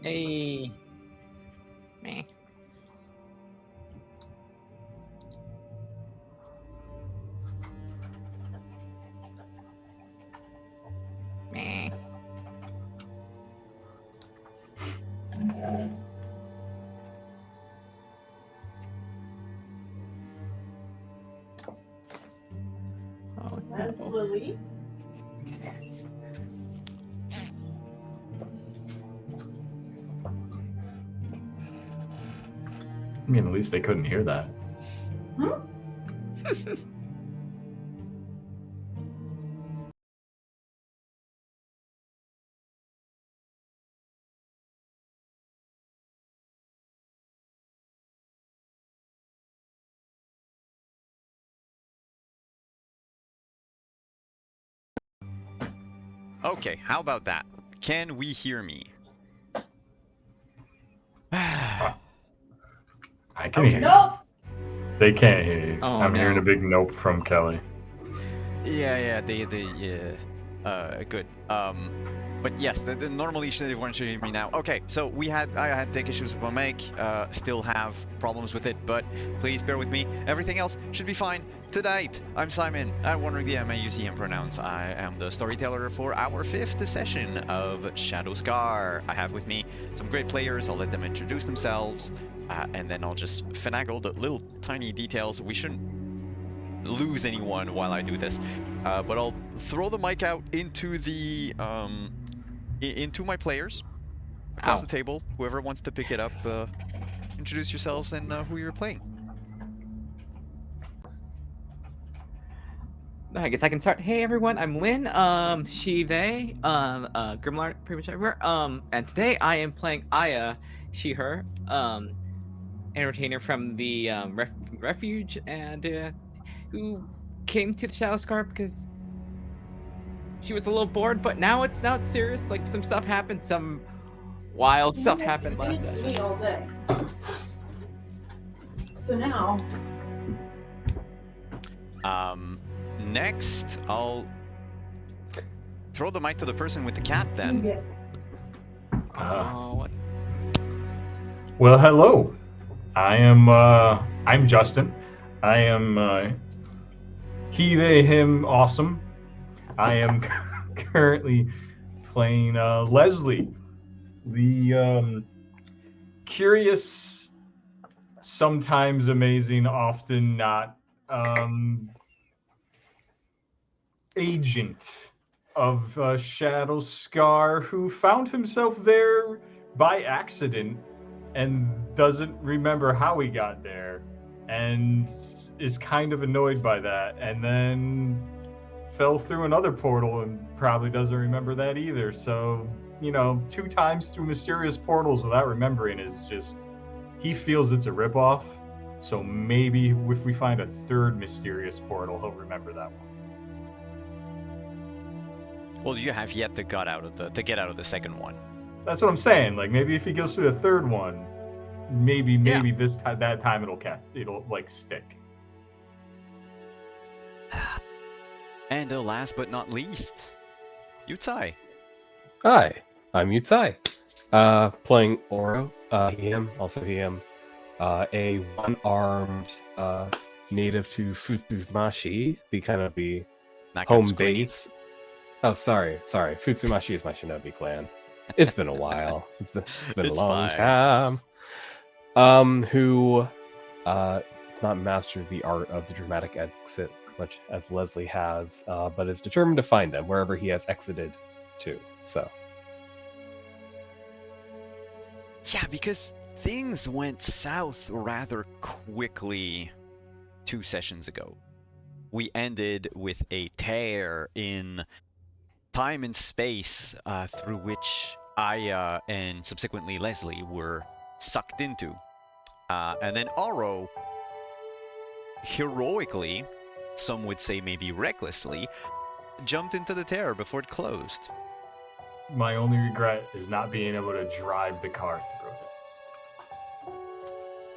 Hey. Meh. Meh. Oh That's no. Lily. I mean, at least they couldn't hear that. Okay, how about that? Can we hear me? I can Okay. hear you. Nope. They can't hear you. Oh, I'm hearing no. a big nope from Kelly. Yeah, good. But yes, normally everyone should hear me now. Okay, so I had tech issues with my mic, still have problems with it, but please bear with me. Everything else should be fine. Tonight, I'm Simon. I'm wondering the MAUCM pronouns. I am the storyteller for our 5th session of Shadowscar. I have with me some great players. I'll let them introduce themselves, and then I'll just finagle the little tiny details. We shouldn't lose anyone while I do this, but I'll throw the mic out into the into my players across Ow. the table. Whoever wants to pick it up, introduce yourselves and who you're playing. I guess I can start. Hey everyone, I'm Lynn. She, they, Grimlar, pretty much everywhere. And today I am playing Aya, she, her, entertainer from the refuge, and who came to the Shadowscar because she was a little bored. But now it's serious. Like some stuff happened, some wild stuff happened last You've been to me session. all day. So now, Next, I'll throw the mic to the person with the cat. you Then get Oh, what? Well, hello. I'm Justin. I am he, they, him, awesome. I am currently playing Leslie, the curious, sometimes amazing, often not agent of Shadowscar who found himself there by accident and doesn't remember how he got there and is kind of annoyed by that, and then fell through another portal and probably doesn't remember that either. So, 2 times through mysterious portals without remembering is just, he feels it's a ripoff. So maybe if we find a third mysterious portal, he'll remember that one. well, you have yet to get out of the second one. That's what I'm saying. Like, maybe if he goes through the third one, maybe that time it'll like stick. And last but not least, Yutai. Hi, I'm Yutai. Playing Oro. Him, a one-armed native to Futsumashi, the That home guy's squeaky. base. Oh, sorry. Futsumashi is my shinobi clan. It's been a while. It's been a It's long fine. time. Who it's not mastered the art of the dramatic exit much as Leslie has, but is determined to find him wherever he has exited to. So Yeah, because things went south rather quickly 2 sessions ago. We ended with a tear in time and space through which Aya and subsequently Leslie were sucked into. And then Oro, heroically, some would say maybe recklessly, jumped into the tear before it closed. My only regret is not being able to drive the car through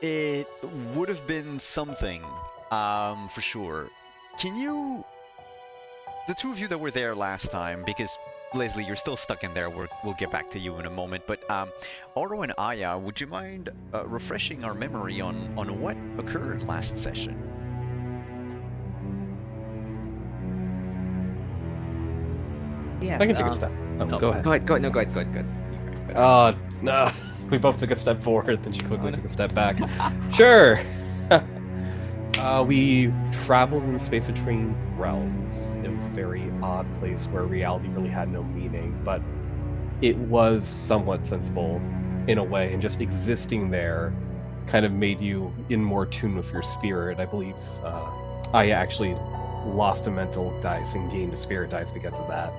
it. It would have been something, for sure. Can you, the two of you that were there last time, because Leslie, you're still stuck in there. We'll get back to you in a moment. But Oro and Aya, would you mind refreshing our memory on what occurred last session? Yeah. I can take a step. Oh, go ahead. Go ahead. No, go ahead. No. We both took a step forward, then she quickly Oh, no. took a step back. Sure. We traveled in the space between realms. It was a very odd place where reality really had no meaning, but it was somewhat sensible in a way, and just existing there kind of made you in more tune with your spirit. I believe Aya actually lost a mental dice and gained a spirit dice because of that.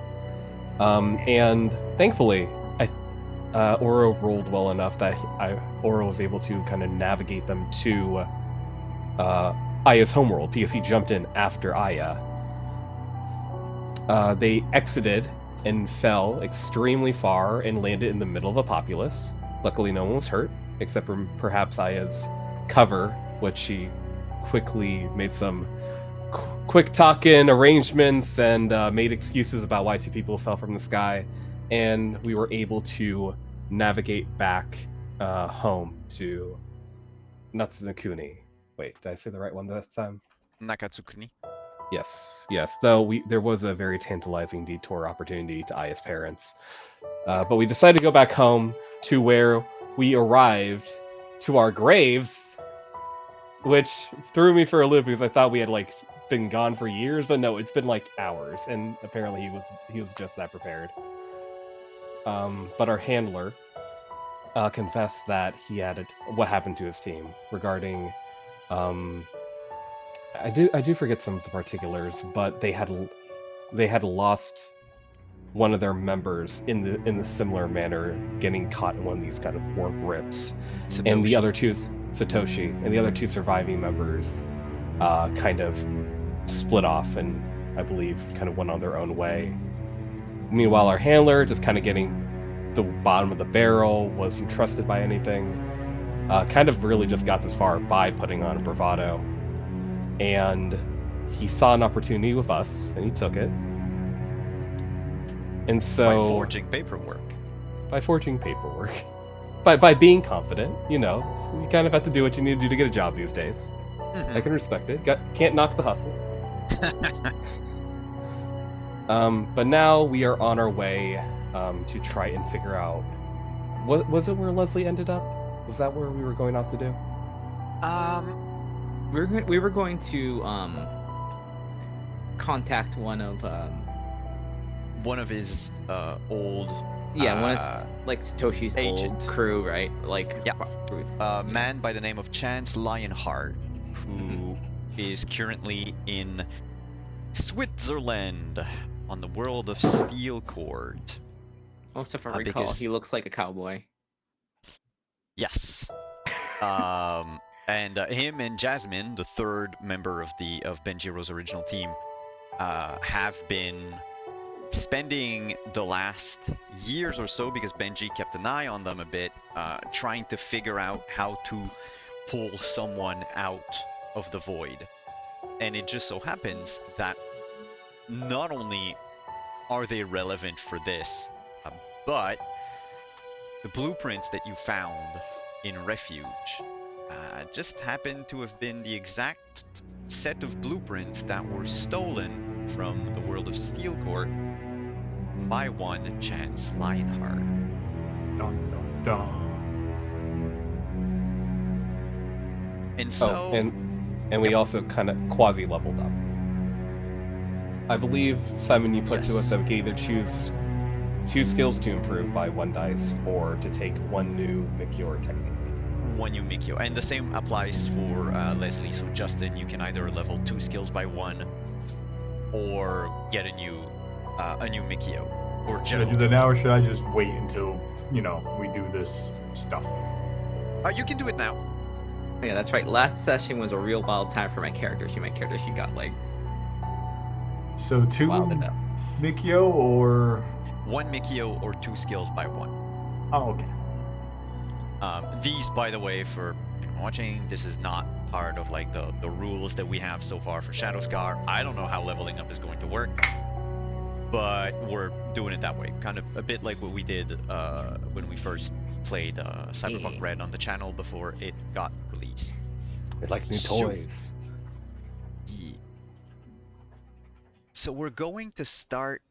And thankfully, Oro rolled well enough that Oro was able to kind of navigate them to Aya's homeworld, because he jumped in after Aya. They exited and fell extremely far and landed in the middle of a populace. Luckily, no one was hurt, except for perhaps Aya's cover, which she quickly made some quick talking arrangements and made excuses about why 2 people fell from the sky. And we were able to navigate back home to Natsukuni. Wait, did I say the right one this time? Nakatsukuni. Yes. Though there was a very tantalizing detour opportunity to Aya's parents. But we decided to go back home to where we arrived to our graves, which threw me for a loop because I thought we had been gone for years, but no, it's been hours, and apparently he was just that prepared. But our handler confessed that he had what happened to his team regarding. I do forget some of the particulars, but they had lost one of their members in the similar manner, getting caught in one of these kind of warp rips. Satoshi. And the other two, Satoshi, and the other 2 surviving members kind of split off and I believe kind of went on their own way. Meanwhile, our handler, just kind of getting the bottom of the barrel, wasn't trusted by anything. Kind of really just got this far by putting on a bravado. And he saw an opportunity with us, and he took it. And so... By forging paperwork. By being confident, you kind of have to do what you need to do to get a job these days. Mm-hmm. I can respect it. Can't knock the hustle. But now we are on our way to try and figure out... Was it where Leslie ended up? Was that where we were going off to do? We were going to contact one of his old one of Satoshi's agent. old crew, right? Man by the name of Chance Lionheart, who is currently in Switzerland on the world of Steel Court. Most if I recall, because- he looks like a cowboy. Yes. And him and Jasmine, the 3rd member of Benjiro's original team, have been spending the last years or so, because Benji kept an eye on them a bit, trying to figure out how to pull someone out of the void. And it just so happens that not only are they relevant for this, but the blueprints that you found in Refuge just happened to have been the exact set of blueprints that were stolen from the world of Steel Court by one Chance Lionheart. Dun, dun, dun. And so... and we also kind of quasi-leveled up. I believe, Simon, you put to us that we can either choose 2 skills to improve by 1 dice, or to take 1 new Mikyor technique. 1 new Mikyo, and the same applies for Leslie. So Justin, you can either level 2 skills by 1, or get a new Mikyo. Or Should I do that now, or should I just wait until we do this stuff? You can do it now. Yeah, that's right. Last session was a real wild time for my character. She got So 2 wilded up. Mikyo or 1 Mikyo or 2 skills by 1. oh okay. These, by the way, for watching, this is not part of the rules that we have so far for Shadowscar. I don't know how leveling up is going to work. but we're doing it that way, kind of a bit like what we did when we first played Cyberpunk Yeah. Red on the channel before it got released. We'd like new So- toys. Yeah. So we're going to start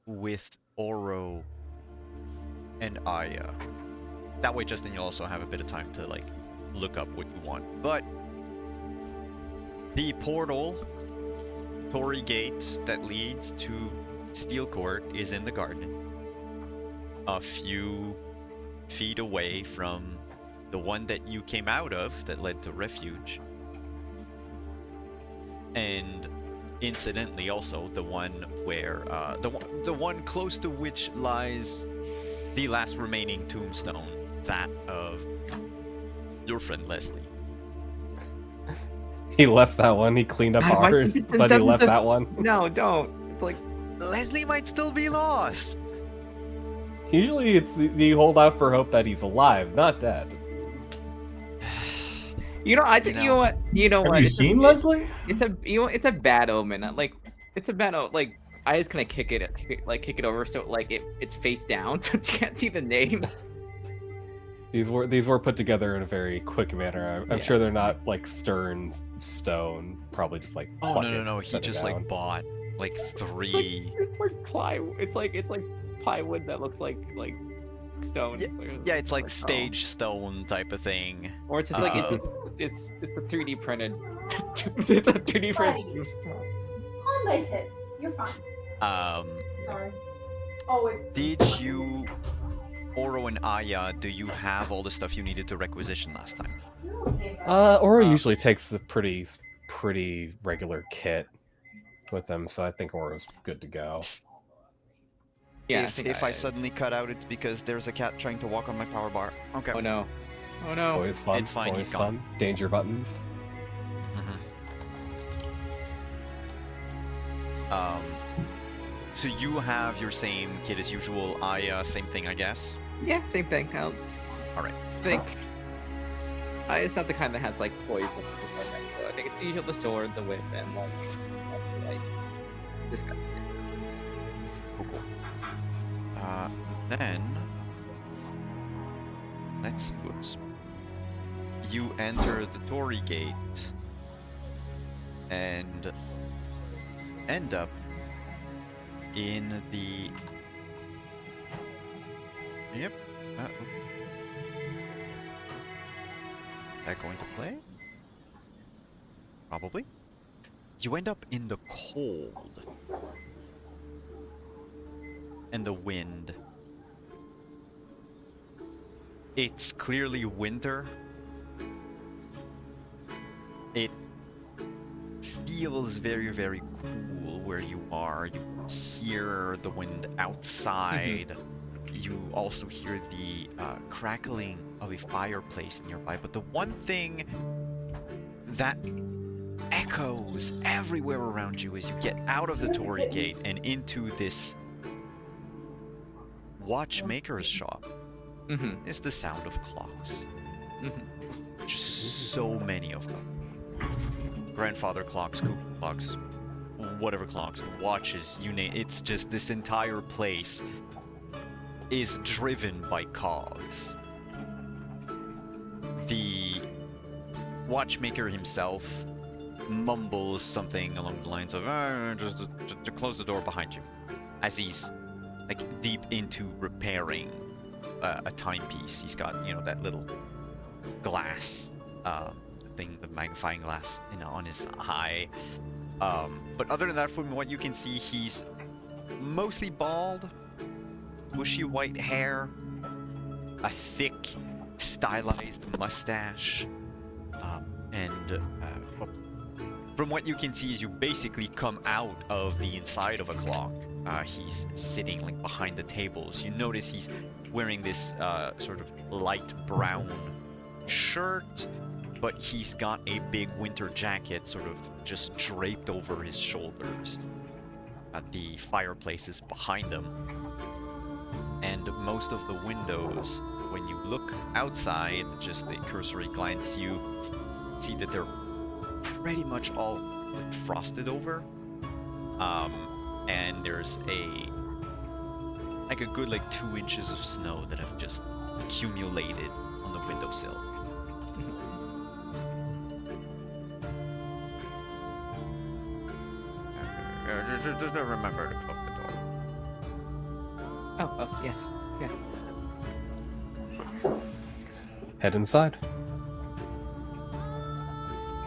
with Oro and Aya. That way, Justin, you'll also have a bit of time to like look up what you want. But the portal, Torii Gate, that leads to Steel Court is in the garden, a few feet away from the one that you came out of that led to Refuge, and incidentally also the one where the one close to which lies the last remaining tombstone, that of your friend Leslie. He left that one. He cleaned up God, why ours, does it- but he doesn't left just- that one. No, don't. It's like Leslie might still be lost. Usually, it's you hold out for hope that he's alive, not dead. I think know. you know what Have what. you It's a- seen Leslie? It's it's a bad omen. Like it's a bad like I just kind of kick it over so like it's face down so you can't see the name. These were put together in a very quick manner. I'm Yeah. sure they're not like stern stone. Probably just like Oh pluck no, it, he set it just down. like bought like It's three. like plywood. It's like plywood that looks like stone. Yeah, it's like oh. stage stone type of thing. Or it's just like it's a 3D printed. It's a 3D printed. On my tits. You're fine. Sorry. Oh, it's. Did you, Oro and Aya, do you have all the stuff you needed to requisition last time? You're okay, bud. Oro usually takes the pretty regular kit with them, so I think Oro's good to go. Yeah, if I suddenly cut out, it's because there's a cat trying to walk on my power bar. Okay. Oh no. Oh no. Always fun. It's fine, Always he's gone. fun. Danger buttons. So you have your same kit as usual. Aya, same thing, I guess. Yeah, same thing. All right. Think. It's not the kind that has like poison. So I think it's usually the sword, the whip, and like this guy. Cool. Then let's whoops. You enter the Torii Gate and end up in the. Yep. Is that going to play? Probably. You end up in the cold and the wind. It's clearly winter. It feels very, very cool where you are. You hear the wind outside. You also hear the crackling of a fireplace nearby. But the one thing that echoes everywhere around you as you get out of the Torii Gate and into this watchmaker's shop Mm-hmm. is the sound of clocks. Mm-hmm. Just so many of them. Grandfather clocks, cuckoo clocks, whatever clocks, watches, you name it. It's just this entire place is driven by cogs. The watchmaker himself mumbles something along the lines of just to close the door behind you, as he's like deep into repairing a timepiece. He's got, you know, that little glass thing, the magnifying glass, you know, on his eye. But other than that, from what you can see, he's mostly bald, bushy white hair, a thick, stylized mustache, and from what you can see, as you basically come out of the inside of a clock, he's sitting like behind the tables. You notice he's wearing this sort of light brown shirt, but he's got a big winter jacket sort of just draped over his shoulders. The fireplace is behind him, and most of the windows, when you look outside, just a cursory glance, you see that they're pretty much all like frosted over, and there's a good 2 inches of snow that have just accumulated on the windowsill. Remember to close the door. Oh, yes. Yeah. Head inside.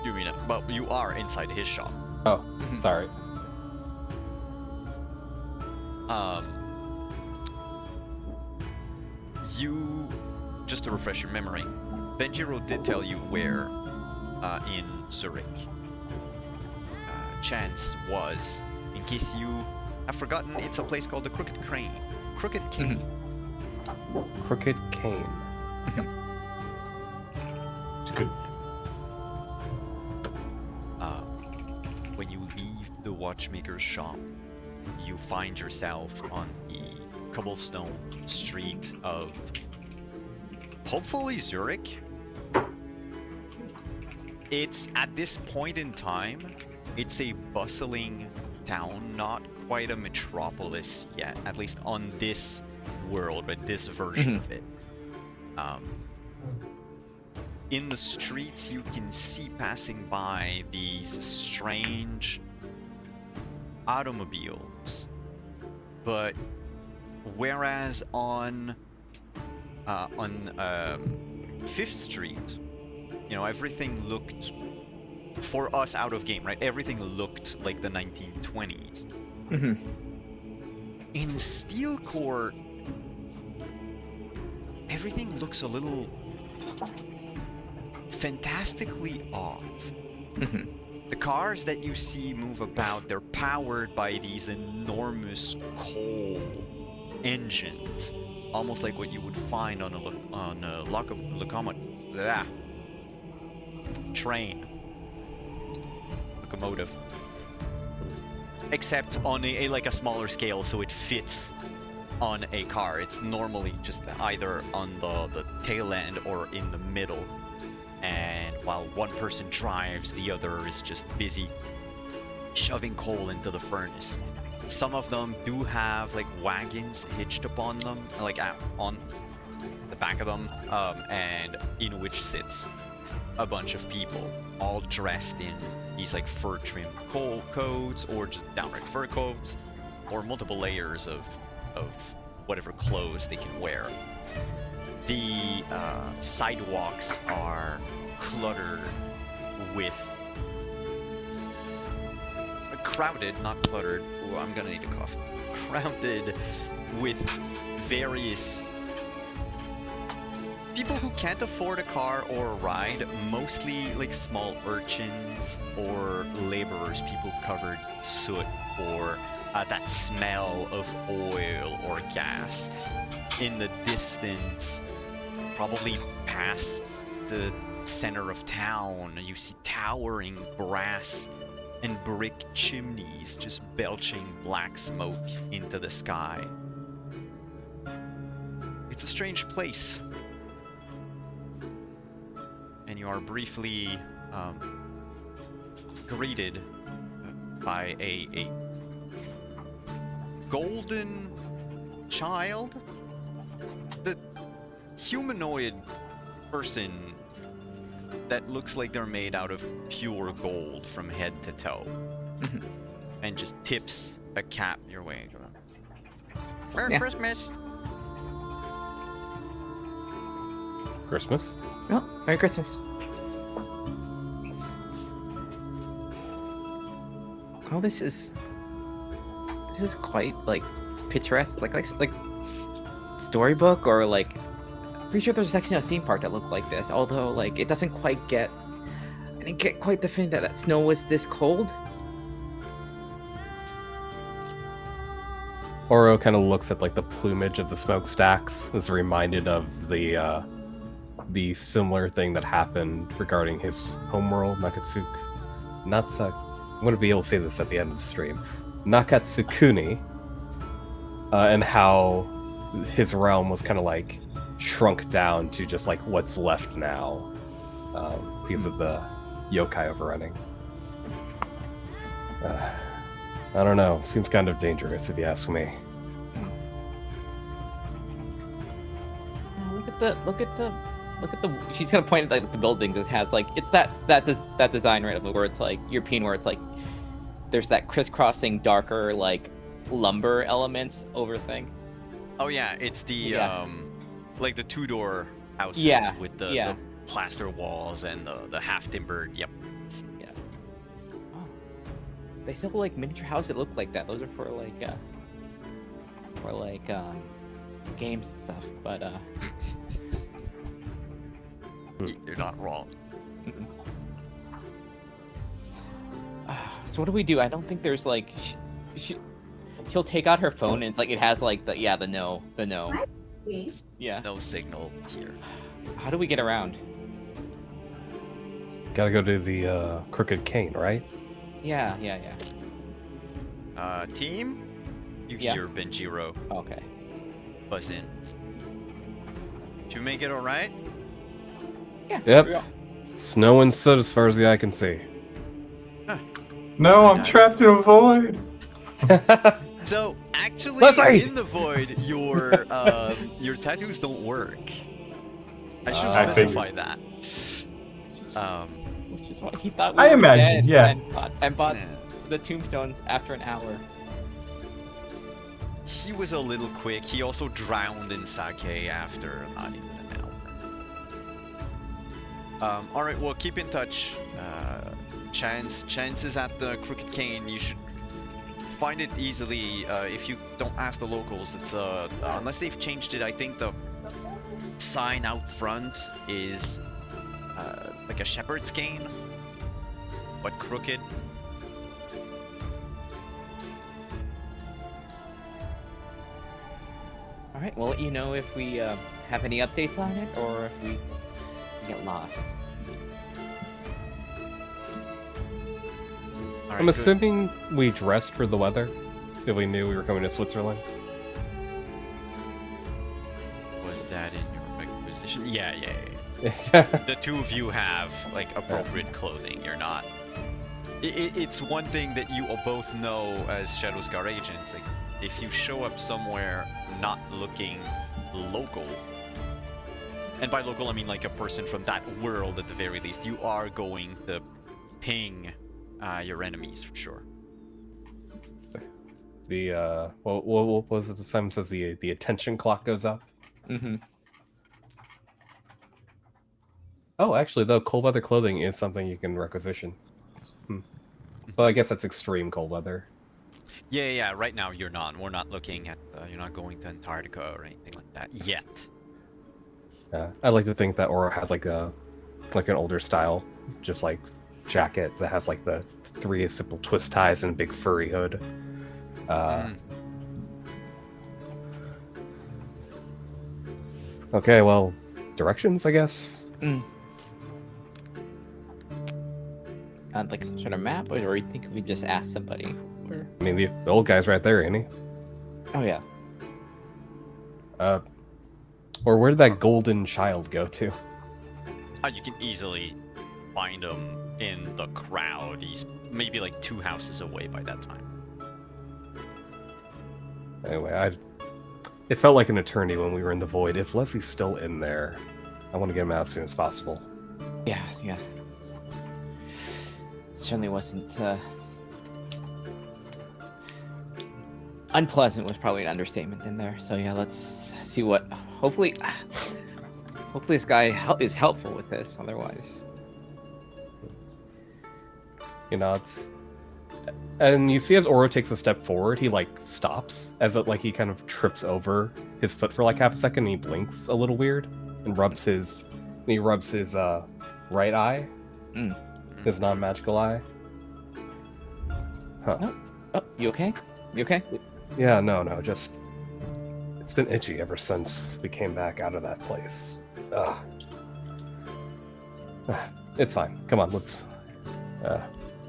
You mean, but you are inside his shop. Oh, sorry. You, just to refresh your memory, Benjiro did tell you where in Zurich Chance was. In case you have forgotten, it's a place called the Crooked Crane. Crooked Cane. Crooked Cane. It's good. When you leave the watchmaker's shop, you find yourself on the cobblestone street of hopefully Zurich. It's at this point in time, it's a bustling town, not quite a metropolis yet, at least on this world, but this version of it. In the streets, you can see passing by these strange automobiles, but whereas on 5th Street, everything looked, for us out of game, right? Everything looked like the 1920s. In Steel Court, everything looks a little fantastically off. The cars that you see move about, they're powered by these enormous coal engines, almost like what you would find on a locomotive, except on a smaller scale, so it fits on a car. It's normally just either on the tail end or in the middle, and while one person drives, the other is just busy shoving coal into the furnace. Some of them do have wagons hitched upon them, on the back of them, and in which sits a bunch of people, all dressed in these fur trimmed coats, or just downright fur coats, or multiple layers of whatever clothes they can wear. The sidewalks are cluttered with crowded, not cluttered. Ooh, I'm gonna need a coffee. Crowded with various people who can't afford a car or a ride, mostly small urchins or laborers, people covered in soot or that smell of oil or gas. In the distance, probably past the center of town, you see towering brass and brick chimneys just belching black smoke into the sky. It's a strange place. And you are briefly greeted by a golden child. The humanoid person that looks like they're made out of pure gold from head to toe. And just tips a cap your way. Merry Christmas! Christmas? Oh, Merry Christmas. Oh, this is quite picturesque, like storybook, or pretty sure there's a section of theme park that looked like this, although it doesn't quite get, I didn't get quite the feeling that snow was this cold. Oro kind of looks at the plumage of the smokestacks, is reminded of the similar thing that happened regarding his homeworld, Nakatsuki. I'm going to be able to say this at the end of the stream. Nakatsukuni, and how his realm was kind of shrunk down to just what's left now, because of the yokai overrunning. I don't know. Seems kind of dangerous, if you ask me. Oh, look at the. She's kind of pointed like the buildings. It has like it's that design right where it's like European, where it's like there's that crisscrossing darker like lumber elements over thing. Oh yeah, it's the like the two-door houses with the plaster walls and the half timbered. Yep. Yeah. Oh. They still like miniature houses that look like that. Those are for games and stuff. But you're not wrong. So what do we do? I don't think there's like she'll take out her phone and it's like it has like the no. Yeah. No signal here. How do we get around? Gotta go to the Crooked Cane, right? Yeah. Team? You hear Benjiro. Okay. Buzz in. Did you make it alright? Yeah. Yep. Snow and soot as far as the eye can see. No, I'm trapped in a void. So actually, Leslie! in the void, your tattoos don't work. I should I specify that. Which is what he thought. I were imagine, dead yeah. And bought the tombstones after an hour. He was a little quick. He also drowned in sake after not even an hour. All right. Well, keep in touch. Chances at the Crooked Cane. You should find it easily if you don't ask the locals. It's unless they've changed it. I think the sign out front is like a shepherd's cane, but crooked. All right. We'll let you know if we have any updates on it or if we get lost. All right, I'm good. assuming we dressed for the weather if we knew we were coming to Switzerland. Was that in your requisition? Yeah. The two of you have like appropriate clothing. You're not. It's one thing that you both know as Shadowscar agents. Like, if you show up somewhere not looking local, and by local I mean like a person from that world at the very least, you are going to ping your enemies for sure. The what was it? The Simon says the attention clock goes up. Mm-hmm. Oh, actually, though, cold weather clothing is something you can requisition. Well, I guess that's extreme cold weather. Yeah. Right now you're not. We're not looking at. You're not going to Antarctica or anything like that yet. I like to think that Aura has like an older style, just like jacket that has like the 3 simple twist ties and a big furry hood. Okay, well, directions, I guess. Like some sort of map, or you think we just ask somebody? Or... I mean, the old guy's right there, ain't he? Oh yeah. Or where did that golden child go to? You can easily find him in the crowd. He's maybe like 2 houses away by that time. Anyway, it felt like an eternity when we were in the void. If Leslie's still in there, I want to get him out as soon as possible. Yeah. Certainly wasn't unpleasant was probably an understatement in there. So yeah, let's see what. Hopefully this guy is helpful with this. Otherwise, it's. And you see as Oro takes a step forward, he like stops as it like he kind of trips over his foot for like half a second. And he blinks a little weird and rubs his right eye, his non-magical eye. Huh? Oh, you okay? You okay? Yeah, no, just it's been itchy ever since we came back out of that place. Ugh. It's fine. Come on, let's.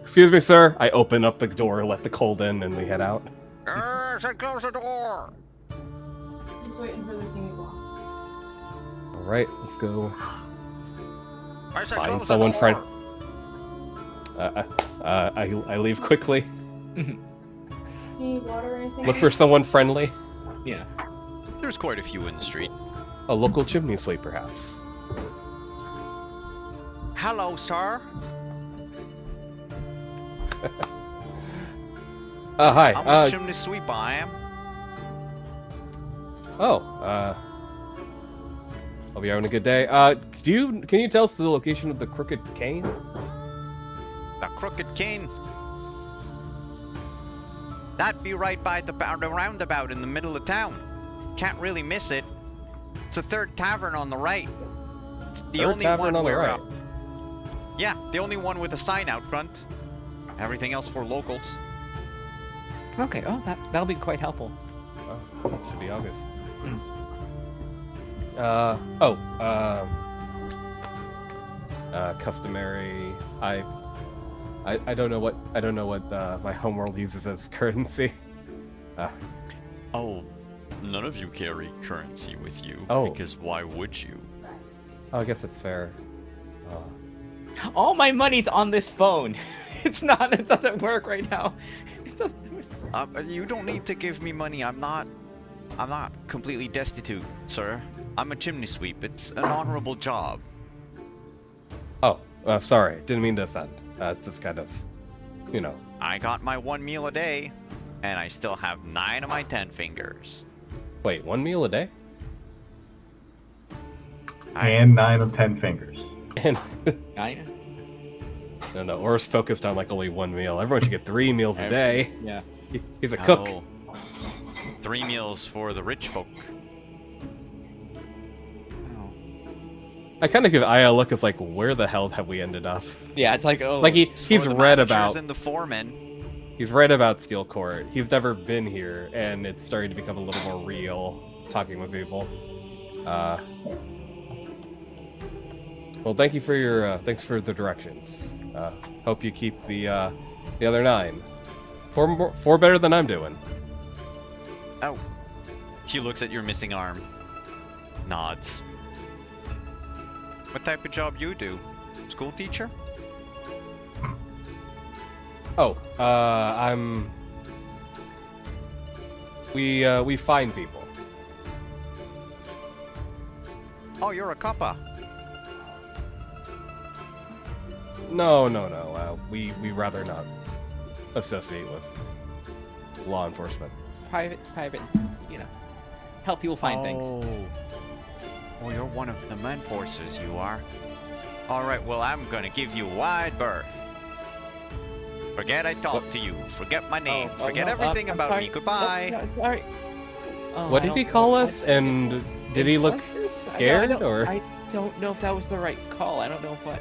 Excuse me, sir. I open up the door, let the cold in, and we head out. Close the door. Just waiting for the king to go. All right, let's go. Find Close someone the door. I leave quickly. Need water or anything? Look for someone friendly. Yeah. There's quite a few in the street. A local chimney sweep, perhaps. Hello, sir. Hi. I'm a chimney sweep, I am. Hope you're having a good day. Can you tell us the location of the Crooked Cane? The Crooked Cane. That'd be right by the roundabout in the middle of town. Can't really miss it. It's the third tavern on the right. It's the Third only tavern one on the where, right. yeah, the only one with a sign out front. Everything else for locals. Okay. Oh, that'll be quite helpful. Oh, should be obvious. Customary. I don't know what my homeworld uses as currency. Oh, none of you carry currency with you. Oh. Because why would you? Oh, I guess it's fair. All my money's on this phone. It's not. It doesn't work right now. It doesn't. You don't need to give me money. I'm not completely destitute, sir. I'm a chimney sweep. It's an honorable job. Oh, sorry. Didn't mean to offend. It's just kind of, you know. I got my 1 meal a day, and I still have 9 of my 10 fingers. Wait, 1 meal a day? And 9 of 10 fingers. And Nine? no, Or's focused on like only 1 meal. Everyone should get 3 meals a day. Yeah. He's a cook. Oh. 3 meals for the rich folk. Oh. I kind of give Aya a look as like, where the hell have we ended up? Yeah, it's like, oh. Like It's he's for the read managers about and the foremen. he's read about Steel Court. He's never been here, and it's starting to become a little more real. Talking with people. Well, thank you for your thanks for the directions. Hope you keep the other 9. 4 better than I'm doing. Oh. He looks at your missing arm. Nods. What type of job you do? School teacher? Oh, we find people. Oh, you're a copper. No. We rather not associate with law enforcement. Private, you know. Help people find things. Oh, you're one of the men forces, you are. Alright, well, I'm gonna give you wide berth. Forget I talked to you. Forget my name. Forget everything I'm about sorry. me. Goodbye. Oh, sorry. Oh, What I did he don't call know. us? And did he look scared or? I don't know if that was the right call. I don't know if what.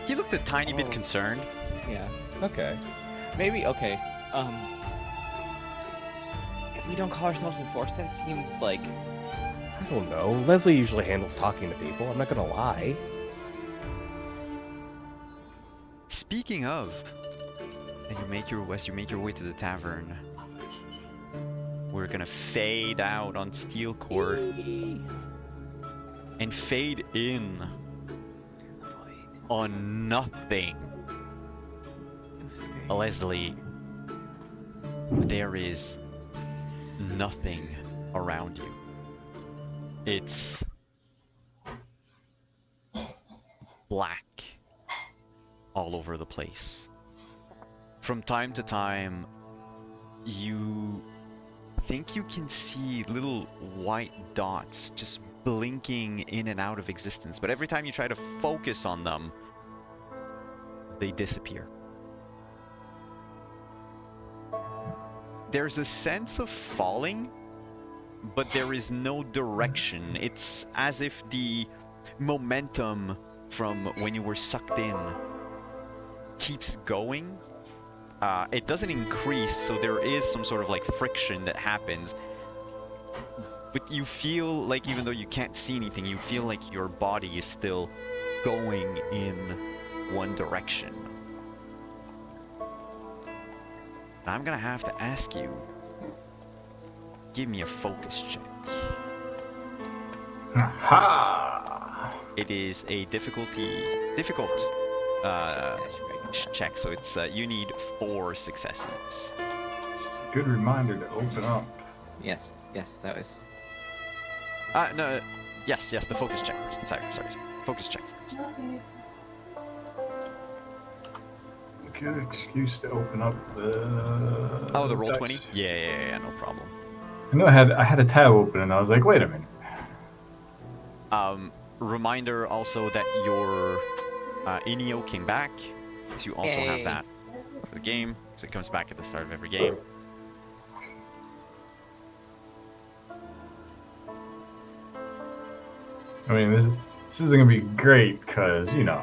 He looked a tiny bit concerned. Yeah. Okay. Maybe. Okay. We don't call ourselves enforced. That seemed like. I don't know. Leslie usually handles talking to people. I'm not gonna lie. Speaking of, as you make your way to the tavern, we're gonna fade out on Steel Court and fade in on nothing. Leslie, there is nothing around you. It's black all over the place. From time to time, you think you can see little white dots just blinking in and out of existence, but every time you try to focus on them, they disappear. There's a sense of falling, but there is no direction. It's as if the momentum from when you were sucked in keeps going. It doesn't increase, so there is some sort of like friction that happens. But you feel like, even though you can't see anything, you feel like your body is still going in one direction. I'm gonna have to ask you, give me a focus check. Aha! It is a difficult check, so it's you need 4 successes. Good reminder to open up. Yes, that was. No. Yes, the focus check first. Sorry. Focus check first. Okay. Good excuse to open up the. Oh, the roll dice. 20? Yeah, no problem. I know I had a tab open and I was like, wait a minute. Reminder also that your Inio came back, so you also have that for the game, so it comes back at the start of every game. I mean, this isn't gonna be great because you know.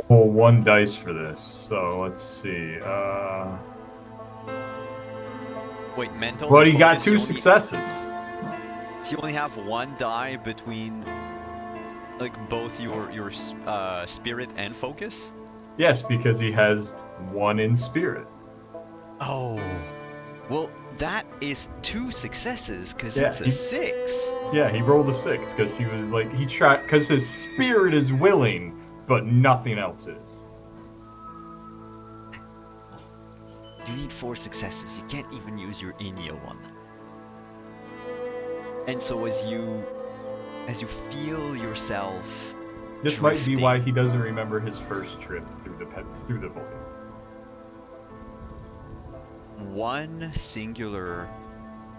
Roll 1 dice for this. So let's see. Wait, mental? Well, he got focus, 2 successes. So you only have 1 die between, like, both your spirit and focus? Yes, because he has 1 in spirit. Oh. Well, that is 2 successes, because Yeah, it's a 6. Yeah, he rolled a 6 because he was like he tried because his spirit is willing, but nothing else is. You need 4 successes. You can't even use your Inio one. And so as you feel yourself This might be drifting- why he doesn't remember his first trip through the void. one singular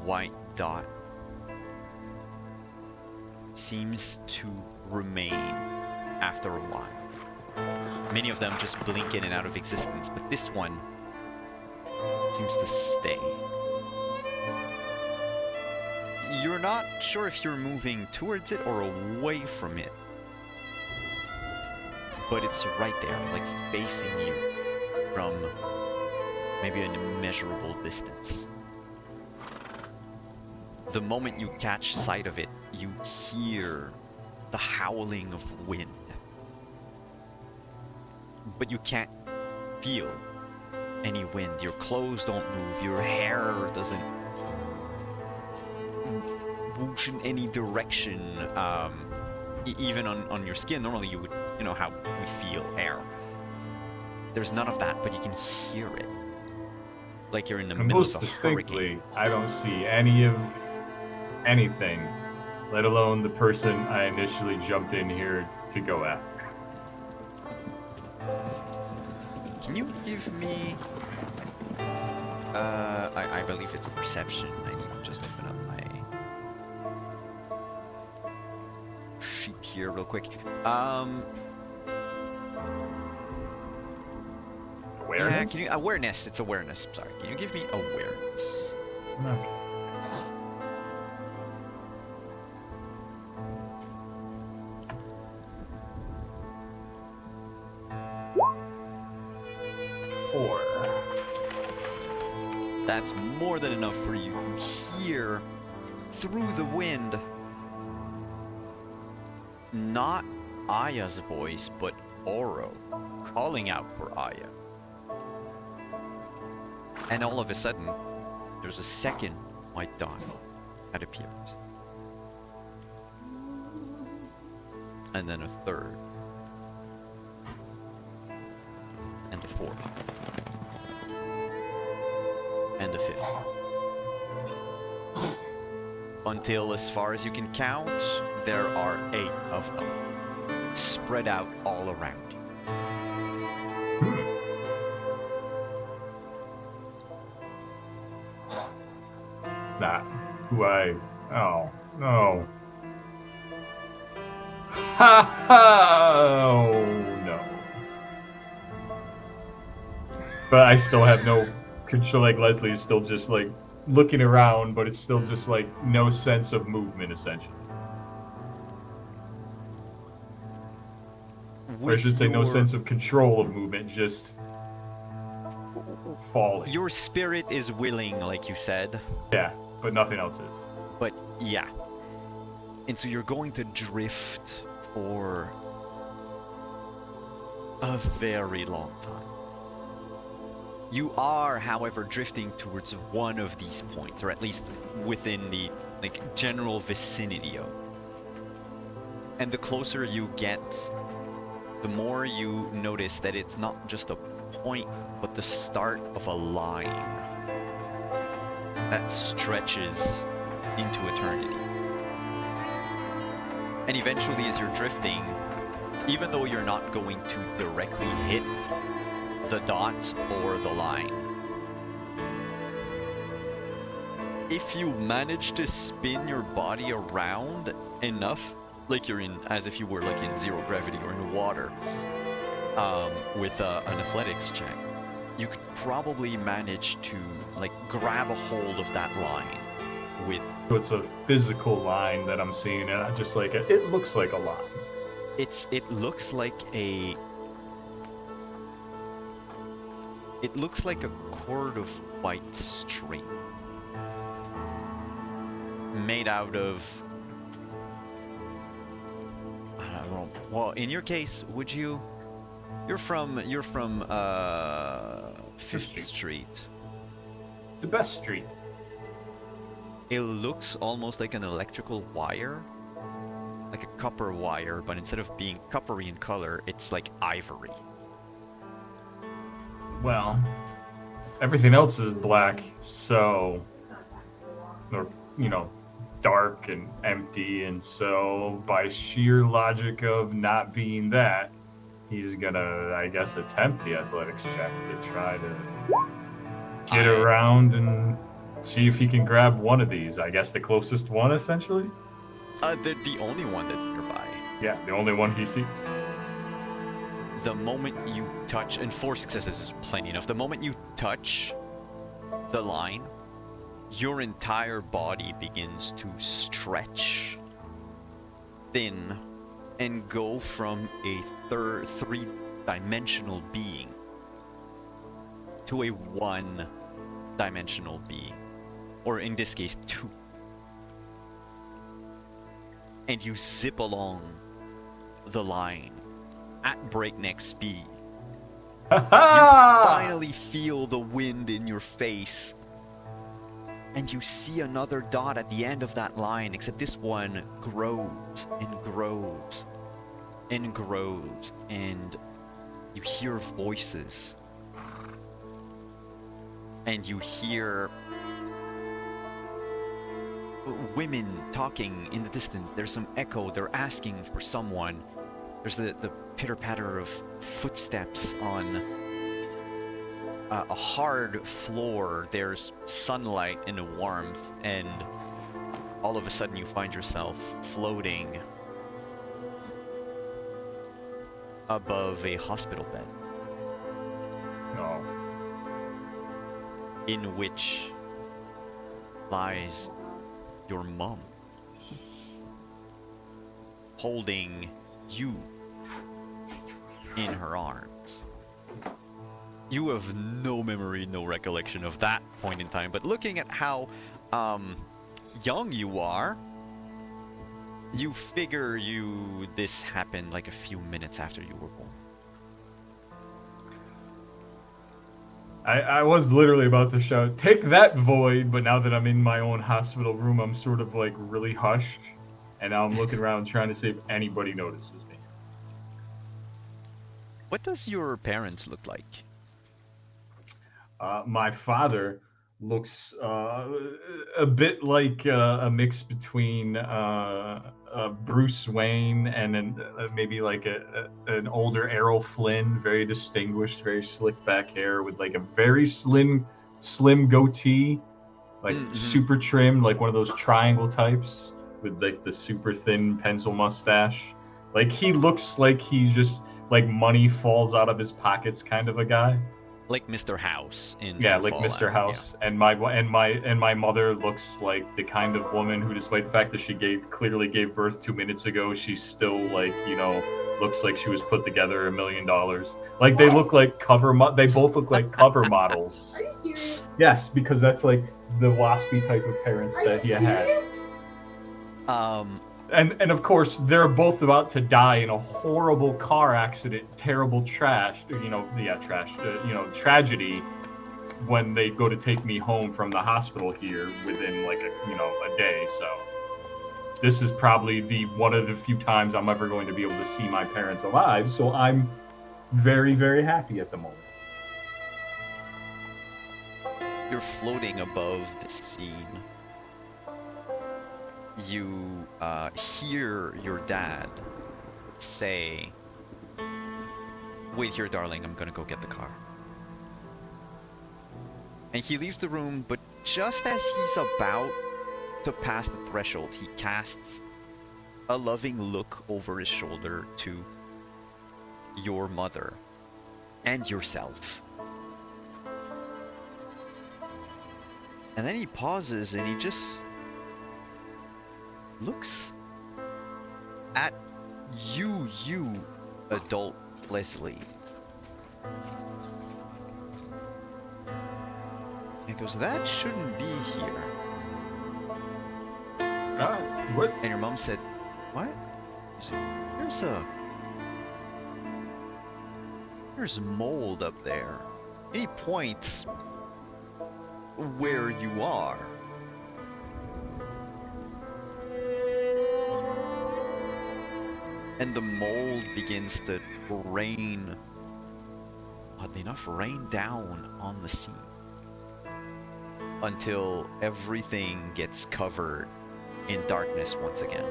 white dot seems to remain after a while. Many of them just blink in and out of existence, but this one seems to stay. You're not sure if you're moving towards it or away from it, but it's right there, like facing you from maybe an immeasurable distance. The moment you catch sight of it, you hear the howling of wind. But you can't feel any wind. Your clothes don't move, your hair doesn't whoosh in any direction, even on your skin. Normally you would, you know how we feel air. There's none of that, but you can hear it. Like you're in the And middle most of a distinctly, hurricane. I don't see any of anything, let alone the person I initially jumped in here to go after. Can you give me... I believe it's a perception. I need to just open up my sheet here real quick. Awareness? Yeah, can you... Awareness, it's awareness. Sorry, can you give me awareness? Okay. Four. That's more than enough for you to hear through the wind not Aya's voice, but Oro calling out for Aya. And all of a sudden, there's a second white dot that appears. And then a third. And a fourth. And a fifth. Until, as far as you can count, there are 8 of them, spread out all around you. It's not who I... Oh, no. Ha ha! Oh, no. But I still have no control, like Leslie is still just like looking around, but it's still just like no sense of movement essentially. Or I should say no sense of control of movement, just falling. Your spirit is willing, like you said, Yeah, but nothing else is. but yeah. And so you're going to drift for a very long time. You are, however, drifting towards one of these points, or at least within the general vicinity of. And the closer you get, the more you notice that it's not just a point, but the start of a line that stretches into eternity. And eventually, as you're drifting, even though you're not going to directly hit the dot or the line, if you manage to spin your body around enough, like you're in, as if you were like in zero gravity or in water, with an athletics check, you could probably manage to like grab a hold of that line with. So it's a physical line that I'm seeing, and I just like it looks like a line. It looks like a. It looks like a cord of white string made out of. I don't know. Well, in your case, would you? You're from 5th Street. The best street. It looks almost like an electrical wire, like a copper wire, but instead of being coppery in color, it's like ivory. Well, everything else is black, so, or, dark and empty, and so by sheer logic of not being that, he's gonna, I guess, attempt the athletics check to try to get around and see if he can grab one of these. I guess the closest one, essentially? The only one that's nearby. Yeah, the only one he sees. The moment you touch, and 4 successes is plenty enough, the moment you touch the line, your entire body begins to stretch thin and go from a three-dimensional being to a one-dimensional being, or in this case, 2. And you zip along the line at breakneck speed. You finally feel the wind in your face, and you see another dot at the end of that line, except this one grows and grows and grows, and you hear voices, and you hear women talking in the distance. There's some echo. They're asking for someone. There's the pitter-patter of footsteps on a hard floor. There's sunlight and warmth, and all of a sudden you find yourself floating above a hospital bed. No. In which lies your mom, holding you in her arms. You have no memory, no recollection of that point in time, but looking at how young you are, you figure this happened like a few minutes after you were born. I was literally about to shout, "Take that, Void," but now that I'm in my own hospital room, I'm sort of like really hushed, and now I'm looking around trying to see if anybody notices me. What does your parents look like? My father looks a bit like a mix between Bruce Wayne and maybe like an older Errol Flynn, very distinguished, very slick back hair with like a very slim goatee, like super trimmed, like one of those triangle types with like the super thin pencil mustache. Like he looks like he just like money falls out of his pockets kind of a guy. Like Mr. House in like Fallout. Mr. House, yeah. and my mother looks like the kind of woman who, despite the fact that she clearly gave birth 2 minutes ago, she's still like looks like she was put together $1 million. Like they look like they both look like cover models. Are you serious? Yes, because that's like the waspy type of parents that he had. And of course they're both about to die in a horrible car accident, terrible tragedy when they go to take me home from the hospital here within like a day. So this is probably one of the few times I'm ever going to be able to see my parents alive. So I'm very, very happy at the moment. You're floating above the scene. You hear your dad say, "Wait here, darling, I'm gonna go get the car." And he leaves the room, but just as he's about to pass the threshold, he casts a loving look over his shoulder to your mother and yourself. And then he pauses and he just looks at you, adult Leslie. He goes, "That shouldn't be here." What? And your mom said, "What?" He said, There's mold up there. And he points where you are. And the mold begins to rain, oddly enough, rain down on the scene until everything gets covered in darkness once again.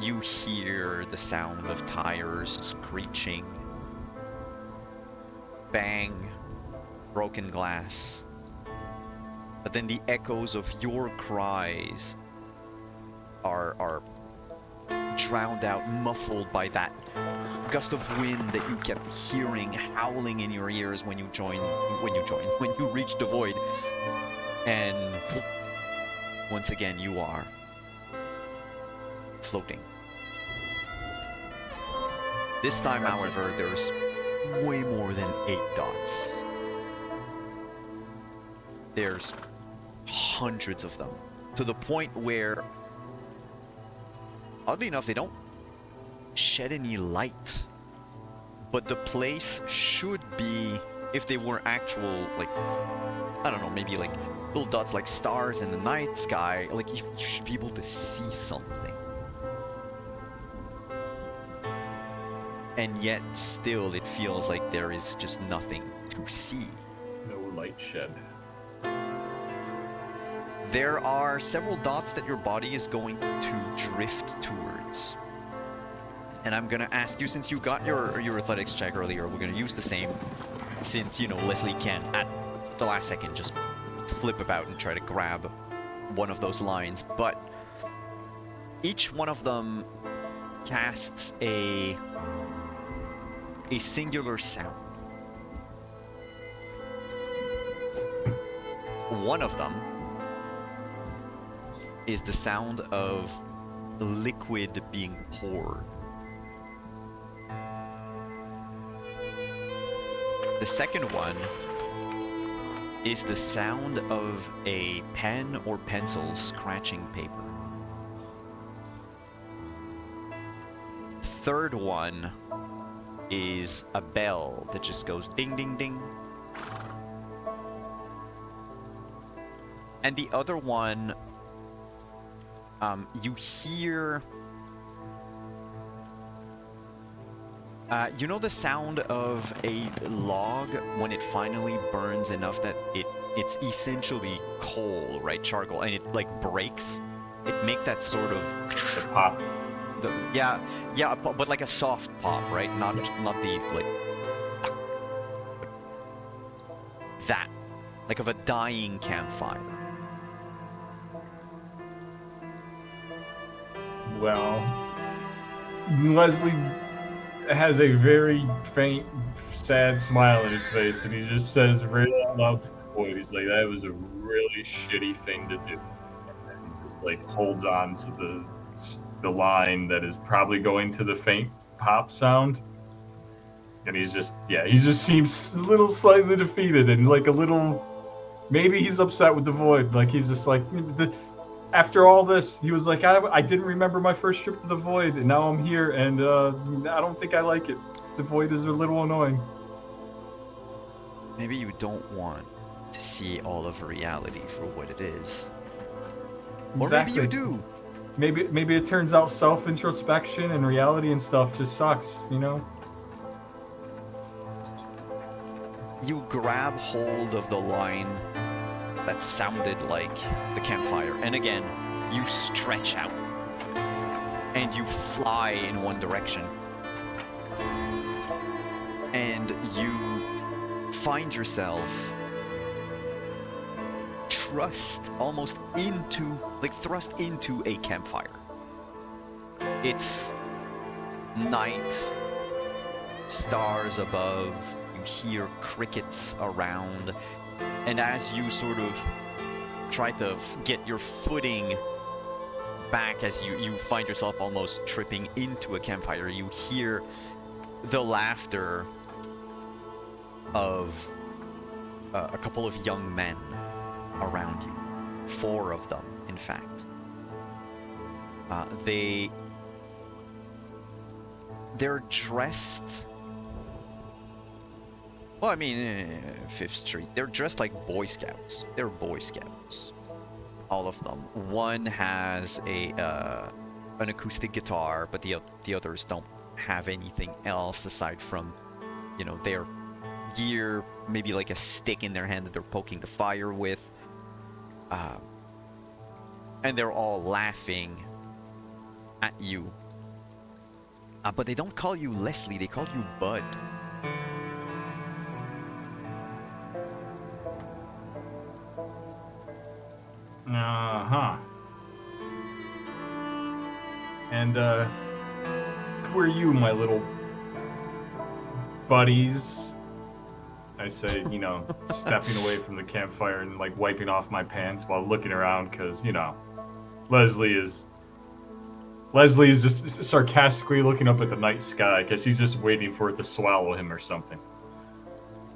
You hear the sound of tires screeching, bang, broken glass, but then the echoes of your cries are drowned out, muffled by that gust of wind that you kept hearing howling in your ears when you reached the void. And once again, you are floating. This time, however, there's way more than 8 dots. There's hundreds of them, to the point where, oddly enough, they don't shed any light. But the place should be, if they were actual, like, I don't know, maybe like little dots like stars in the night sky, like you should be able to see something. And yet, still, it feels like there is just nothing to see. No light shed. There are several dots that your body is going to drift towards. And I'm gonna ask you, since you got your athletics check earlier, we're gonna use the same, since, you know, Leslie can, at the last second, just flip about and try to grab one of those lines. But each one of them casts a singular sound. One of them is the sound of liquid being poured. The second one is the sound of a pen or pencil scratching paper. Third one is a bell that just goes ding ding ding. And the other one, you hear, you know the sound of a log when it finally burns enough that it's essentially coal, right? Charcoal, and it like breaks. It makes that sort of pop. Yeah, but like a soft pop, right? Not the like that, like of a dying campfire. Well, Leslie has a very faint, sad smile on his face, and he just says right out loud to the boy, he's like, "That was a really shitty thing to do." And he just like holds on to the line that is probably going to the faint pop sound. And he just seems a little slightly defeated and like a little, maybe he's upset with the void. Like he's just like, after all this, he was like, I didn't remember my first trip to the void, and now I'm here, and I don't think I like it. The void is a little annoying. Maybe you don't want to see all of reality for what it is. Or maybe you do. Maybe it turns out self-introspection and reality and stuff just sucks, you know? You grab hold of the line that sounded like the campfire, and again, you stretch out, and you fly in one direction. And you find yourself thrust into a campfire. It's night, stars above, you hear crickets around, and as you sort of try to get your footing back, as you find yourself almost tripping into a campfire, you hear the laughter of a couple of young men around you. 4 of them, in fact. They're dressed... Well, I mean, 5th Street. They're dressed like Boy Scouts. They're Boy Scouts. All of them. One has an acoustic guitar, but the others don't have anything else aside from, you know, their gear, maybe like a stick in their hand that they're poking the fire with. And they're all laughing at you. But they don't call you Leslie, they call you Bud. Uh-huh. And, who are you, my little buddies? I say, you know, stepping away from the campfire and, like, wiping off my pants while looking around, because, you know, Leslie is just sarcastically looking up at the night sky, because he's just waiting for it to swallow him or something.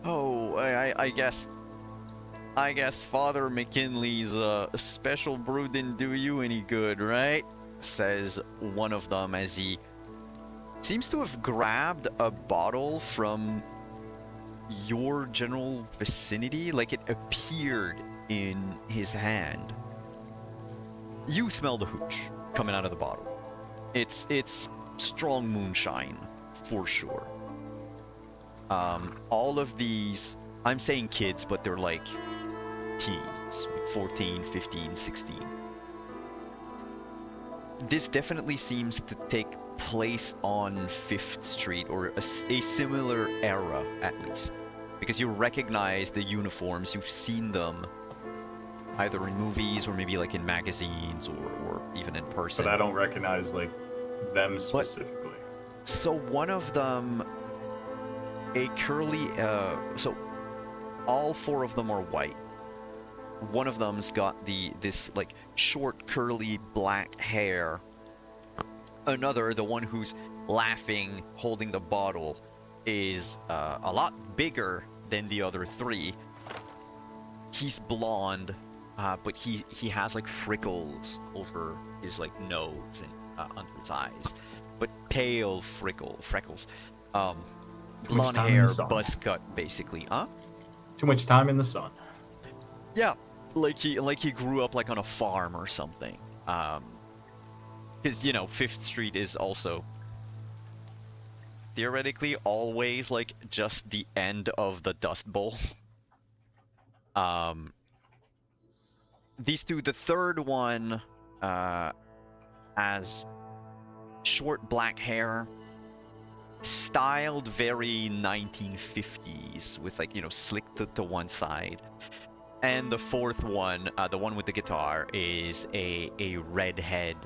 Oh, I guess Father McKinley's special brew didn't do you any good, right? Says one of them as he seems to have grabbed a bottle from your general vicinity, like it appeared in his hand. You smell the hooch coming out of the bottle. It's strong moonshine, for sure. All of these, I'm saying kids, but they're like teens, 14, 15, 16. This definitely seems to take place on 5th Street, or a similar era at least, because you recognize the uniforms. You've seen them either in movies or maybe like in magazines or even in person. But I don't recognize like them specifically. So one of them, a curly, so all 4 of them are white. One of them's got this like short curly black hair. Another, the one who's laughing, holding the bottle, is a lot bigger than the other 3. He's blonde, but he has like freckles over his like nose and under his eyes, but pale freckles. Blonde hair, buzz cut, basically. Too much time in the sun. Yeah, like he grew up like on a farm or something. Because, you know, 5th Street is also theoretically always like just the end of the Dust Bowl. These 2, the third one has short black hair, styled very 1950s with like, you know, slicked to one side. And the 4th one, the one with the guitar, is a redhead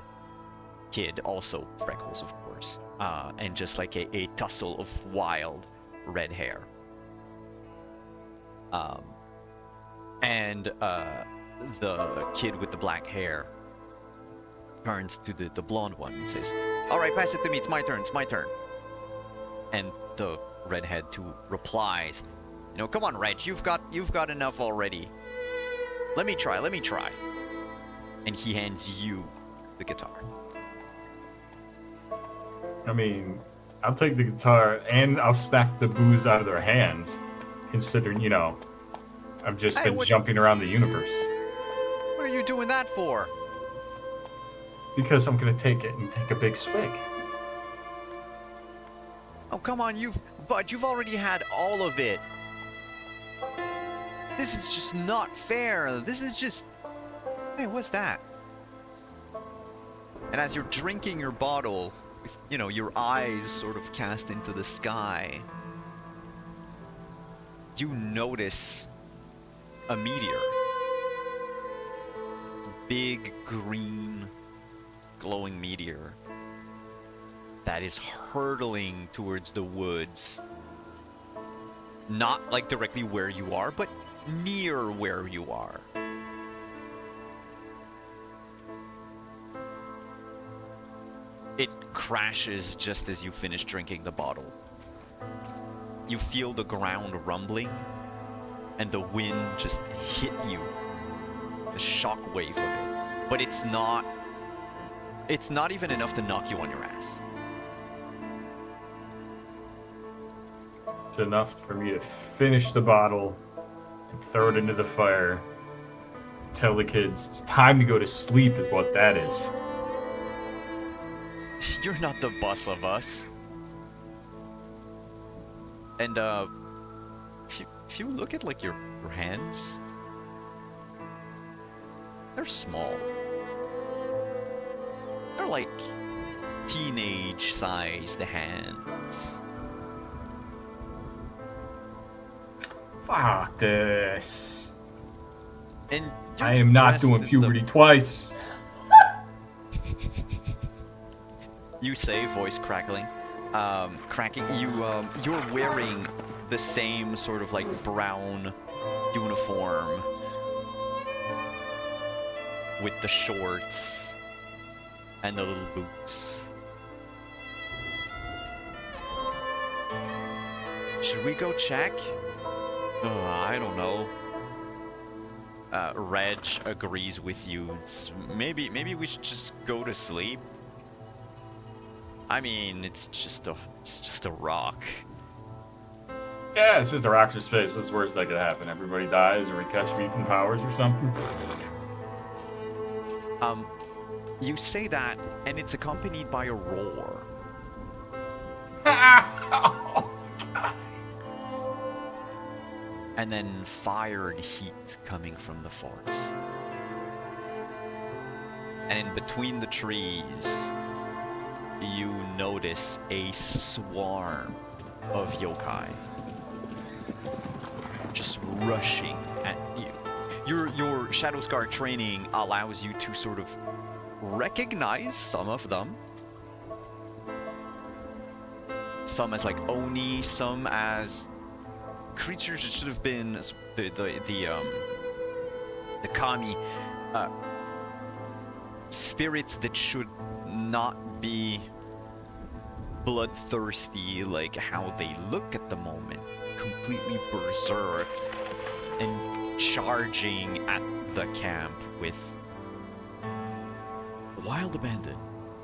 kid, also freckles, of course, and just like a tussle of wild red hair. And the kid with the black hair turns to the blonde one and says, "All right, pass it to me. It's my turn. And the redhead too replies, "You know, come on, Reg. You've got enough already. Let me try." And he hands you the guitar. I mean, I'll take the guitar and I'll snap the booze out of their hand, considering, you know, I've just been jumping around the universe. What are you doing that for? Because I'm gonna take it and take a big swig. Oh, come on, Bud, you've already had all of it. This is just not fair. This is just... Hey, what's that? And as you're drinking your bottle, with, you know, your eyes sort of cast into the sky, you notice a meteor. Big, green, glowing meteor that is hurtling towards the woods. Not like directly where you are, but near where you are. It crashes just as you finish drinking the bottle. You feel the ground rumbling, and the wind just hit you. The shockwave of it. But it's not even enough to knock you on your ass. It's enough for me to finish the bottle and throw it into the fire. Tell the kids it's time to go to sleep is what that is. You're not the boss of us. And if you look at like your hands, they're small. They're like teenage-sized hands. Fuck this. And I am not doing puberty twice. You say, voice cracking. You're wearing the same sort of like brown uniform with the shorts and the little boots. Should we go check? I don't know. Reg agrees with you. Maybe we should just go to sleep. I mean, it's just a rock. Yeah, it's just a rock to space. What's the worst that could happen? Everybody dies, or we catch mutant powers, or something. You say that, and it's accompanied by a roar. And then fired heat coming from the forest. And in between the trees, you notice a swarm of yokai just rushing at you. Your Shadow Scar training allows you to sort of recognize some of them. Some as like Oni, some as creatures that should have been the kami, spirits that should not be bloodthirsty like how they look at the moment, completely berserked and charging at the camp with wild abandon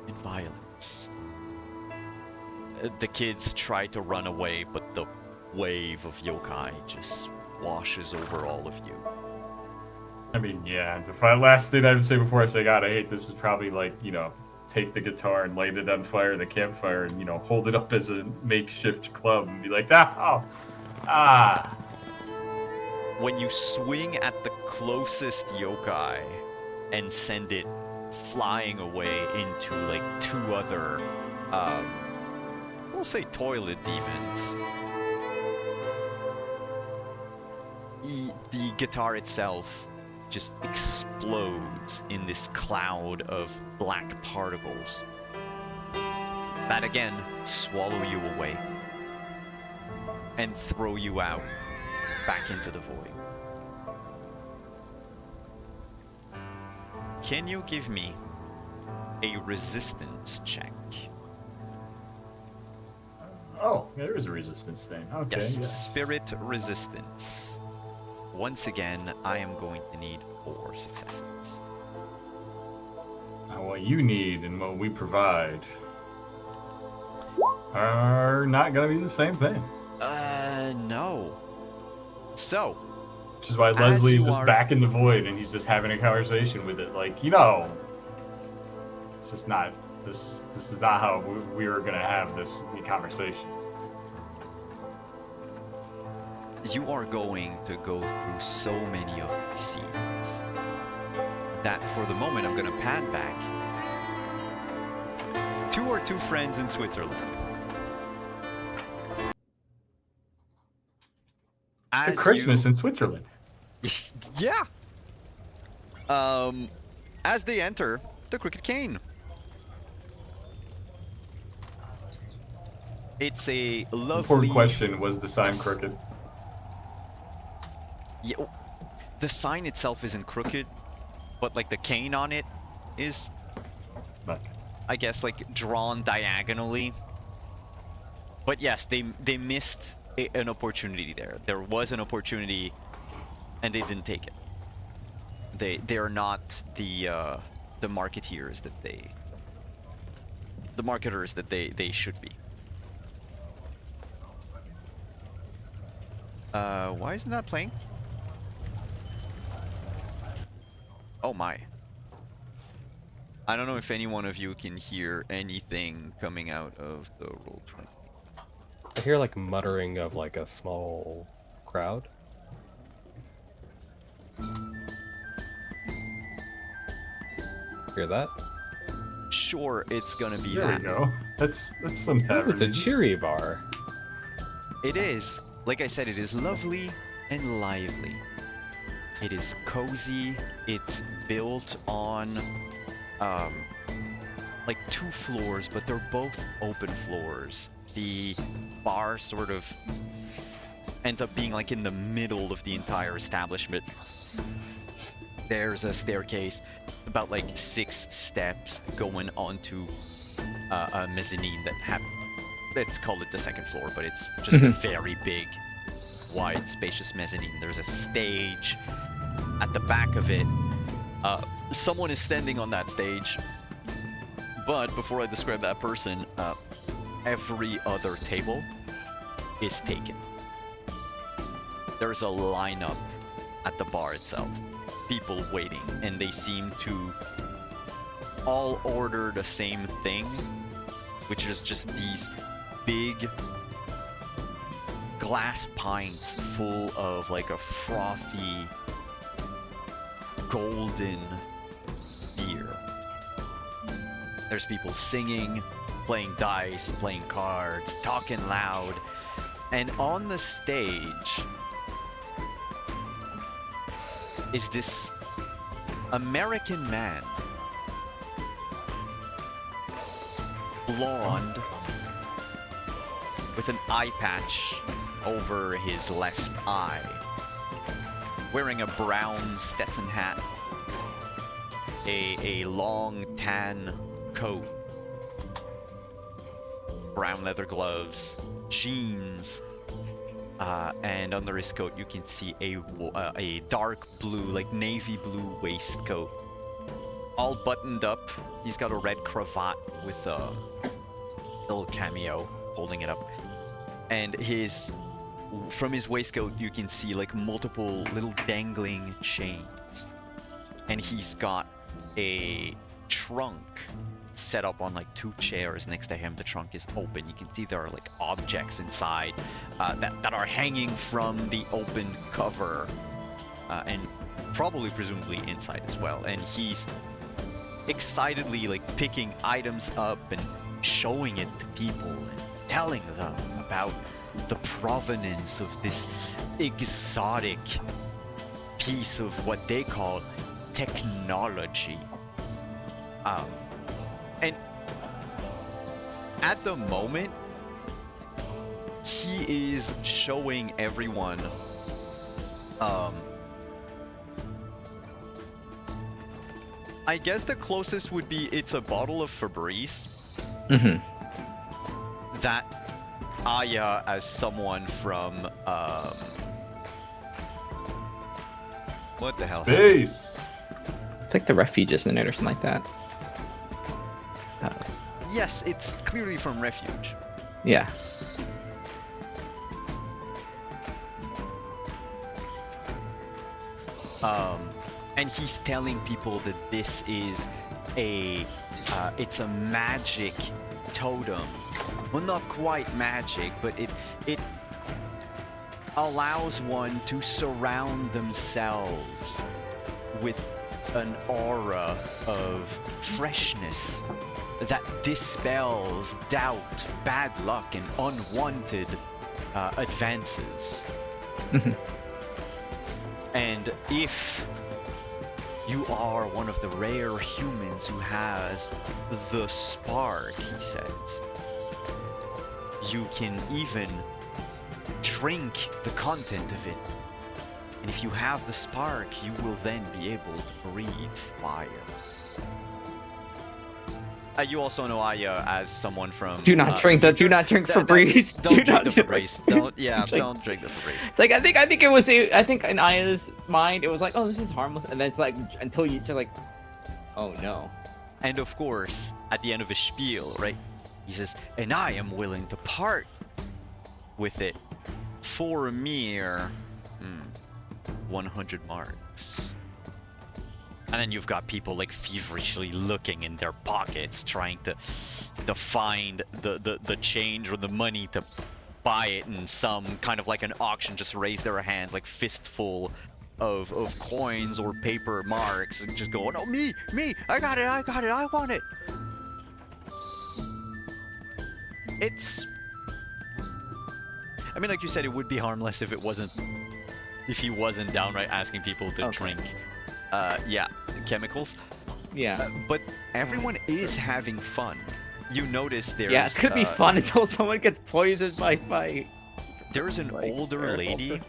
and violence. The kids try to run away, but the wave of yokai just washes over all of you. I mean, yeah, the last thing I would say before I say, God, I hate this is probably like, you know, take the guitar and light it on fire, the campfire, and, you know, hold it up as a makeshift club and be like, When you swing at the closest yokai and send it flying away into, like, two other, we'll say toilet demons, the guitar itself just explodes in this cloud of black particles that again swallow you away and throw you out back into the void. Can you give me a resistance check? Oh, there is a resistance thing. Okay. Yes, spirit resistance. Once again, I am going to need 4 successes. Now, what you need and what we provide are not going to be the same thing. No. So, which is why Leslie is just back in the void and he's just having a conversation with it, like, you know, just not. This is not how we were gonna have this conversation. You are going to go through so many of these scenes that for the moment I'm gonna pan back to our two friends in Switzerland. The Christmas in Switzerland. Yeah. As they enter the Crooked Cane. It's a lovely... Important question, was the sign Yes. crooked? Yeah, the sign itself isn't crooked, but like the cane on it is, Like, I guess, like drawn diagonally. But yes, they missed an opportunity there. There was an opportunity, and they didn't take it. They are not the marketers that they should be. Why isn't that playing? Oh my. I don't know if any one of you can hear anything coming out of the Roll20. I hear like muttering of like a small crowd. Hear that? Sure, it's gonna be there that. we go. That's some Oh, tavern. it's a cheery bar. It is. Like I said, it is lovely and lively. It is cozy. It's built on like 2 floors, but they're both open floors. The bar sort of ends up being like in the middle of the entire establishment. There's a staircase, about like 6 steps going onto a mezzanine let's call it the 2nd floor, but it's just a very big, wide, spacious mezzanine. There's a stage at the back of it. Someone is standing on that stage, but before I describe that person, every other table is taken. There's a lineup at the bar itself, people waiting, and they seem to all order the same thing, which is just these big glass pints full of like a frothy golden beer. There's people singing, playing dice, playing cards, talking loud, and on the stage is this American man, blonde, with an eye patch over his left eye, wearing a brown Stetson hat, a long tan coat, brown leather gloves, jeans, and under his coat you can see a dark blue, like navy blue waistcoat, all buttoned up. He's got a red cravat with a little cameo holding it up, and from his waistcoat you can see like multiple little dangling chains, and he's got a trunk set up on like 2 chairs next to him. The trunk is open. You can see there are like objects inside that are hanging from the open cover, and presumably inside as well. And he's excitedly like picking items up and showing it to people and telling them about the provenance of this exotic piece of what they call technology. And at the moment, he is showing everyone I guess the closest would be it's a bottle of Febreze. That Aya, as someone from what the hell? Space. It's like the refuges in it or something like that. Yes, it's clearly from Refuge. Yeah. And he's telling people that this is a it's a magic totem. Well, not quite magic, but it allows one to surround themselves with an aura of freshness that dispels doubt, bad luck, and unwanted advances. And if you are one of the rare humans who has the spark, he says, you can even drink the content of it. And if you have the spark, you will then be able to breathe fire. You also know Aya as someone from. Do not drink the. Do not drink Febreze. Don't drink the Febreze. Don't. Yeah. Don't drink the Febreze. Like I think it was. I think in Aya's mind, it was like, oh, this is harmless, and then it's like until you just like, oh no. And of course, at the end of his spiel, right, he says, "And I am willing to part with it for a mere 100 marks." And then you've got people like feverishly looking in their pockets, trying to find the change or the money to buy it in some kind of like an auction. Just raise their hands like fistful of coins or paper marks, and just go, "No, me, I got it, I want it." It's, I mean, like you said, it would be harmless if he wasn't downright asking people to drink. Yeah, chemicals. Yeah. But everyone is having fun. You notice there's... Yeah, it's gonna be fun until someone gets poisoned by there's an older lady.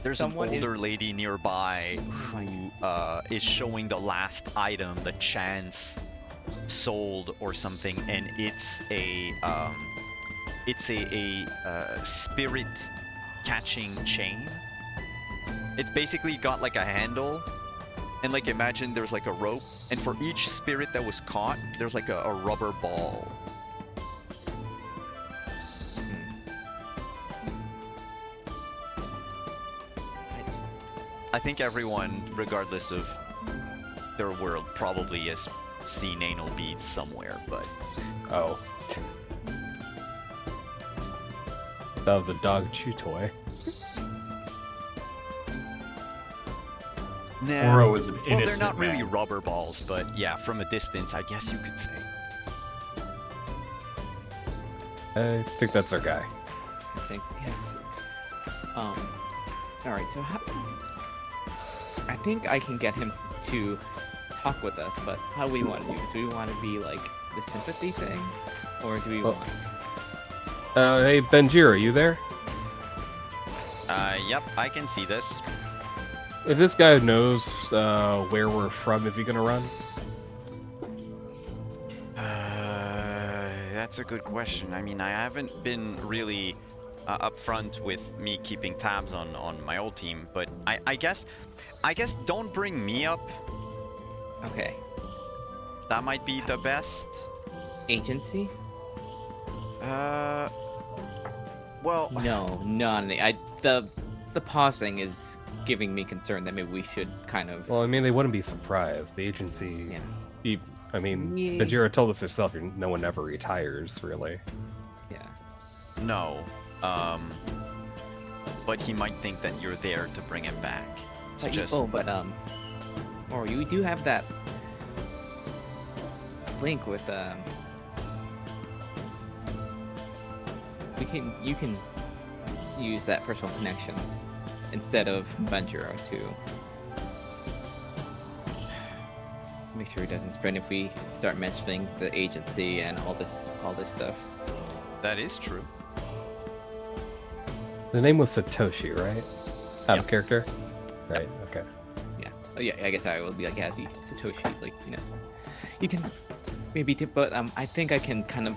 There's an older lady nearby who is showing the last item that Chance sold or something, and it's a spirit catching chain. It's basically got like a handle, and like imagine there's like a rope, and for each spirit that was caught, there's like a rubber ball. I think everyone, regardless of their world, probably has seen anal beads somewhere, but... Oh. That was a dog chew toy. Nah. Oro is an innocent Well, they're not really man. rubber balls, but yeah, from a distance, I guess you could say. I think that's our guy. I think yes. All right. So I think I can get him to talk with us, but how do we want to do this? Do we want to be like the sympathy thing, or do we want? Hey, Benjir, are you there? Yep, I can see this. If this guy knows where we're from, is he gonna run? That's a good question. I mean, I haven't been really upfront with me keeping tabs on my old team, but I guess don't bring me up. Okay. That might be the best. Agency? Well. No. The pausing is giving me concern that maybe we should kind of. Well, I mean, they wouldn't be surprised. The agency. Yeah. Yeah. Benjira told us herself, no one ever retires, really. Yeah. No. But he might think that you're there to bring him back. So or you do have that link with you can use that personal connection instead of Benjiro to make sure he doesn't spread if we start mentioning the agency and all this stuff. That is true. The name was Satoshi, right? Out of character? Right, okay. Yeah. Oh, yeah, I guess I will be like, as you Satoshi, like, you can maybe but I think I can kind of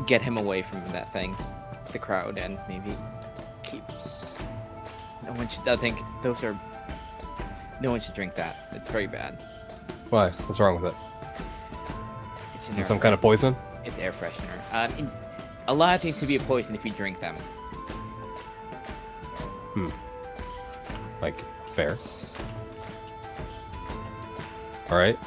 get him away from that thing, the crowd, and maybe keep. No one should. I think no one should drink that. It's very bad. Why? What's wrong with it? It's Is it some kind of poison? It's air freshener. A lot of things can be a poison if you drink them. Like, fair. Alright,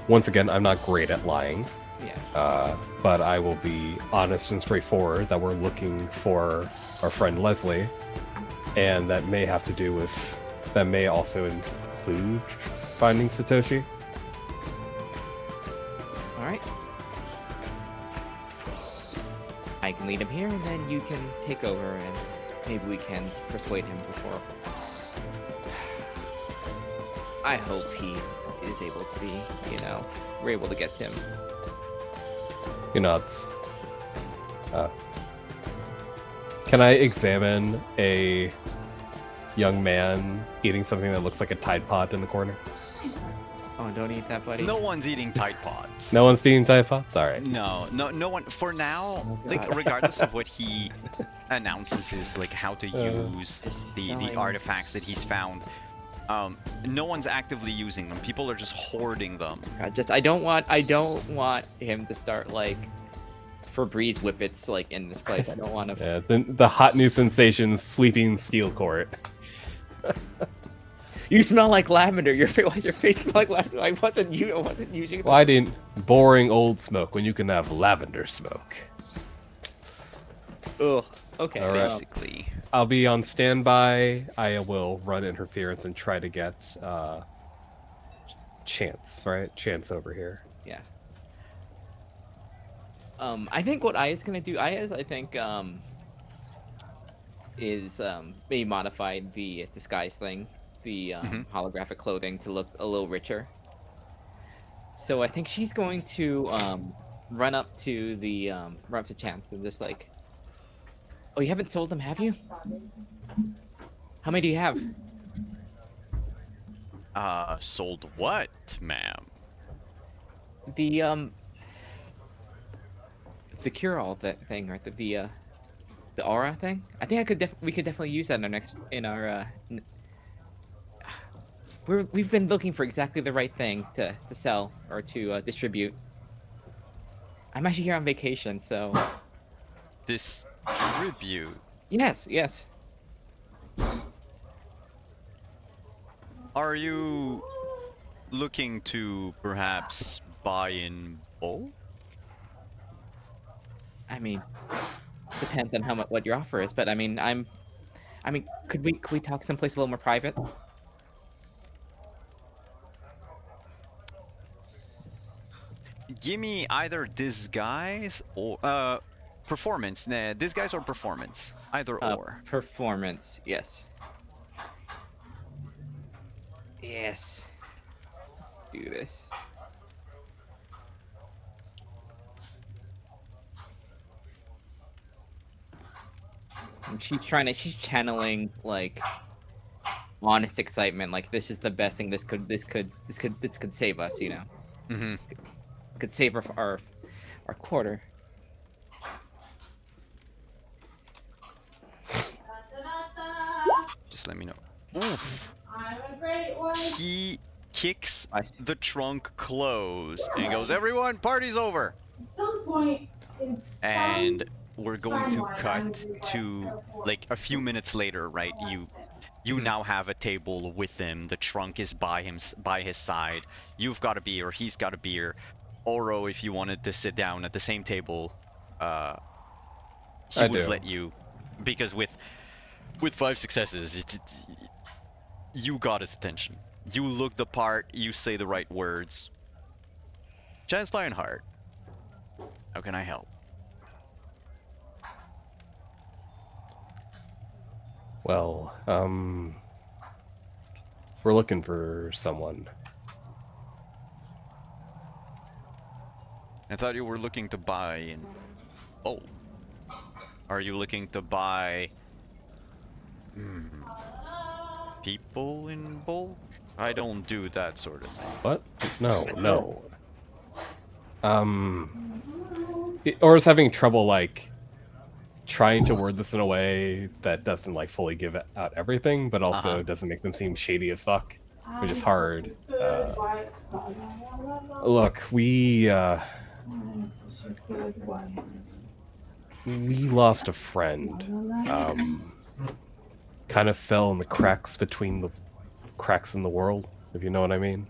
once again, I'm not great at lying. Yeah. But I will be honest and straightforward that we're looking for our friend Leslie, and that may have to do with, that may also include finding Satoshi. All right. I can lead him here, and then you can take over, and maybe we can persuade him before. I hope he is able to be, we're able to get to him. He nods. Can I examine a young man eating something that looks like a Tide Pod in the corner? Oh, don't eat that, buddy. No one's eating Tide Pods. No one's eating Tide Pods? Alright. No one. For now, Oh, like God. regardless of what he announces is like how to use Just the selling. artifacts that he's found. No one's actively using them. People are just hoarding them. I don't want him to start like Febreze whippets like in this place. I don't want to. Yeah, the hot new sensation, sweeping steel court. You smell like lavender. Your face smell like lavender. I wasn't using. Why didn't boring old smoke when you can have lavender smoke? Ugh. Okay. All right. Basically. I'll be on standby. I will run interference and try to get Chance, right? Chance over here. Yeah. I think what Aya's gonna do, I think, is maybe modify the disguise thing, the holographic clothing to look a little richer. So I think she's going to run up to Chance and just like, oh, you haven't sold them, have you? How many do you have? Sold what, ma'am? The cure-all thing, right? The aura thing. I think we could definitely use that in our we've been looking for exactly the right thing to sell or to distribute. I'm actually here on vacation, so. Distribute. Yes. Are you looking to perhaps buy in bulk? I mean, depends on what your offer is, but I mean, could we talk someplace a little more private? Give me either disguise or performance. Nah, disguise or performance. Either or. Performance, yes. Yes. Let's do this. And she's channeling like honest excitement, like this is the best thing, this could save us, Mm-hmm. Could save our quarter. Just let me know. Oof. I'm a great one. He kicks the trunk closed and goes, "Everyone, party's over." At some point, in And some we're going to timeline, I'm cut gonna be to airport. like a few minutes later, right? You now have a table with him. The trunk is by his side. You've got a beer. He's got a beer. Oro, if you wanted to sit down at the same table, he would let you, because with 5 successes, you got his attention. You look the part. You say the right words. Chance Lionheart, how can I help? Well, we're looking for someone. I thought you were looking to buy in bulk. Are you looking to buy people in bulk? I don't do that sort of thing. What? No. Ora's having trouble like trying to word this in a way that doesn't like fully give out everything, but also doesn't make them seem shady as fuck, which is hard. Look, we lost a friend. Kind of fell in the cracks between the cracks in the world, if you know what I mean.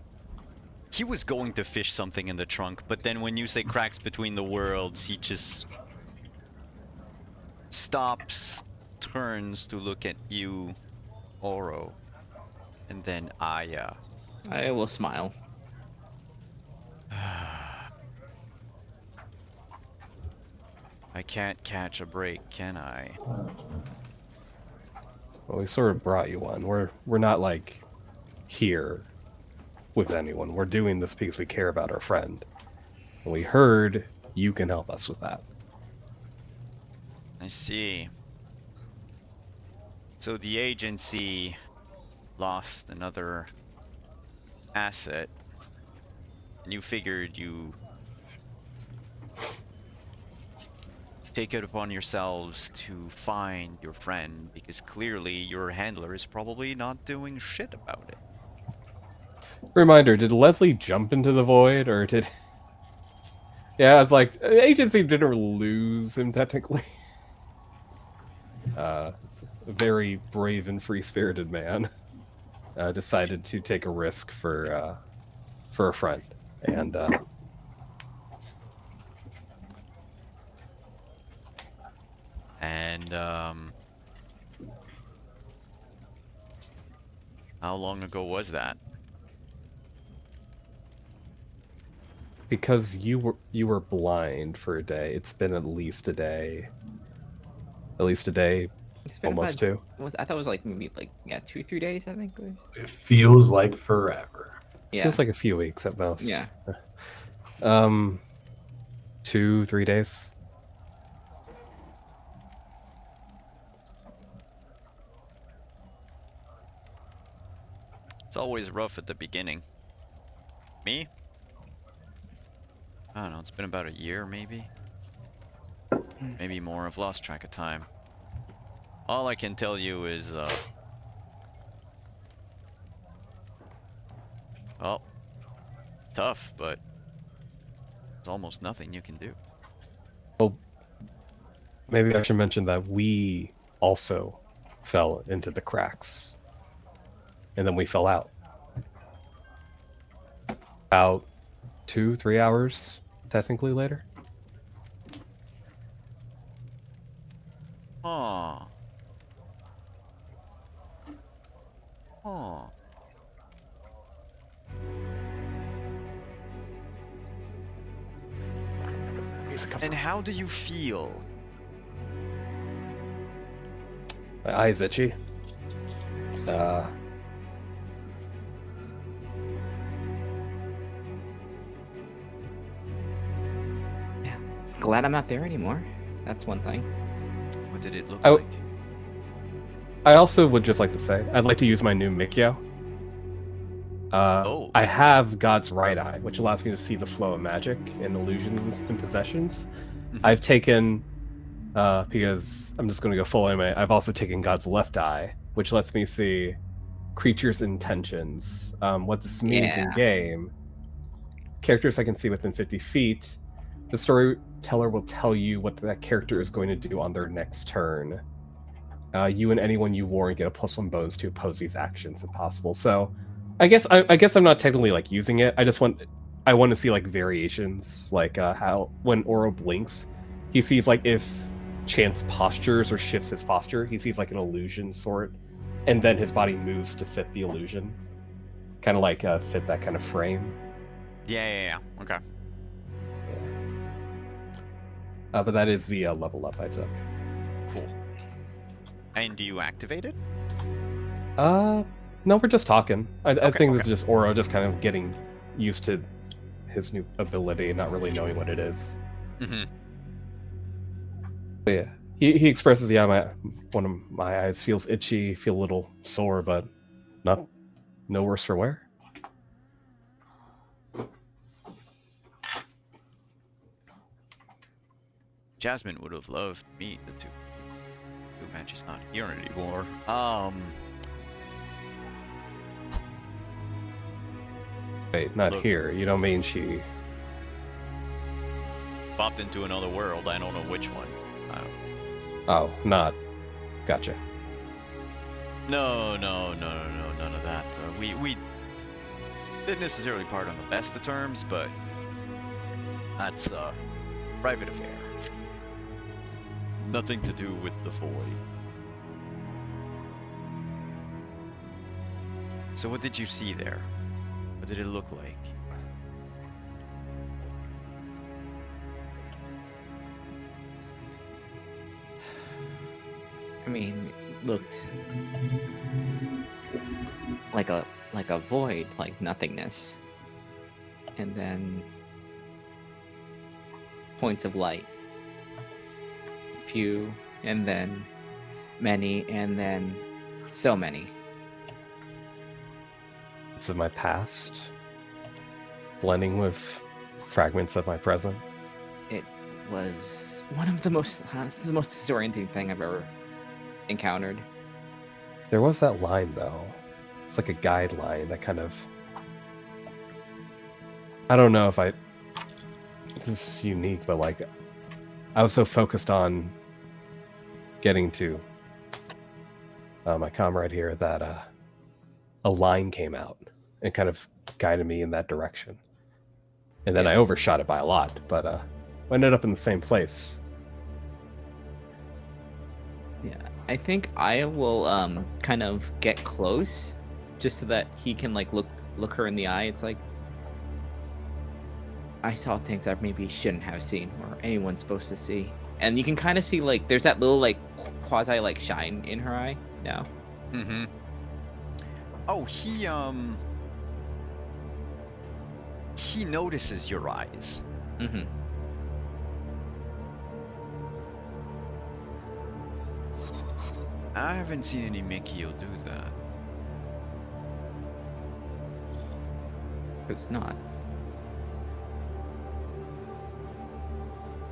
He was going to fish something in the trunk, but then when you say cracks between the worlds, he just stops, turns to look at you, Oro, and then Aya. I will smile. I can't catch a break, can I? Well, we sort of brought you one. We're not like here with anyone. We're doing this because we care about our friend. And we heard you can help us with that. I see. So the agency lost another asset, and you figured you take it upon yourselves to find your friend, because clearly your handler is probably not doing shit about it. Reminder, did Leslie jump into the void, or did... Yeah, it's like, agency didn't lose him, technically. It's a very brave and free-spirited man. Decided to take a risk for a friend. And, how long ago was that? because you were blind for a day, it's been at least a day. At least a day, almost two. I thought it was like maybe like 2-3 days. I think. It feels like forever. Yeah. Feels like a few weeks at most. Yeah. 2-3 days. It's always rough at the beginning. Me? I don't know, it's been about a year, maybe? Maybe more. I've lost track of time. All I can tell you is, well, tough, but there's almost nothing you can do. Well, maybe I should mention that we also fell into the cracks. And then we fell out. About 2-3 hours, technically, later. Huh. Huh. And how do you feel? My eye's itchy. Glad I'm not there anymore. That's one thing. What did it look I like? I also would just like to say, I'd like to use my new Mikyo. I have God's right eye, which allows me to see the flow of magic and illusions and possessions. Mhm. I've taken, because I'm just going to go full anime, I've also taken God's left eye, which lets me see creatures' intentions. What this means in game, characters I can see within 50 feet, the storyteller will tell you what that character is going to do on their next turn. You and anyone you warn get a +1 bonus to oppose these actions if possible. So, I guess I'm not technically like using it. I want to see like variations, like how when Oro blinks, he sees like if Chance postures or shifts his posture, he sees like an illusion sort, and then his body moves to fit the illusion, kind of like fit that kind of frame. Yeah. Okay. But that is the level up I took. Cool. And do you activate it? No, we're just talking. I think this okay. is just Oro just kind of getting used to his new ability and not really knowing what it is. Mm-hmm. But yeah, he expresses, one of my eyes feels itchy, feel a little sore, but no worse for wear. Jasmine would have loved to meet the two. Too bad she's not here anymore. Wait, not Look. here. You don't mean she... Popped into another world. I don't know which one. Oh, not. Gotcha. No, none of that. didn't necessarily part on the best of terms, but that's a private affair. Nothing to do with the void. So what did you see there? What did it look like? I mean, it looked like a void, like nothingness, and then points of light. Few, and then many, and then so many. It's of my past, blending with fragments of my present. It was one of the most, honestly, the most disorienting thing I've ever encountered. There was that line though. It's like a guideline that kind of, I don't know if it's unique, but like I was so focused on getting to my comrade here that a line came out and kind of guided me in that direction. And then I overshot it by a lot, but I ended up in the same place. Yeah, I think I will kind of get close, just so that he can like look her in the eye. It's like, I saw things I maybe shouldn't have seen, or anyone's supposed to see. And you can kind of see like there's that little like quasi like shine in her eye now. Mm-hmm. Oh, he notices your eyes. Mm-hmm. I haven't seen any Mikio do that. It's not.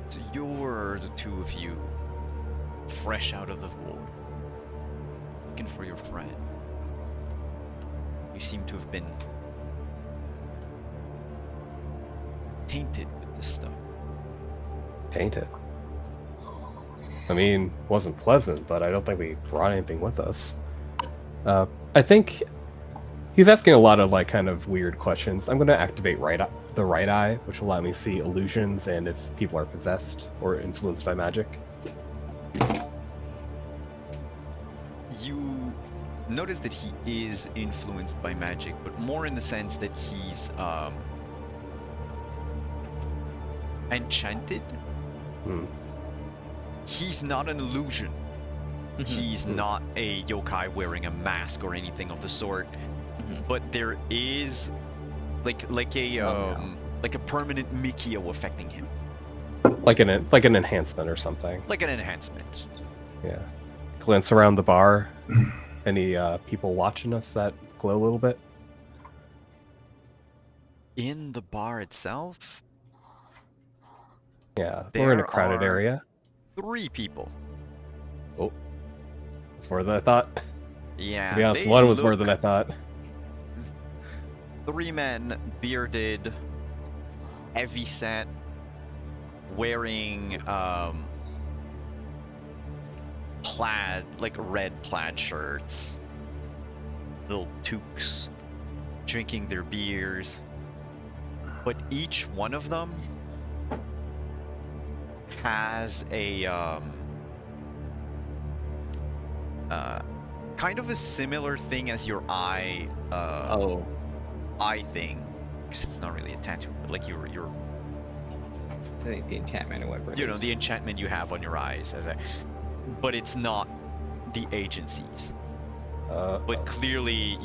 So you're the two of you, fresh out of the void, looking for your friend. You seem to have been tainted with this stuff. Tainted. I mean, wasn't pleasant, but I don't think we brought anything with us. I think he's asking a lot of like kind of weird questions. I'm going to activate the right eye, which will allow me to see illusions and if people are possessed or influenced by magic. You notice that he is influenced by magic, but more in the sense that he's enchanted. He's not an illusion. He's not a yokai wearing a mask or anything of the sort. But there is like a permanent Mikio affecting him. Like an enhancement or something. Like an enhancement. Yeah. Glance around the bar. Any people watching us that glow a little bit? In the bar itself? Yeah, we're in a crowded area. 3 people. Oh, it's more than I thought. Yeah. To be honest, one was more than I thought. 3 men, bearded, heavy set, wearing plaid, like red plaid shirts, little toques, drinking their beers. But each one of them has a kind of a similar thing as your eye eye thing, because it's not really a tattoo, but like your I think the enchantment or whatever. You know, the enchantment you have on your eyes but it's not the agency's. But clearly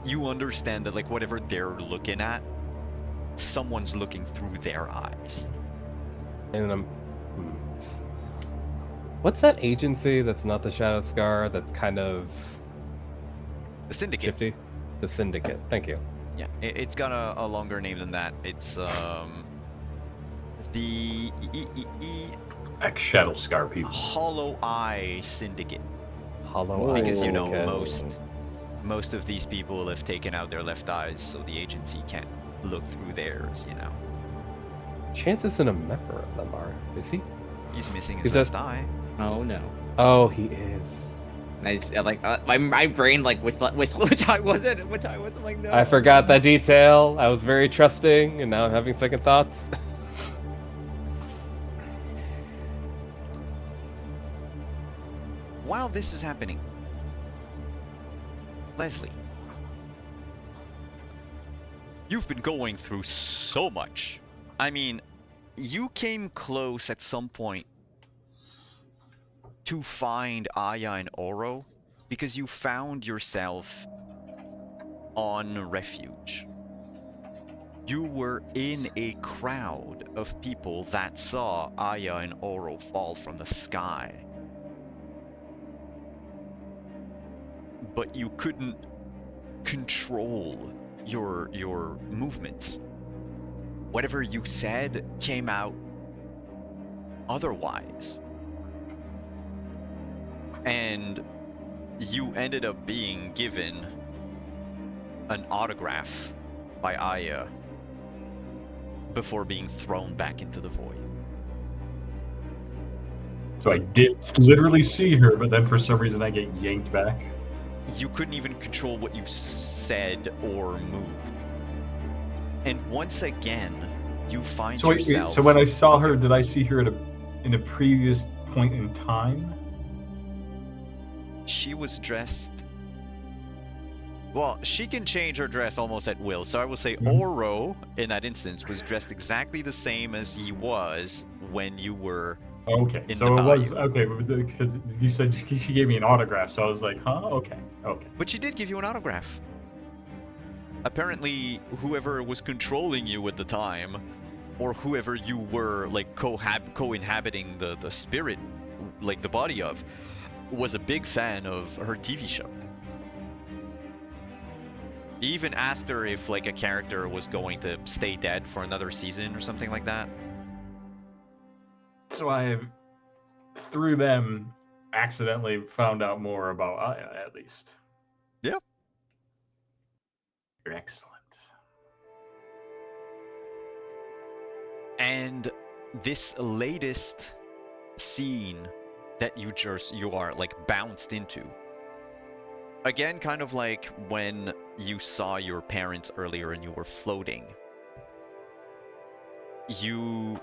you understand that like whatever they're looking at, someone's looking through their eyes. And what's that agency that's not the Shadow Scar? That's kind of The Syndicate. shifty? The Syndicate. Thank you. Yeah, it's got a longer name than that. It's the Ex-Shadow Scar people. Hollow Eye Syndicate. Hollow Eye Because you know Syndicate. most of these people have taken out their left eyes, so the agency can't look through theirs. You know. Chance isn't a member of them, is he? He's missing Is his that- left eye. Oh no. Oh, he is. And I just, like my brain like which eye was it? And which eye was it? I'm like, no. I forgot that detail. I was very trusting, and now I'm having second thoughts. While this is happening, Leslie, you've been going through so much. I mean, you came close at some point to find Aya and Oro because you found yourself on refuge. You were in a crowd of people that saw Aya and Oro fall from the sky. But you couldn't control your movements. Whatever you said came out otherwise. And you ended up being given an autograph by Aya before being thrown back into the void. So I did literally see her, but then for some reason I get yanked back. You couldn't even control what you said or moved. And once again, you find yourself... So when I saw her, did I see her in a previous point in time? She was dressed... Well, she can change her dress almost at will, so I will say Oro, in that instance, was dressed exactly the same as he was when you were... Okay, so it was okay because you said she gave me an autograph, so I was like, huh? Okay. But she did give you an autograph. Apparently, whoever was controlling you at the time, or whoever you were like co-inhabiting the spirit, like the body of, was a big fan of her TV show. He even asked her if like a character was going to stay dead for another season or something like that. So I have, through them, accidentally found out more about Aya, at least. Yep. You're excellent. And this latest scene that you are like bounced into. Again, kind of like when you saw your parents earlier and you were floating. You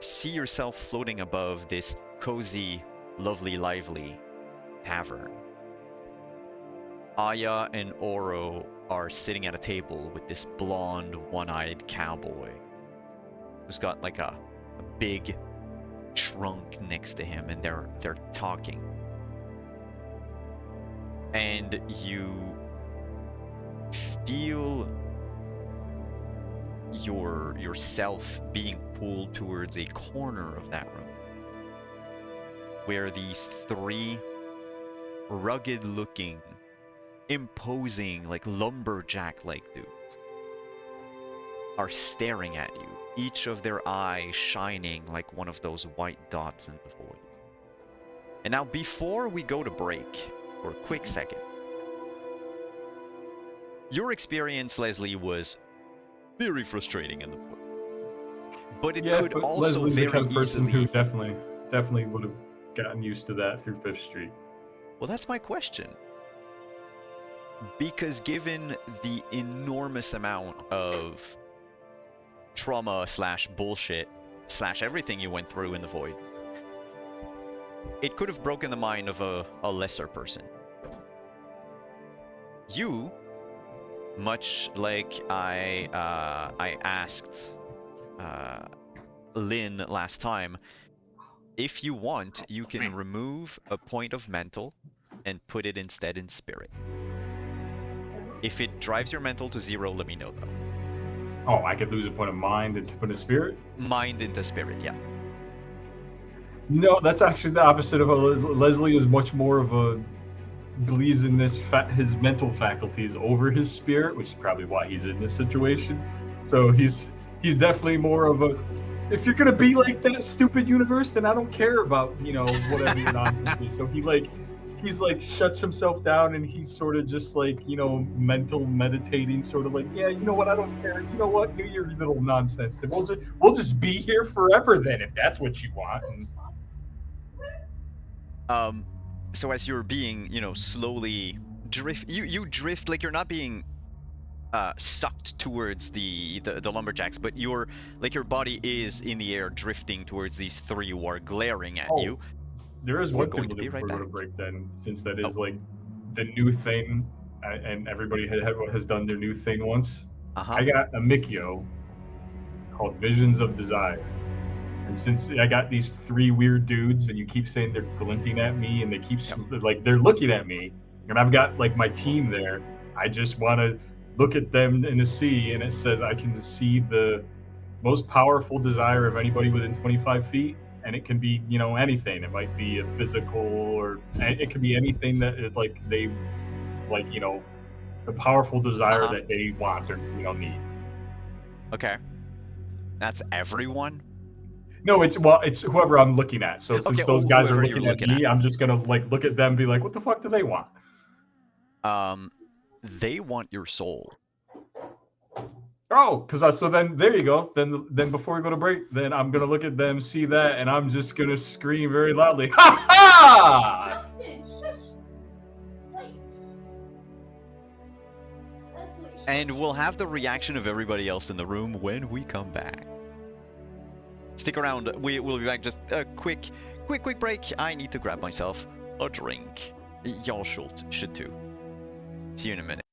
see yourself floating above this cozy, lovely, lively tavern. Aya and Oro are sitting at a table with this blonde, one-eyed cowboy who's got like a big trunk next to him, and they're talking. And you feel yourself being pulled towards a corner of that room where these three rugged looking, imposing, like lumberjack-like dudes are staring at you, each of their eyes shining like one of those white dots in the void. And now before we go to break for a quick second, your experience, Leslie, was very frustrating in the book, but it could also Leslie's very the kind of person easily... who definitely would have gotten used to that through 5th Street. Well, that's my question. Because given the enormous amount of trauma / bullshit / everything you went through in the void, it could have broken the mind of a lesser person. You, much like I asked Lynn last time, if you want, you can remove a point of mental and put it instead in spirit. If it drives your mental to 0, let me know though. Oh, I could lose a point of mind and put a spirit? Mind into spirit, yeah. No, that's actually the opposite of Leslie is much more of a believes in his mental faculties over his spirit, which is probably why he's in this situation. So he's definitely more of a, if you're gonna be like that stupid universe, then I don't care about, whatever your nonsense is. So he's like shuts himself down, and he's sort of just like, mental meditating, sort of like, yeah, you know what, I don't care. You know what, do your little nonsense. Then we'll just be here forever then, if that's what you want. so as you're being, slowly drift, you drift like you're not being sucked towards the lumberjacks, but your body is in the air, drifting towards these three who are glaring at you. There is one thing going to we'll be do right before we go back. to break then, since that is like the new thing, and everybody has done their new thing once. I got a Mikio called Visions of Desire. And since I got these three weird dudes, and you keep saying they're glinting at me, and they keep like they're looking at me, and I've got like my team there. I just want to look at them in the sea, and it says I can see the most powerful desire of anybody within 25 feet, and it can be anything. It might be a physical, or it could be anything that it, like they like the powerful desire that they want or need. Okay, that's everyone. No, it's whoever I'm looking at. So since those guys are looking at me, I'm just gonna like look at them and be like, what the fuck do they want? They want your soul. Oh, so then there you go. Then before we go to break, then I'm gonna look at them, see that, and I'm just gonna scream very loudly, ha ha! And we'll have the reaction of everybody else in the room when we come back. Stick around, we'll be back. Just a quick break. I need to grab myself a drink. Y'all should too. See you in a minute.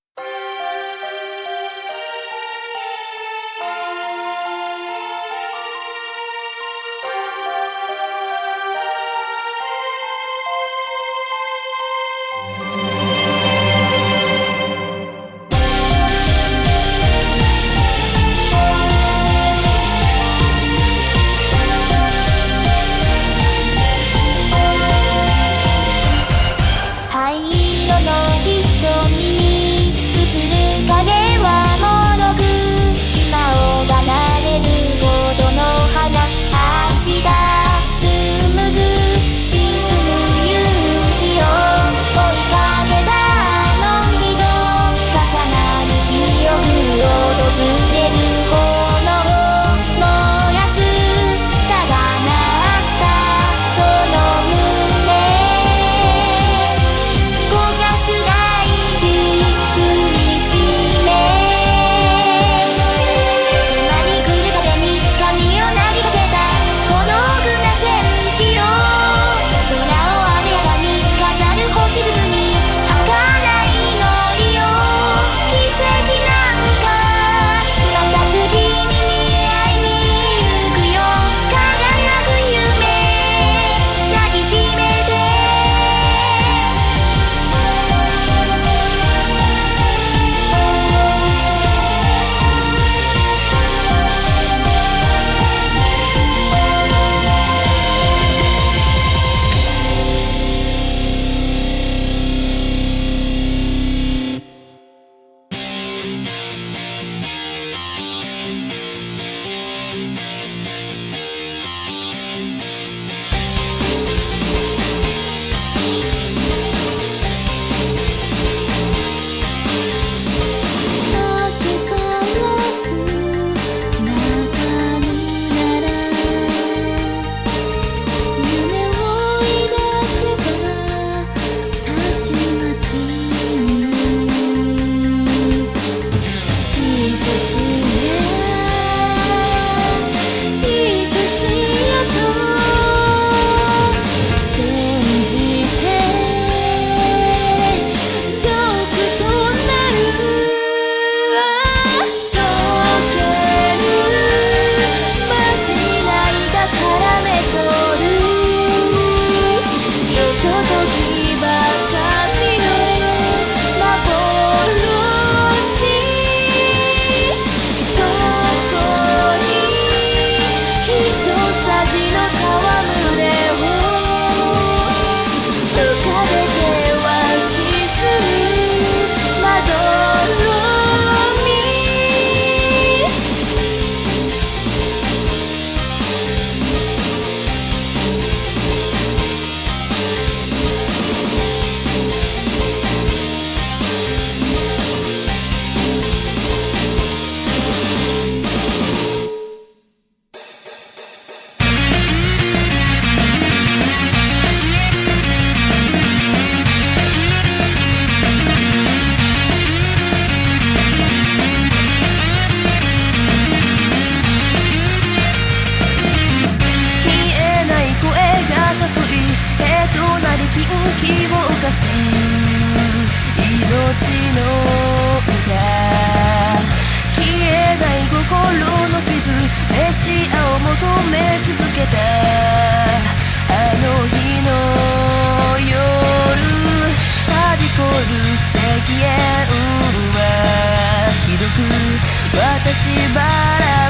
私バラ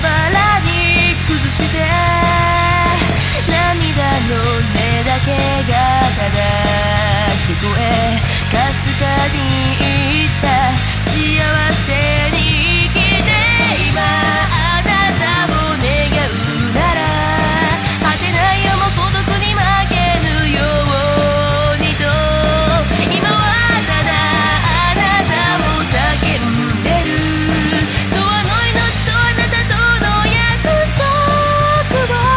バラに崩して涙の音だけがただ聞こえかすかに言った幸せに生きて今あなたを願うなら果てないよも孤独に負けぬようにと今はただあなたを叫んでる永遠の命とあなたとの約束を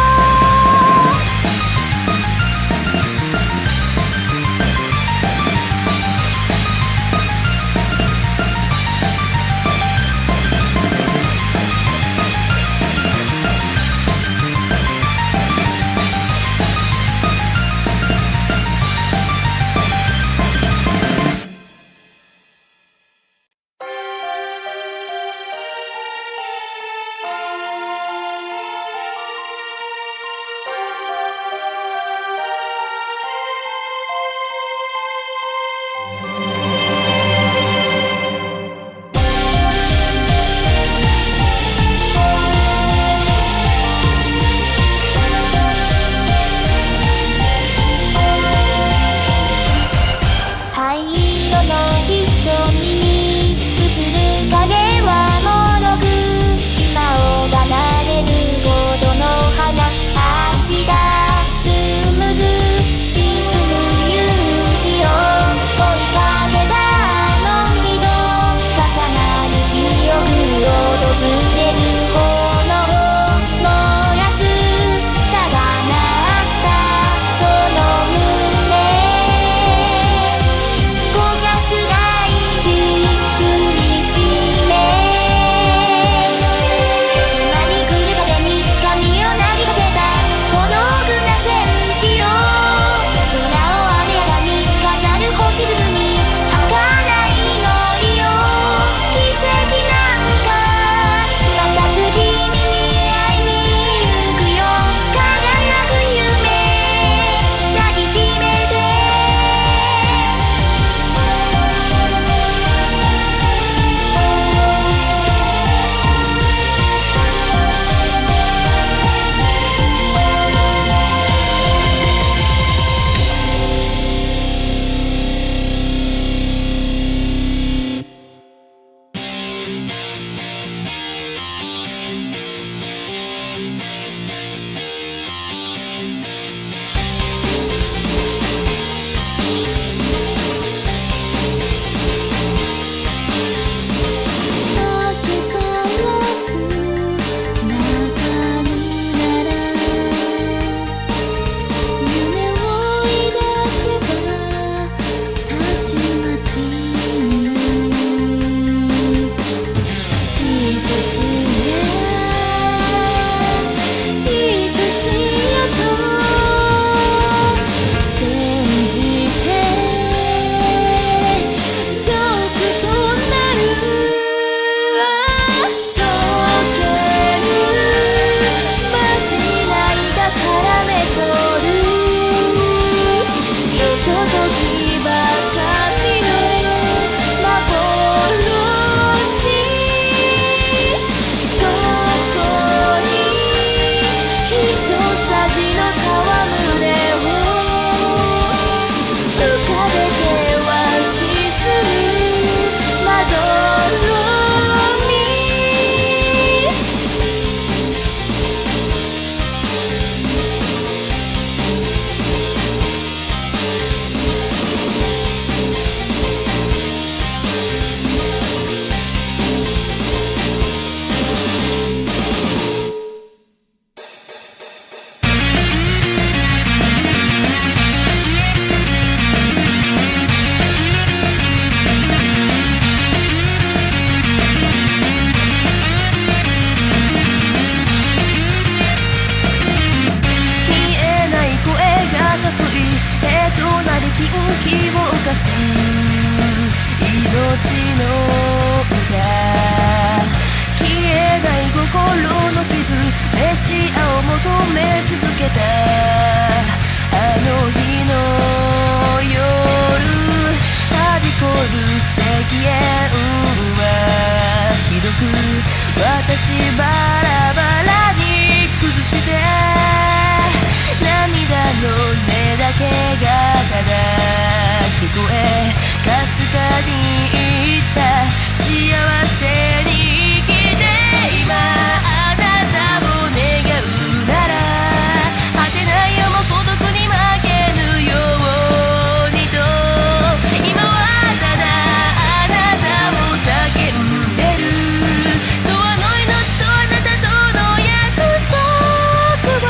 私バラバラに崩して涙の音だけがただ聞こえかすかに言った幸せに生きて今あなたを願うなら果てないよも孤独に負けぬようにと今はただあなたを叫んでる永遠の命とあなたとの約束を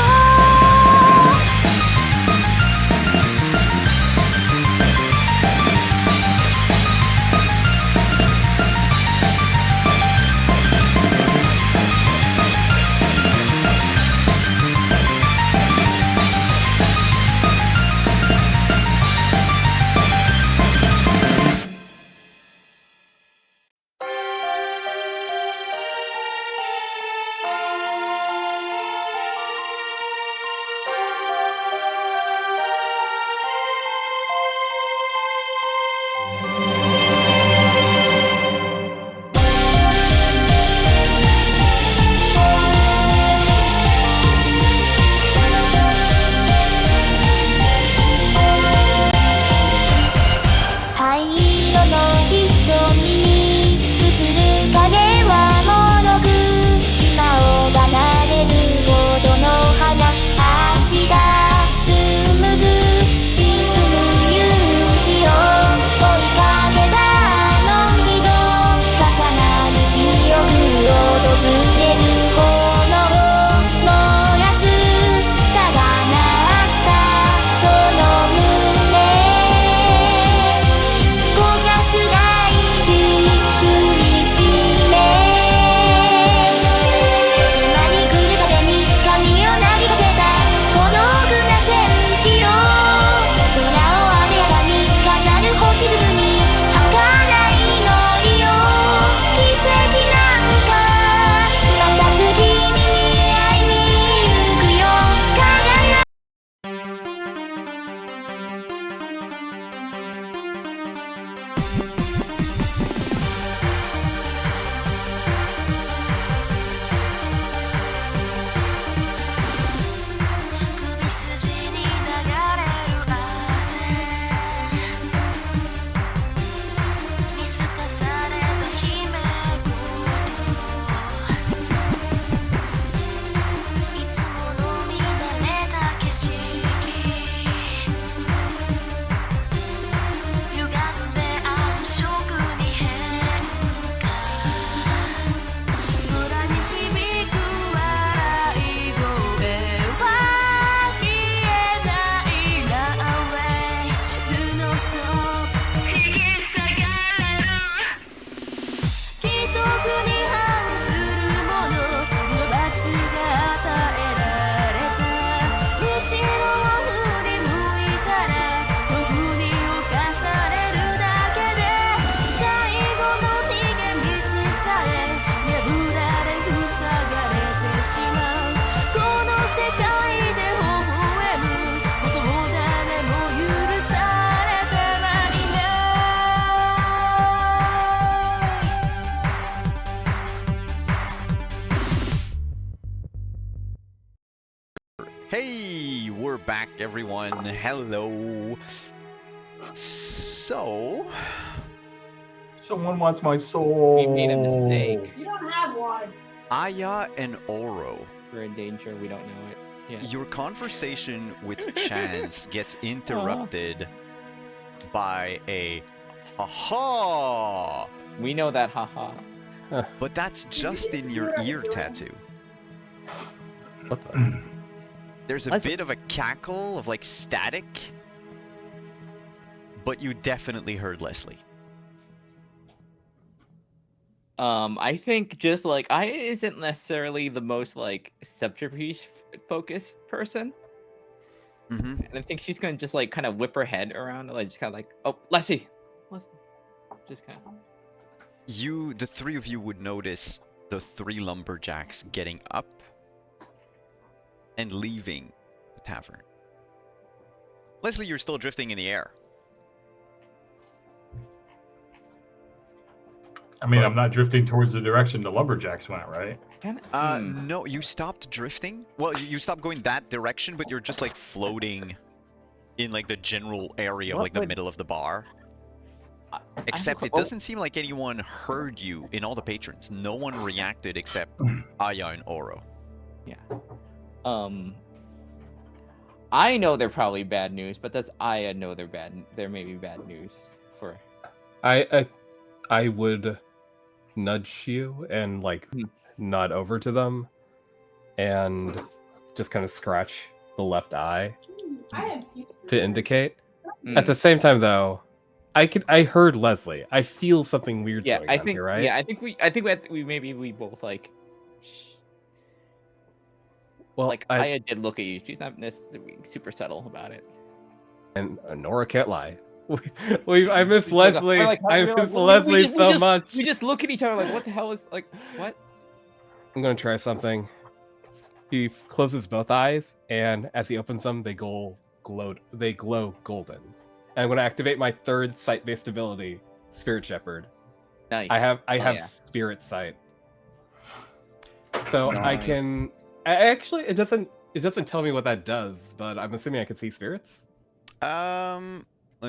灰色の瞳に映る影はもろく今を離れるほどの花足が紡ぐ沈む夕日を追いかけたあの日と重なる記憶訪れる炎を燃やすただなったその胸焦がす大地踏みしめ迫り来る風に髪をなびかせたこの奥な戦士を空を艶やかに飾る星屑に儚い祈りを奇跡なんかまた次に会いに行くよ輝く首筋に流れる汗見透かされた姫事いつもの見慣れた景色歪んである色に変化空に響く笑い声は消えないな Away Do not stop 引き下がる規則に反するものの罰が与えられた後ろを振り向いたら僕に侵されるだけで最後の逃げ道さえ破られ塞がれてしまうこの世界で微笑むことを誰も許されてはいない Hey, we're back, everyone. Hello. So, Someone wants my soul. We made a mistake. You don't have one. Aya and Oro, We're in danger. We don't know it. Yeah. your conversation with Chance gets interrupted by a aha, We know that, haha. but that's just in your ear tattoo. What the? There's a Let's- bit of a cackle of like static, but you definitely heard Leslie. I think just like I isn't necessarily the most like subterfuge focused person, Mm-hmm. and I think she's gonna just like kind of whip her head around, like just kind of like, oh, Leslie, just kind of. The three of you would notice the three lumberjacks getting up and leaving the tavern. Leslie, you're still drifting in the air. I mean, I'm not drifting towards the direction the lumberjacks went, right? No, you stopped drifting. Well, you stopped going that direction, but you're just like floating in like the general area of like the middle of the bar. Except it doesn't seem like anyone heard you in all the patrons. No one reacted except Aya and Oro. Yeah. I know they're probably bad news, but does Aya know they're bad? There may be bad news for. I would nudge you and like nod over to them, and just kind of scratch the left eye to indicate. At the same time, though, I heard Leslie. I feel something weird going on here, right? Yeah, I think we both like. Well, like Aya did look at you. She's not necessarily super subtle about it. And Nora can't lie. I miss Leslie. I miss Leslie so much. We just look at each other like, what the hell is like what? I'm gonna try something. He closes both eyes, and as he opens them, they glow golden. And I'm gonna activate my third sight-based ability, Spirit Shepherd. Nice. I have Spirit Sight, so I can. Actually, it doesn't tell me what that does, but I'm assuming I can see spirits. Let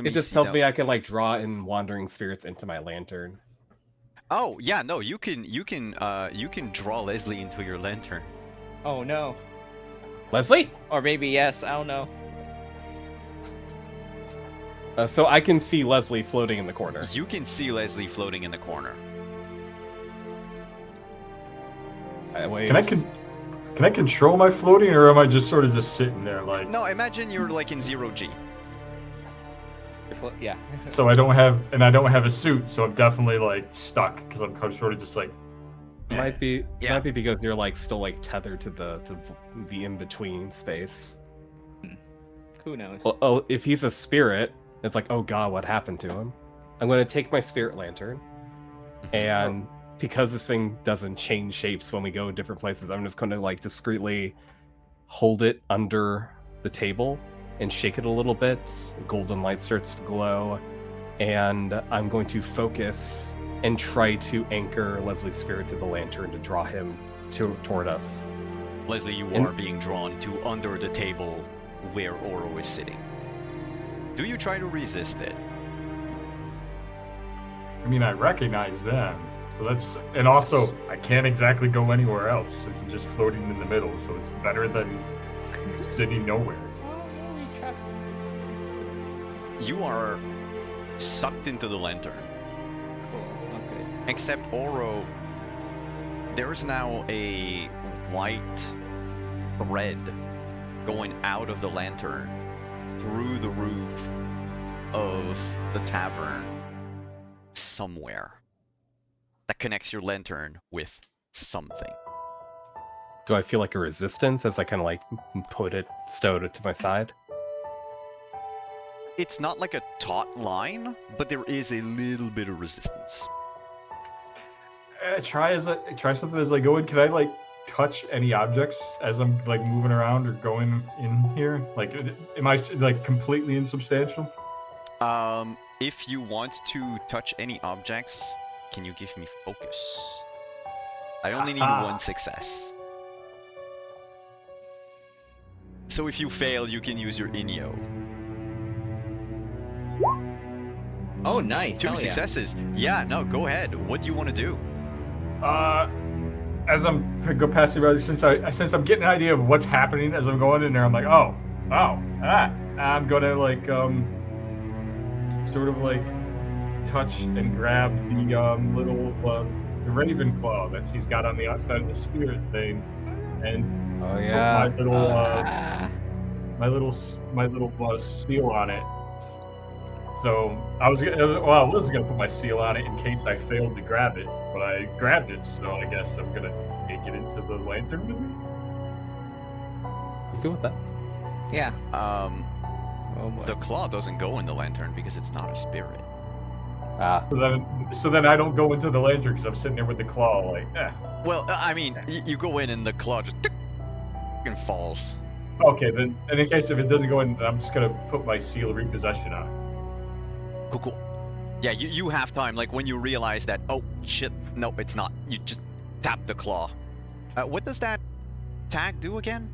me it just see tells that. me I can like draw in wandering spirits into my lantern. Oh yeah, no, you can draw Leslie into your lantern. Oh no. Leslie? Or maybe yes. I don't know. So I can see Leslie floating in the corner. You can see Leslie floating in the corner. Can I control my floating, or am I just sort of just sitting there like? No, imagine you're like in 0G. Yeah. So I don't have a suit, so I'm definitely like stuck because I'm sort of just like. Might be because you're like still like tethered to the in between space. Who knows? Well, if he's a spirit, it's like, oh god, what happened to him? I'm going to take my spirit lantern, and because this thing doesn't change shapes when we go different places, I'm just going to like discreetly hold it under the table and shake it a little bit. Golden light starts to glow, and I'm going to focus and try to anchor Leslie's spirit to the lantern to draw him toward us. Leslie, you are being drawn to under the table where Oro is sitting. Do you try to resist it? I mean, I recognize them, so that's, and also I can't exactly go anywhere else since I'm just floating in the middle, so it's better than sitting nowhere. You are sucked into the lantern. Cool. Okay. Except Oro, there is now a white thread going out of the lantern through the roof of the tavern somewhere that connects your lantern with something. Do I feel like a resistance as I kind of like stowed it to my side? It's not like a taut line, but there is a little bit of resistance. Try something as I go in. Can I like touch any objects as I'm like moving around or going in here? Like, am I like completely insubstantial? If you want to touch any objects, can you give me focus? I only need one success. So if you fail, you can use your Inyo. Oh, nice. 2 successes. Yeah, no, go ahead. What do you want to do? As I'm go past you, since I'm getting an idea of what's happening as I'm going in there, I'm like, I'm gonna like sort of like touch and grab the little the Ravenclaw that he's got on the outside of the spirit thing, and put my little seal on it. So I was gonna put my seal on it in case I failed to grab it, but I grabbed it, so I guess I'm gonna take it into the lantern with me. I'm good with that. Yeah. The claw doesn't go in the lantern because it's not a spirit. So then I don't go into the lantern because I'm sitting there with the claw, like, eh. Well, I mean, you go in and the claw just and falls. Okay, then, and in case if it doesn't go in, I'm just gonna put my seal of repossession on. Cool. Yeah, you have time, like when you realize that, oh shit, nope, it's not. You just tap the claw. What does that tag do again?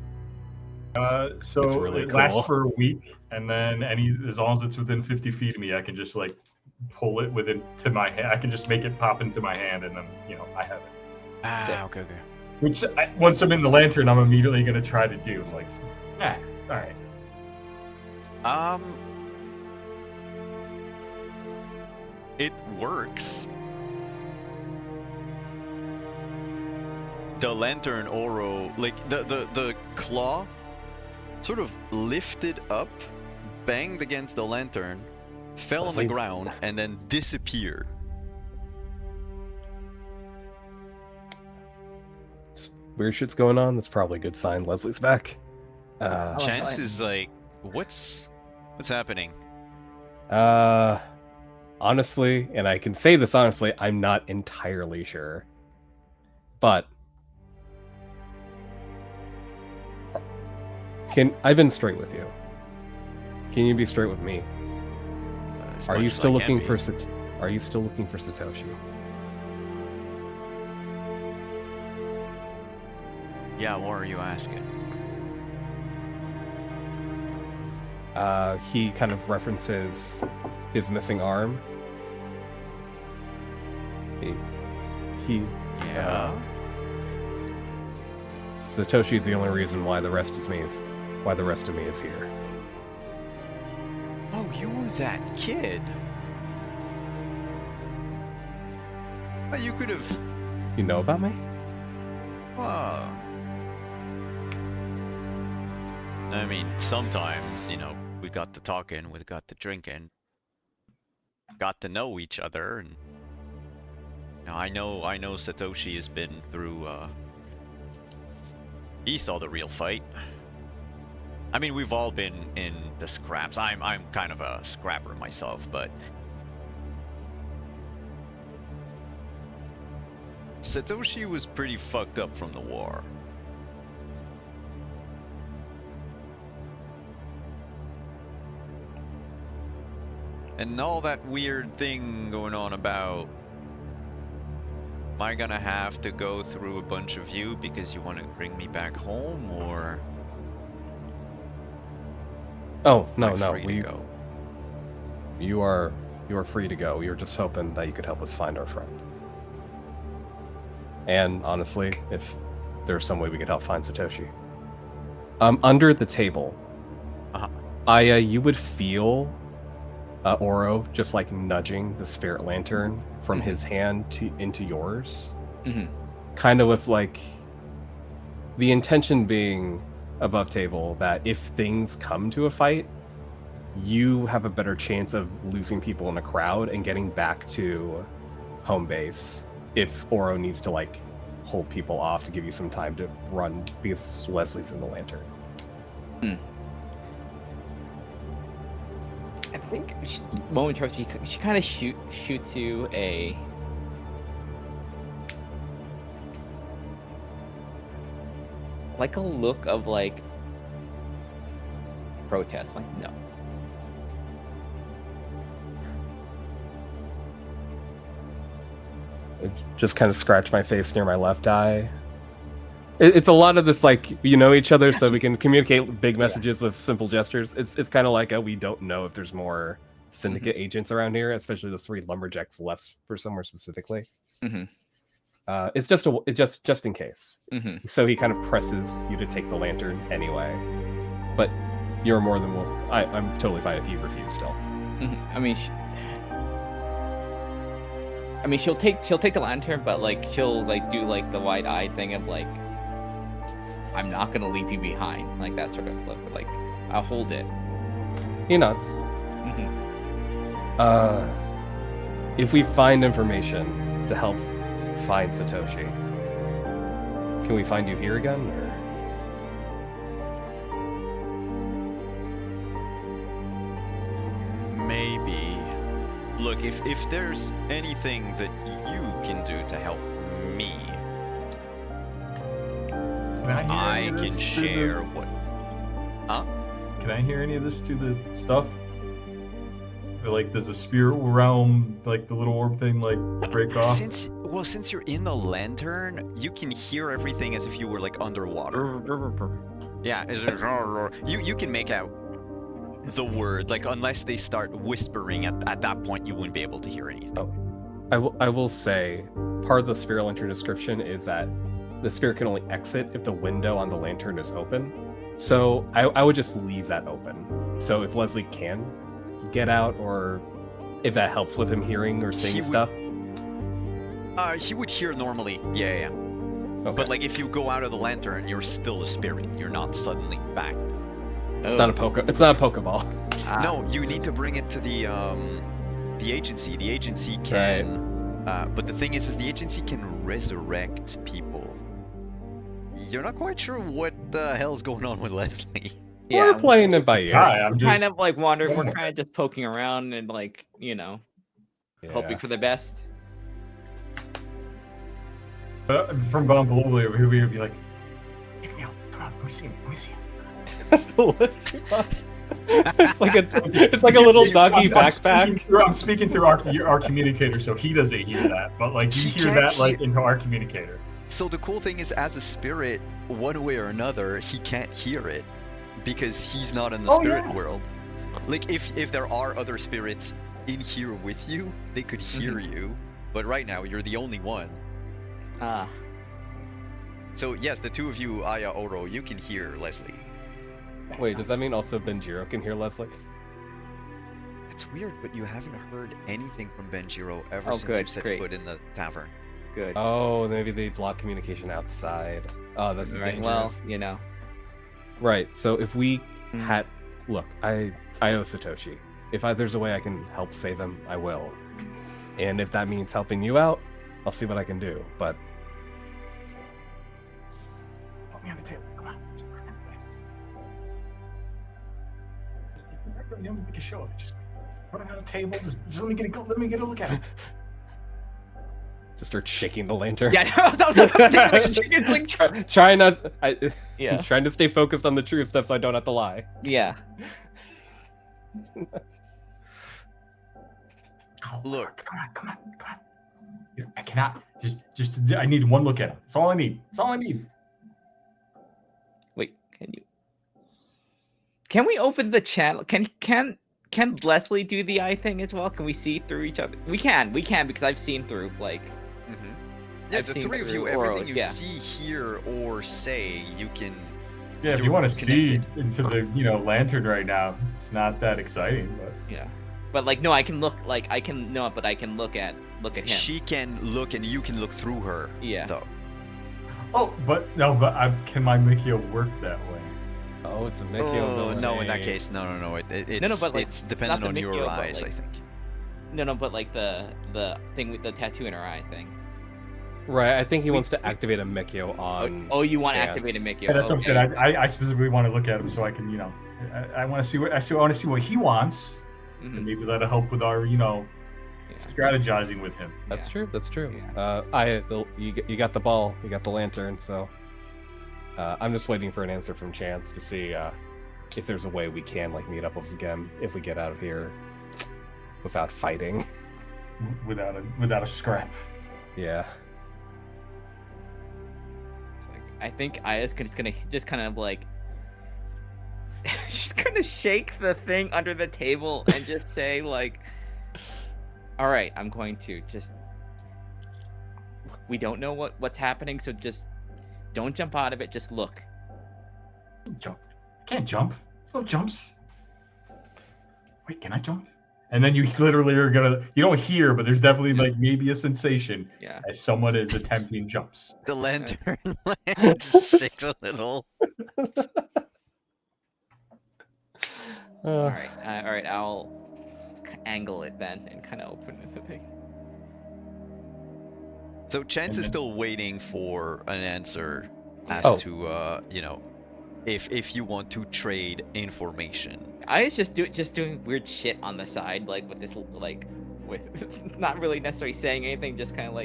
So It's really it lasts cool. for a week, and then as long as it's within 50 feet of me, I can just like pull it to my hand. I can just make it pop into my hand, and then I have it. Ah, okay. Which once I'm in the lantern, I'm immediately gonna try to do. Like, all right. It works. The lantern Oro, like the claw, sort of lifted up, banged against the lantern, fell on the ground, and then disappeared. Weird shit's going on. That's probably a good sign. Leslie's back. Chance is like, what's happening? Honestly, and I can say this honestly, I'm not entirely sure. But I've been straight with you. Can you be straight with me? Are you still looking for Satoshi? Yeah, what are you asking? He kind of references his missing arm. Satoshi's the only reason why the rest of me is here. Oh, you were that kid. But you could have. You know about me? Wow. I mean, sometimes, we got to talking, we got to drinking, got to know each other, and I know Satoshi has been through. He saw the real fight. I mean, we've all been in the scraps. I'm kind of a scrapper myself, but Satoshi was pretty fucked up from the war. And all that weird thing going on about, am I gonna have to go through a bunch of you because you want to bring me back home, or? Oh, no. Go? You are free to go. We were just hoping that you could help us find our friend. And honestly, if there's some way we could help find Satoshi. Under the table, you would feel Oro just like nudging the spirit lantern from his hand into yours. Kind of with like the intention being above table that if things come to a fight, you have a better chance of losing people in a crowd and getting back to home base if Oro needs to like hold people off to give you some time to run because Leslie's in the lantern. I think momentarily she kind of shoots you a look of like protest, like no. I just kind of scratch my face near my left eye. It's a lot of this, like, you know each other, so we can communicate big messages with simple gestures. It's kind of like we don't know if there's more syndicate agents around here, especially those 3 lumberjacks left for somewhere specifically. It's just in case. So he kind of presses you to take the lantern anyway, but you're more than welcome. I'm totally fine if you refuse still. I mean, she'll take the lantern, but like she'll like do like the wide-eyed thing of like, I'm not gonna leave you behind, like that sort of look. Like I'll hold it. He nods. If we find information to help find Satoshi, can we find you here again, or? Maybe. Look, if there's anything that you can do to help me, I can share what. Huh? Can I hear any of this to the stuff? Like, does the spirit realm, like the little orb thing, like break off? Since you're in the lantern, you can hear everything as if you were like underwater. Yeah, you can make out the word, like unless they start whispering at that point you wouldn't be able to hear anything. Oh. I will say, part of the spirit lantern description is that the spirit can only exit if the window on the lantern is open. So I would just leave that open. So if Leslie can get out, or if that helps with him hearing or seeing stuff. He would hear normally, yeah. Okay. But like if you go out of the lantern, you're still a spirit. You're not suddenly back. It's not a Pokeball. No, you need to bring it to the agency. The agency can, but the thing is the agency can resurrect people. You're not quite sure what the hell's going on with Leslie. Yeah, we're playing it by ear. I'm kind of like wandering. We're kind of just poking around and like, hoping for the best. From down below, we would be like, "Come on, let me see him. It's like a little doggy backpack. I'm speaking through our communicator, so he doesn't hear that. But like you hear that like into our communicator. So the cool thing is, as a spirit, one way or another, he can't hear it because he's not in the spirit world. Like if there are other spirits in here with you, they could hear you. But right now, you're the only one. So yes, the two of you, Aya, Oro, you can hear Leslie. Wait, does that mean also Benjiro can hear Leslie? It's weird, but you haven't heard anything from Benjiro ever since you set foot in the tavern. Good. Oh, maybe they block communication outside. Oh, that's dangerous. Well, Right, so if we had... Look, I owe Satoshi. If there's a way I can help save him, I will. And if that means helping you out, I'll see what I can do, but... Put me on the table, come on. Make a show of it. Just put it on the table, just let me get a look at it. Just start shaking the lantern. Yeah, I was like, trying to stay focused on the true stuff so I don't have to lie. Yeah. Look. Come on. I cannot. I need one look at him. That's all I need. Wait, can we open the channel? Can Leslie do the eye thing as well? Can we see through each other? We can because I've seen through like. Yeah, the three of you, everything you see, hear, or say, you can. Yeah, if you want to see into the lantern right now, it's not that exciting, but. Yeah, but like no, I can look but I can look at him. She can look, and you can look through her. Yeah. Though. Oh, but can my Mikio work that way? Oh, it's a Mikio. Oh no, in that case, no. It's dependent on your eyes, I think. No, but like the thing with the tattoo in her eye thing. Right, I think he wants to activate a Mikio on. Oh, you want to activate a Mikio? Yeah, that's what I'm saying. I specifically want to look at him so I can, I want to see what he wants, and maybe that'll help with our, strategizing with him. That's true. Yeah. You got the ball, you got the lantern, so I'm just waiting for an answer from Chance to see if there's a way we can meet up with him if we get out of here without fighting, without a scrap. Yeah. I think Aya's gonna just kind of like she's gonna shake the thing under the table and just say like, all right, I'm going to just, we don't know what's happening, so just don't jump out of it, just look. Jump. I can't jump. There's no jumps. Wait, can I jump? And then you literally are you don't hear, but there's definitely maybe a sensation as someone is attempting jumps. The lantern shakes a little. All right, I'll angle it then and kind of open the thing. So Chance is still waiting for an answer as to if you want to trade information. I was just doing weird shit on the side, with this, with not really necessarily saying anything, just kind of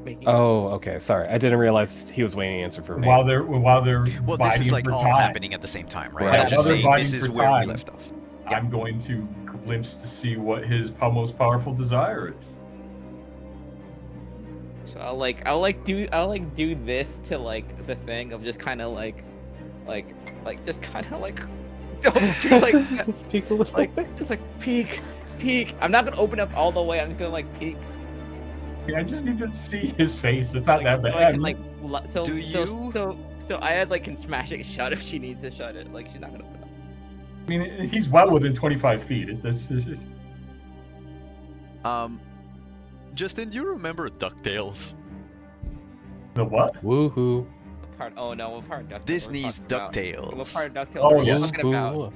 making. Oh, okay. Sorry, I didn't realize he was waiting an answer for me. While they're well, this is all time. happening at the same time, right? I'm just saying this is where we left off. I'm going to glimpse to see what his most powerful desire is. So I'll do this to like the thing of just kind of like just kind of like just like Let's peek a little. just like peek. I'm not gonna open up all the way. I'm just gonna like peek. Yeah, I just need to see his face. It's not that So I bad. can, like so Do so I had like can smash it shut if she needs to shut it. Like she's not gonna open up. I mean, he's well within 25 feet. It's just... Justin, do you remember DuckTales? The what? Woohoo. Oh no, what part of DuckTales? Disney's What part DuckTales. of DuckTales Oh, are we yeah. talking about?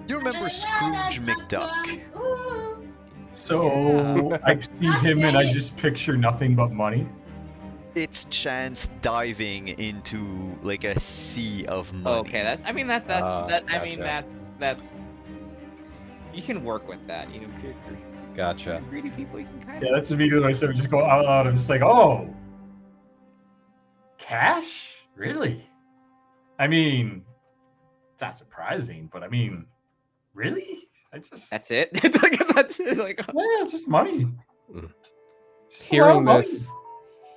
You remember Scrooge McDuck? Ooh. So I see him and I just picture nothing but money. It's Chance diving into like a sea of money. Okay, that's. I mean that's Gotcha. that's. You can work with that, you know. If you're Gotcha. greedy people, you can kind Yeah, of. that's immediately when I said just go out loud. I'm just like, oh, cash? Really? I mean, it's not surprising, but I mean, really? I just That's it. It's like that's it. Like yeah, it's just money. Mm. Just a lot of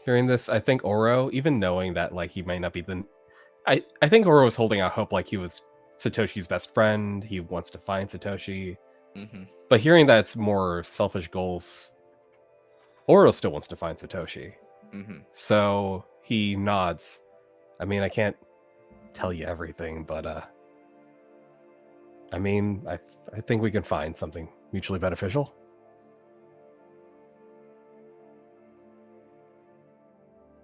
Hearing money. this, I think Oro, even knowing that like he might not be the, I think Oro was holding out hope like he was Satoshi's best friend. He wants to find Satoshi, Mhm. but hearing that it's more selfish goals, Oro still wants to find Satoshi. Mhm. So he nods. I mean, I can't tell you everything, but I mean, I think we can find something mutually beneficial.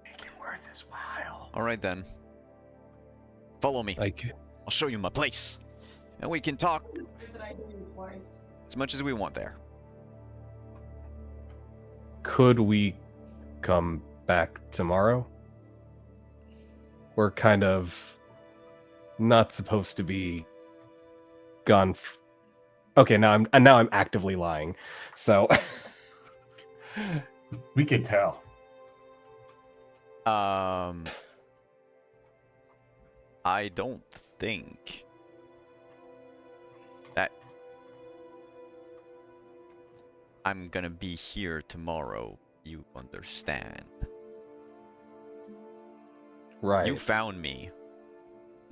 Make it worth his while. All right then. Follow me. Like, I'll show you my place, and we can talk Good that I hear your voice. as much as we want there. could we come back tomorrow? We're kind of not supposed to be gone. Okay, now I'm actively lying. So We could tell. I don't think that I'm gonna be here tomorrow. You understand? right. You found me.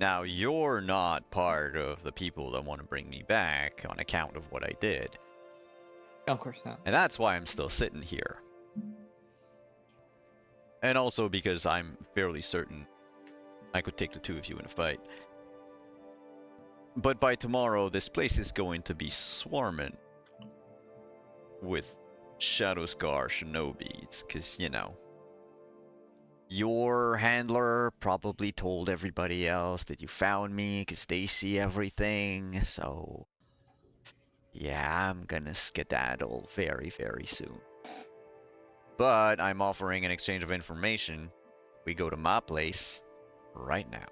Now you're not part of the people that want to bring me back on account of what I did. Of course not. And that's why I'm still sitting here. And also because I'm fairly certain I could take the two of you in a fight. But by tomorrow, this place is going to be swarming with Shadowscar shinobis, because, you know, your handler probably told everybody else that you found me because they see everything, so yeah, I'm gonna skedaddle very, very soon. But I'm offering an exchange of information. We go to my place right now.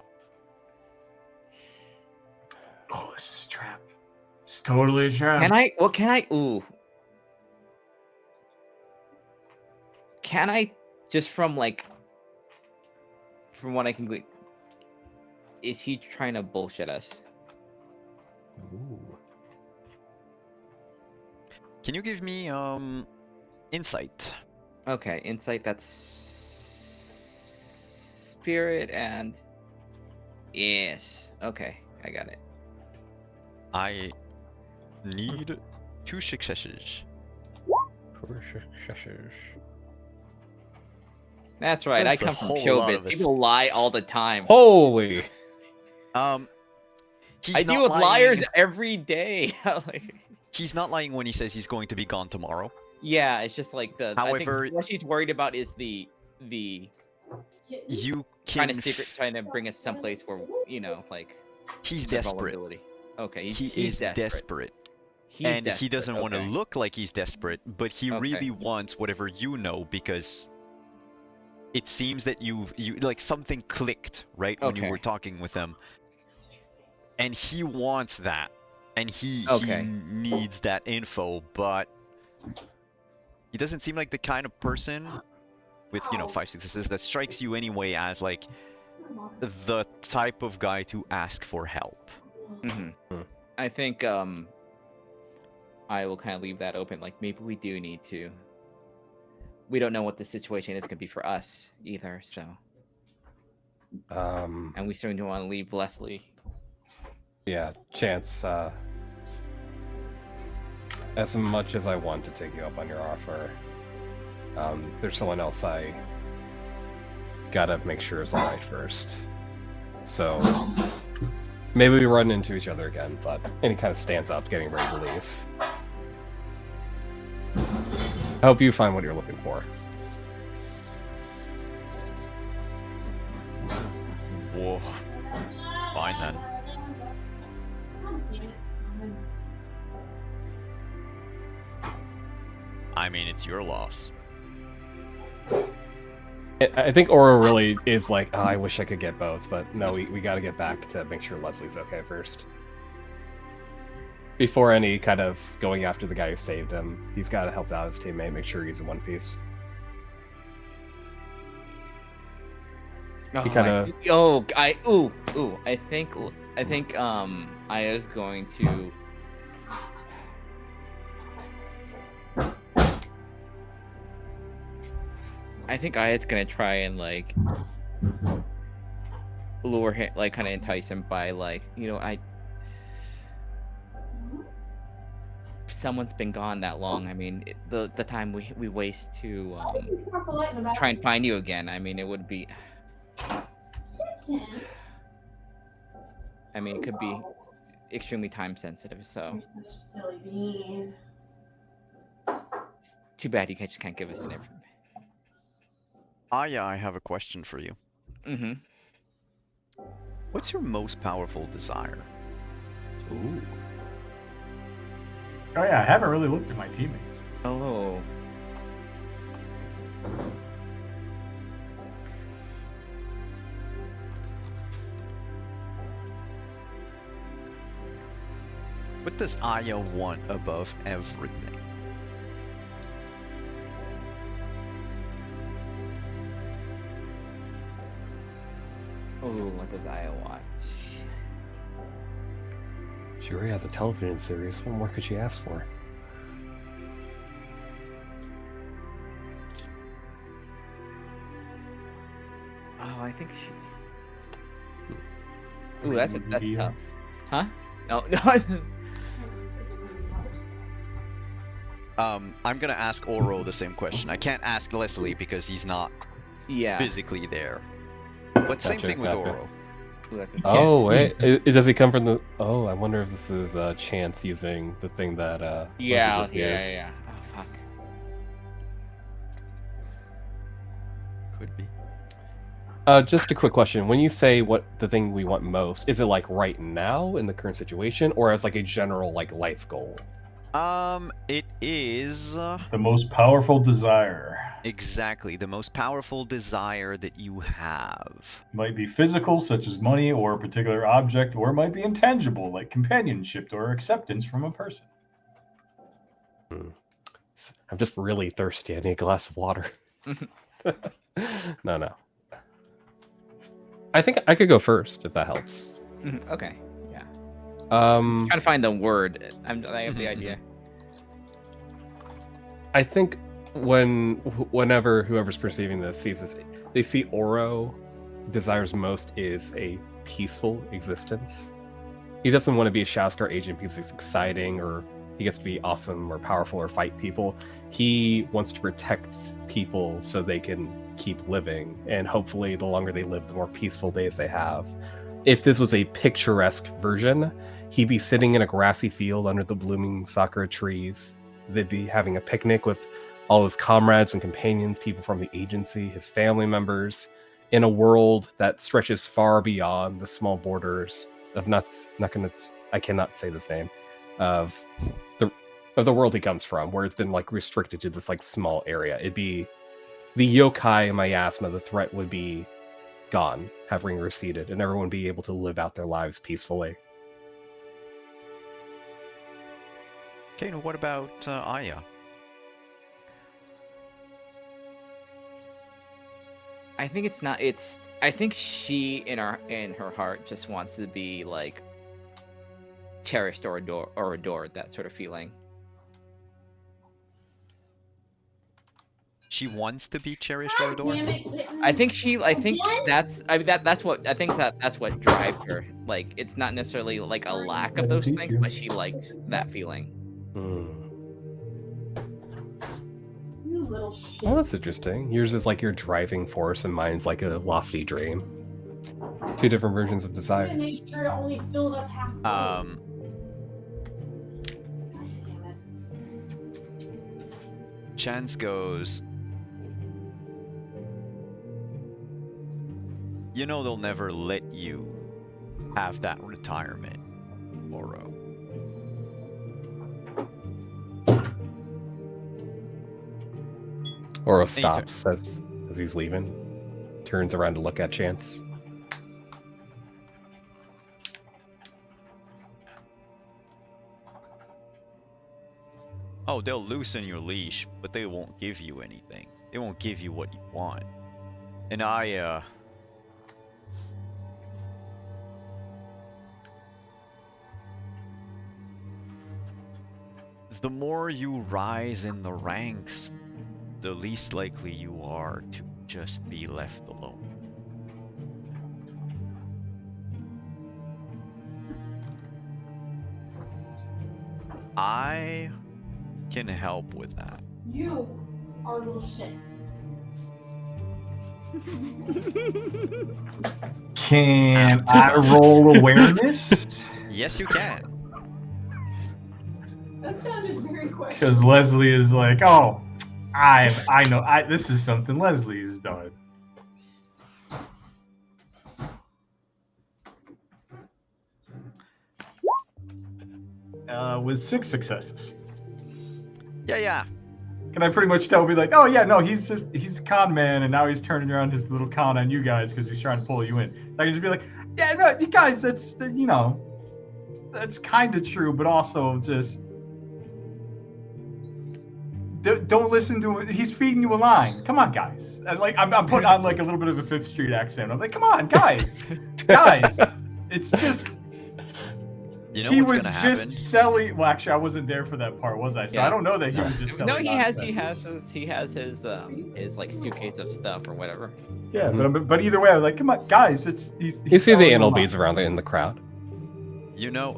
Oh, this is a trap. It's totally a trap. Ooh. Can I, just from what I can glean, is he trying to bullshit us? Ooh. Can you give me insight? Okay, insight, that's spirit and yes. Okay, I got it. I need 2 successes. That's right. That's I a come from whole lot showbiz. of us. People lie all the time. Holy! He's I not deal with lying. liars every day. Like, He's not lying when he says he's going to be gone tomorrow. yeah, it's just like I However- think what she's worried about is the You trying can. to bring us someplace where like He's the desperate. vulnerability. Okay, He he's is desperate. He's And he desperate, doesn't want to okay. look like he's desperate, but he Okay. really wants whatever you know because it seems that you like something clicked right when you Okay. were talking with him, and he wants that, and he Okay. needs that info, but he doesn't seem like the kind of person with 5 successes that strikes you anyway as like the type of guy to ask for help. Mhm. Hmm. I think I will kind of leave that open. Like maybe we do need to. We don't know what the situation is going to be for us either. So. And we certainly don't want to leave Leslie. Yeah, Chance. As much as I want to take you up on your offer, there's someone else I gotta make sure is alright first. So maybe we run into each other again, and he kind of stands up, getting ready to leave. I hope you find what you're looking for. Whoa. Fine then. I mean, it's your loss. I think Oro really is like, oh, I wish I could get both, but no, we gotta get back to make sure Leslie's okay first. Before any kind of going after the guy who saved him, he's gotta help out his teammate, make sure he's in one piece. He kinda... I think Aya's going to I think Aya's gonna try and like lure him, like kind of entice him by like, someone's been gone that long. I mean, the time we waste to try and find you again. I mean, it would be. I mean, it could be extremely time sensitive. So. It's too bad you just can't give us an information. Aya, I have a question for you. Mm-hmm. What's your most powerful desire? Ooh. Oh yeah, I haven't really looked at my teammates. Oh. What does Aya want above everything? Oh, what does Aya want? She already has a television series. What more could she ask for? Oh, I think she. Ooh, that's tough. Huh? No. I'm gonna ask Oro the same question. I can't ask Leslie because he's not physically there. But same thing with Oro. Oh, wait. Does he come from the... Oh, I wonder if this is Chance using the thing that... Yeah. Oh, fuck. Could be. Just a quick question. When you say what the thing we want most, is it like right now in the current situation, or as like a general like life goal? It is... The most powerful desire. Exactly, the most powerful desire that you have. Might be physical, such as money or a particular object, or it might be intangible, like companionship or acceptance from a person. I'm just really thirsty. I need a glass of water. No. I think I could go first, if that helps. Okay, yeah. Trying to find the word. I have the idea. I think whenever whoever's perceiving this sees this, they see Oro desires most is a peaceful existence. He doesn't want to be a Shadowscar agent because it's exciting or he gets to be awesome or powerful or fight people. He wants to protect people so they can keep living, and hopefully the longer they live, the more peaceful days they have. If this was a picturesque version, he'd be sitting in a grassy field under the blooming sakura trees. They'd be having a picnic with all his comrades and companions, people from the agency, his family members, in a world that stretches far beyond the small borders of I cannot say this name, of the world he comes from, where it's been like restricted to this like small area. It'd be the yokai miasma, the threat would be gone, having receded, and everyone would be able to live out their lives peacefully. Okay, now what about Aya? I think it's not. I think she in her heart just wants to be like cherished or adored, that sort of feeling. She wants to be cherished, God Orador? damn it, Kitten. I think that's Again? that's what drives her. Like, it's not necessarily like a lack of those things, but she likes that feeling. You little shit. Well, that's interesting. Yours is like your driving force, and mine's like a lofty dream. Two different versions of I desire. made sure to only build up half. God damn it. Chance goes, you know they'll never let you have that retirement, Oro. Oro stops as he's leaving. Turns around to look at Chance. Oh, they'll loosen your leash, but they won't give you anything. They won't give you what you want. And the more you rise in the ranks, the least likely you are to just be left alone. I can help with that. You are a little shit. Can I roll awareness? Yes, you can. That sounded very quick. Because Leslie is like, oh, I know, this is something Leslie has done. With 6 successes. Yeah. Can I pretty much tell, be like, oh yeah, no, he's a con man, and now he's turning around his little con on you guys because he's trying to pull you in. I can just be like, yeah, no, you guys, that's, you know, that's kind of true, but also just don't listen to it. He's feeding you a line. Come on, guys. And like, I'm putting on like a little bit of a 5th Street accent. I'm like, come on, guys, guys. It's just. You know he what's was gonna just happen? selling. Well, actually, I wasn't there for that part, was I? So Yeah. I don't know that he was just selling. No, he has nonsense. his like suitcase of stuff or whatever. Yeah, but either way, I'm like, come on, guys, he's You see the selling anal them beads out. around in the crowd. You know,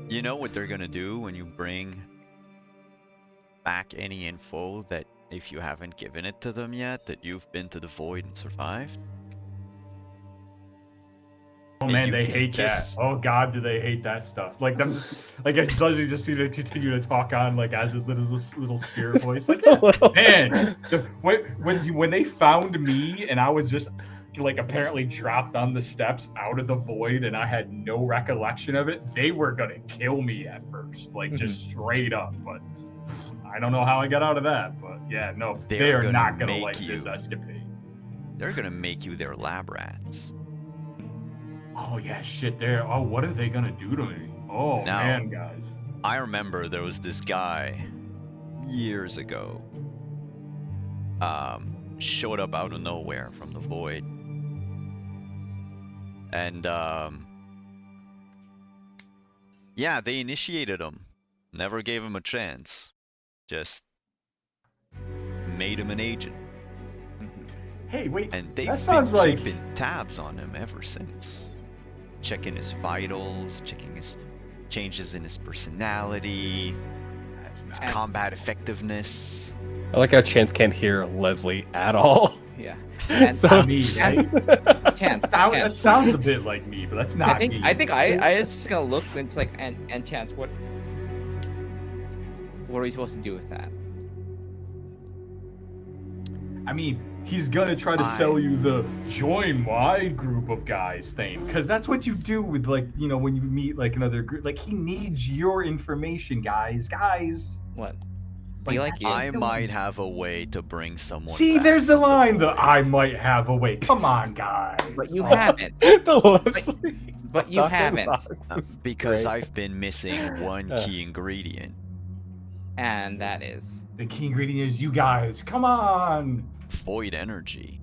you know what they're gonna do when you bring back any info that if you haven't given it to them yet, that you've been to the void and survived? Oh And man, you they can hate kiss- that. Oh god, do they hate that stuff? Like them, like I Leslie just see them continue to talk on like as a little spirit voice. Like, yeah, man, when they found me and I was just like apparently dropped on the steps out of the void and I had no recollection of it, they were gonna kill me at first, like just straight up. But I don't know how I got out of that. But yeah, no, they They're are gonna not gonna make like you. this escapade. They're gonna make you their lab rats. Oh yeah, shit. Oh, what are they gonna do to me? Oh Now- man, guys. I remember there was this guy years ago. Showed up out of nowhere from the void. And yeah, they initiated him. Never gave him a chance. Just made him an agent. Hey, wait. And they've That been sounds like- keeping tabs on him ever since. Checking his vitals, checking his changes in his personality, That's his not. combat effectiveness. I like how Chance can't hear Leslie at all. Yeah. And So- Me, right? Chance, That Chance. sounds a bit like me, but that's not I think me. I think I was just gonna look and just like and Chance, what are we supposed to do with that? I mean, he's gonna try to sell you the join my group of guys thing, because that's what you do with, like, you know, when you meet like another group. Like, he needs your information, guys. What? Be like you. I might have a way to bring someone See, back there's the from line. void. I might have a way. Come on, guys. But you haven't. The Leslie But you Dr. haven't. Box is Because great. I've been missing one key ingredient. And that is. The key ingredient is you guys. Come on. Void energy.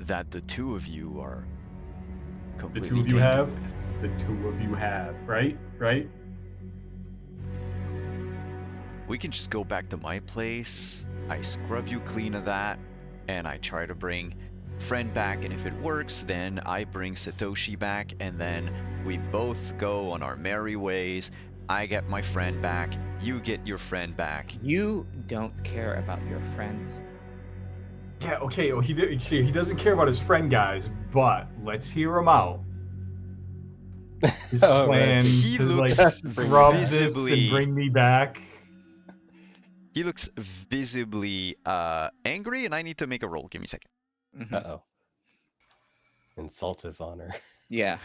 That the two of you are The completely two of you tainted have. with. The two of you have. Right. Right. we can just go back to my place. I scrub you clean of that, and I try to bring friend back, and if it works, then I bring Satoshi back, and then we both go on our merry ways. I get my friend back, you get your friend back. You don't care about your friend. Yeah, okay, well, he doesn't care about his friend, guys, but let's hear him out. His Oh, plan right. He to looks scrub this visibly- and bring me back. He looks visibly angry, and I need to make a roll. Give me a second. Mhm. Uh-oh. Insult his honor. Yeah.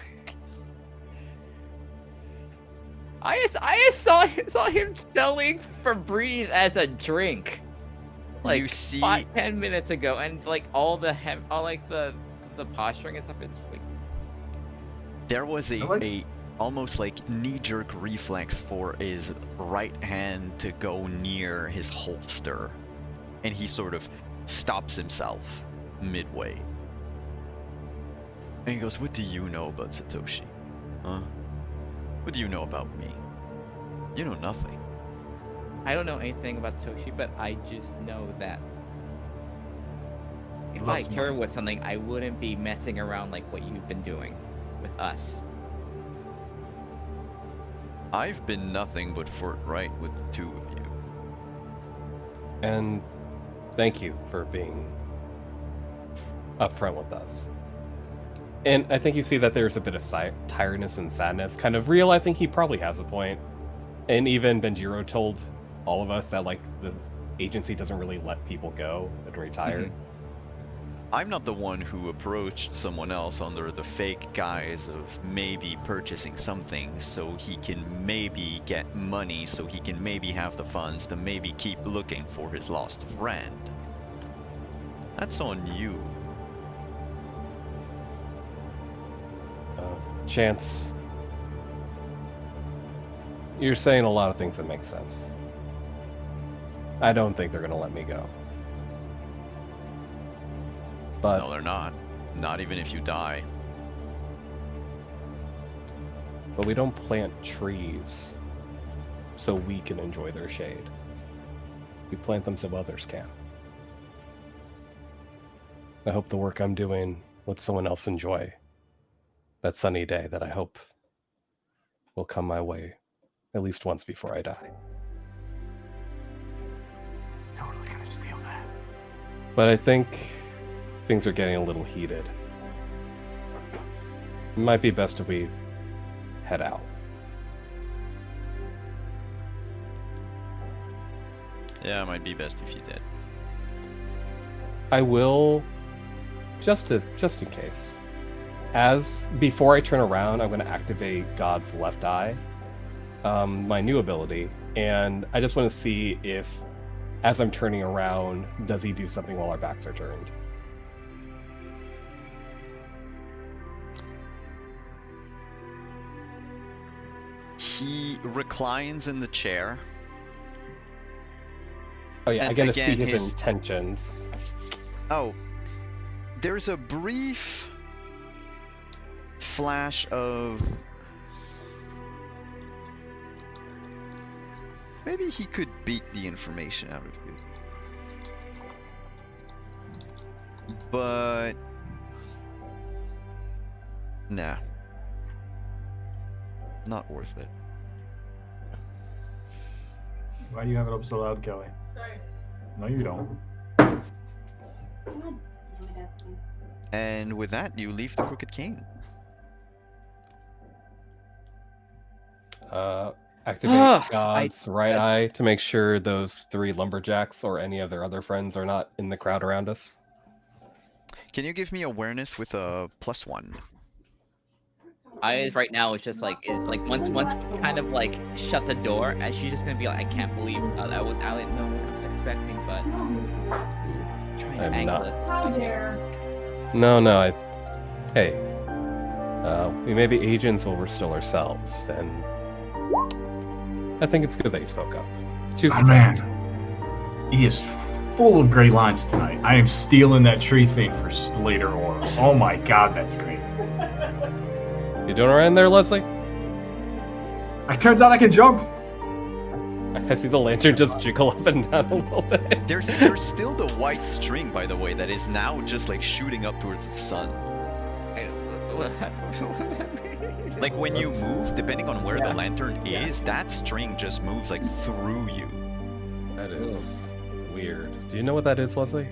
I saw him selling Febreze as a drink. Like You see- 5-10 minutes ago, and like all the posturing and stuff is like. There was I like- a almost like knee-jerk reflex for his right hand to go near his holster, and he sort of stops himself midway. And he goes, "What do you know about Satoshi? Huh? What do you know about me? You know nothing." I don't know anything about Satoshi, but I just know that if I Loves cared money. with something, I wouldn't be messing around like what you've been doing with us. I've been nothing but forthright with the two of you. And thank you for being upfront with us. And I think you see that there's a bit of tiredness and sadness, kind of realizing he probably has a point. And even Benjiro told all of us that like the agency doesn't really let people go and retire. I'm not the one who approached someone else under the fake guise of maybe purchasing something so he can maybe get money, so he can maybe have the funds to maybe keep looking for his lost friend. That's on you. Chance, you're saying a lot of things that make sense. I don't think they're going to let me go. But No, they're not. Not even if you die. we don't plant trees so we can enjoy their shade. We plant them so others can. I hope the work I'm doing lets someone else enjoy that sunny day that I hope will come my way at least once before I die. Totally gonna steal that. But I think things are getting a little heated. It might be best if we head out. Yeah, it might be best if you did. I will, just in case. As before I turn around, I'm going to activate God's Left Eye, my new ability, and I just want to see if, as I'm turning around, does he do something while our backs are turned? He reclines in the chair. Oh yeah, And I get to see again, his his- intentions. Oh, there's a brief flash of maybe he could beat the information out of you. But nah. Not worth it. Why do you have it up so loud, Kelly? Sorry. No, you don't. God damn it, Esme. And with that, you leave the Crooked Cane. Activate I- God's right eye to make sure those 3 lumberjacks or any of their other friends are not in the crowd around us. Can you give me awareness with a +1? I right now is just like once we kind of like shut the door, and she's just gonna be like, I can't believe I didn't know what I was expecting, but trying to I'm angle not- it. How dare. No, hey, we may be agents while we're still ourselves, and I think it's good that you spoke up. 2 My successes. man, he is full of great lines tonight. I am stealing that tree thing for later on. Oh my god, that's great. You doing alright in there, Leslie? It turns out I can jump. I see the lantern just jiggle up and down a little bit. There's still the white string, by the way, that is now just like shooting up towards the sun. I don't know what that means. Like when you That's- move, depending on where the lantern is, that string just moves like through you. That is weird. Do you know what that is, Leslie?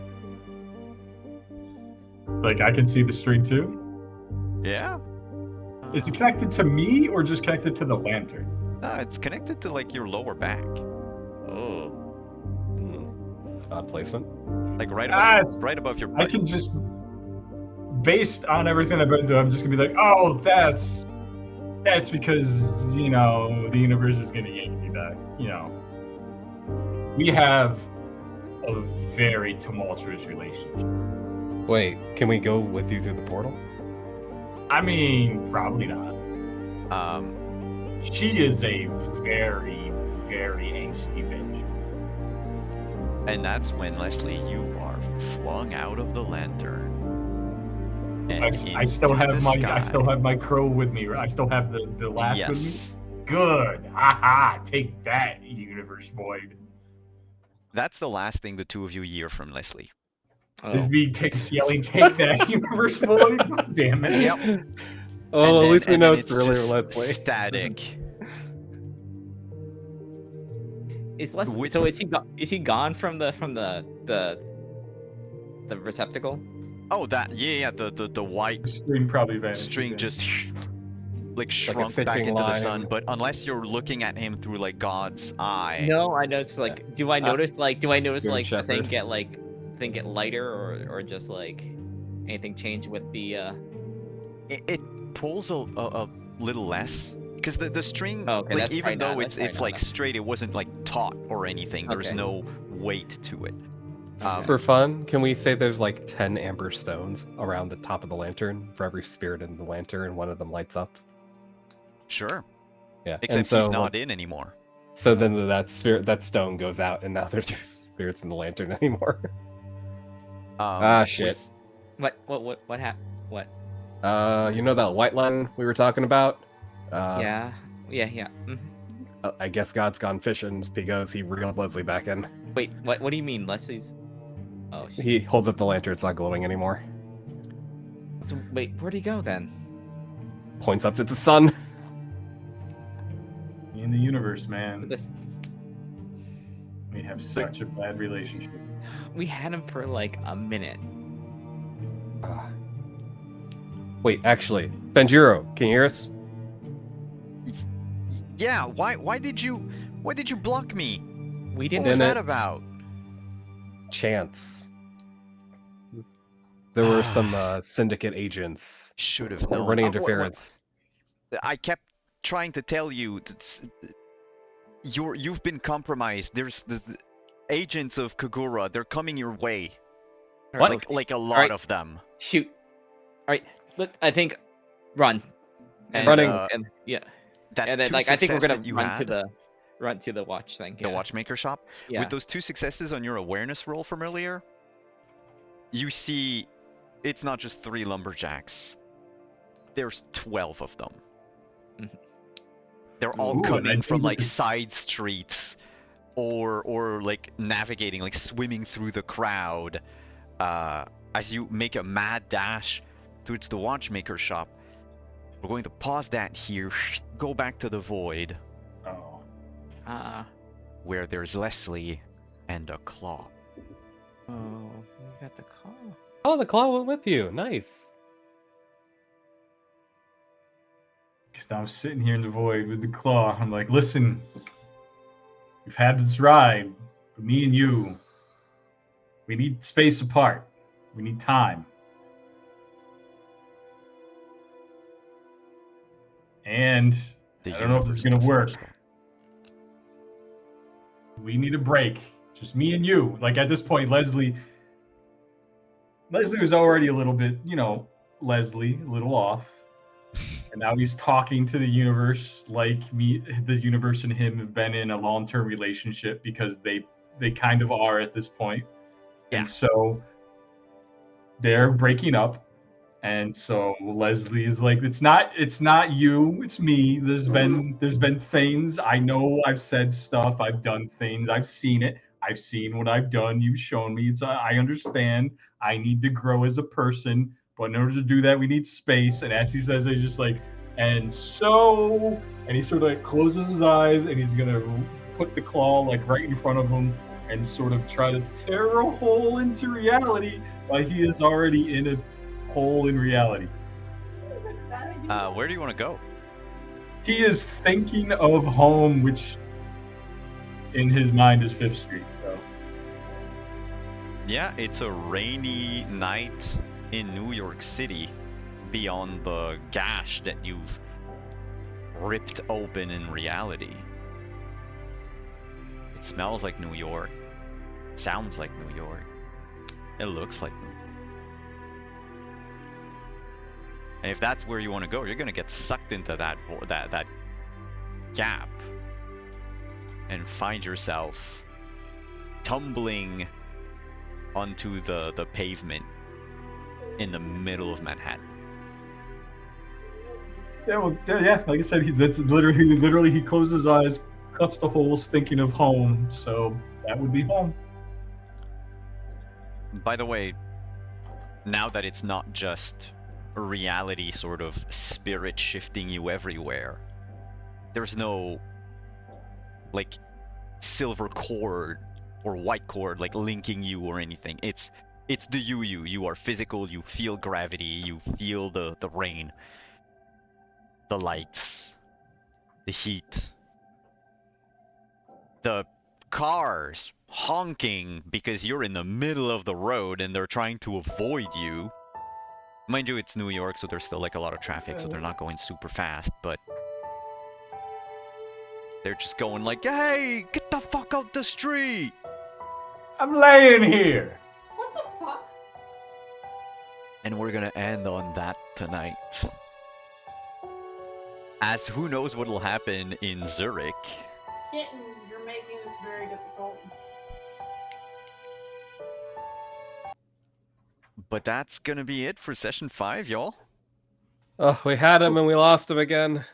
Like I can see the string too. Yeah. Is it connected to me or just connected to the lantern? No, it's connected to like your lower back, Oh. Odd placement. like right Ah, above, it's- right above your I butt. can just, based on everything I've been through, I'm just gonna be like, oh, that's because you know the universe is gonna yank me back. You know, we have a very tumultuous relationship. Wait, can we go with you through the portal? I mean, probably not. Um, She is a very, very angsty bitch. and that's when, Leslie, you are flung out of the lantern. And I still into have the I still sky. have my crow with me. I still have the laugh with me. Yes. Good. Haha. Take that, universe void. That's the last thing the two of you hear from Leslie. Is me yelling, take that, universe void? God damn it. Yep. Oh, And at least we and know then it's really just Leslie. Static. Is Leslie? With- So is he gone from the receptacle? Oh, that yeah, the white The string probably vanished. string again. just like a shrunk back fishing into the line. sun. But unless you're looking at him through like God's eye, No, I know. It's like, do I notice like the Spoon thing Shepherd. get lighter or just like anything change with the it pulls a little less. Because the string, Oh, okay, like that's even probably though not- it's that's it's probably like not. straight, it wasn't like taut or anything. There's Okay. no weight to it. For fun, can we say there's like 10 amber stones around the top of the lantern? For every spirit in the lantern, one of them lights up. Sure. Yeah, Except and so he's not in anymore. so then that stone goes out, and now there's no spirits in the lantern anymore. Shit. with- what happened? What? You know that white line we were talking about? Yeah. Mhm. I guess God's gone fishing because he reeled Leslie back in. Wait, what do you mean, Leslie's? Oh, shit. He holds up the lantern; it's not glowing anymore. So, wait, where'd he go then? Points up to the sun. Me and the universe, man. This We have such a bad relationship. we had him for like a minute. Wait, actually, Benjiro, can you hear us? Yeah. Why did you block me? We What didn't. was Didn't that it- about? Chance. There were some syndicate agents Should have known. running What- interference. I kept trying to tell you that you've been compromised. There's the agents of Kagura. They're coming your way. What? Like a lot Alright. of them. Shoot. All right. Look, I think run. And, Running. And yeah. That And then two like I think we're success gonna that you run had, to the watch thing. the Yeah. watchmaker shop. Yeah. With those two successes on your awareness roll from earlier, you see it's not just 3 lumberjacks. There's 12 of them. Mhm. They're all Ooh, and I coming from think like that- side streets or like navigating, like swimming through the crowd as you make a mad dash towards the watchmaker shop. We're going to pause that here, go back to the void Oh. where there's Leslie and a claw. Oh, we got the call. Oh, the claw went with you. Nice. Because I'm sitting here in the void with the claw. I'm like, listen, we've had this ride, but me and you, we need space apart. We need time. And The I don't know if this is gonna universe work. doesn't respond. we need a break. Just me and you. Like at this point, Leslie was already a little bit, Leslie, a little off. And now he's talking to the universe like the universe and him have been in a long-term relationship because they kind of are at this point. Yeah. And so they're breaking up. And so Leslie is like, it's not you, it's me. There's been things. I know I've said stuff, I've done things, I've seen it. I've seen what I've done. You've shown me. I understand. I need to grow as a person, but in order to do that, we need space. And as he says, he's just like, and he sort of like closes his eyes, and he's gonna put the claw like right in front of him, and sort of try to tear a hole into reality, while he is already in a hole in reality. Where do you want to go? He is thinking of home, which in his mind is 5th Street. So. Yeah, it's a rainy night in New York City beyond the gash that you've ripped open in reality. It smells like New York. Sounds like New York. It looks like New York. And if that's where you want to go, you're gonna get sucked into that gap and find yourself tumbling onto the pavement in the middle of Manhattan. Yeah, well, yeah. Like I said, that's literally he closes his eyes, cuts the holes, thinking of home. So that would be home. By the way, now that it's not just reality sort of spirit shifting you everywhere, there's no like silver cord or white cord like linking you or anything. It's the you are physical. You feel gravity, you feel the rain, the lights, the heat, the cars honking because you're in the middle of the road and they're trying to avoid you. Mind you, it's New York, so there's still like a lot of traffic, so they're not going super fast, but they're just going like, hey, get the fuck out the street! I'm laying here. What the fuck? And we're gonna end on that tonight. As who knows what'll happen in Zurich. Kitten, you're making this very difficult. But that's gonna be it for session 5, y'all. Oh, we had him and we lost him again.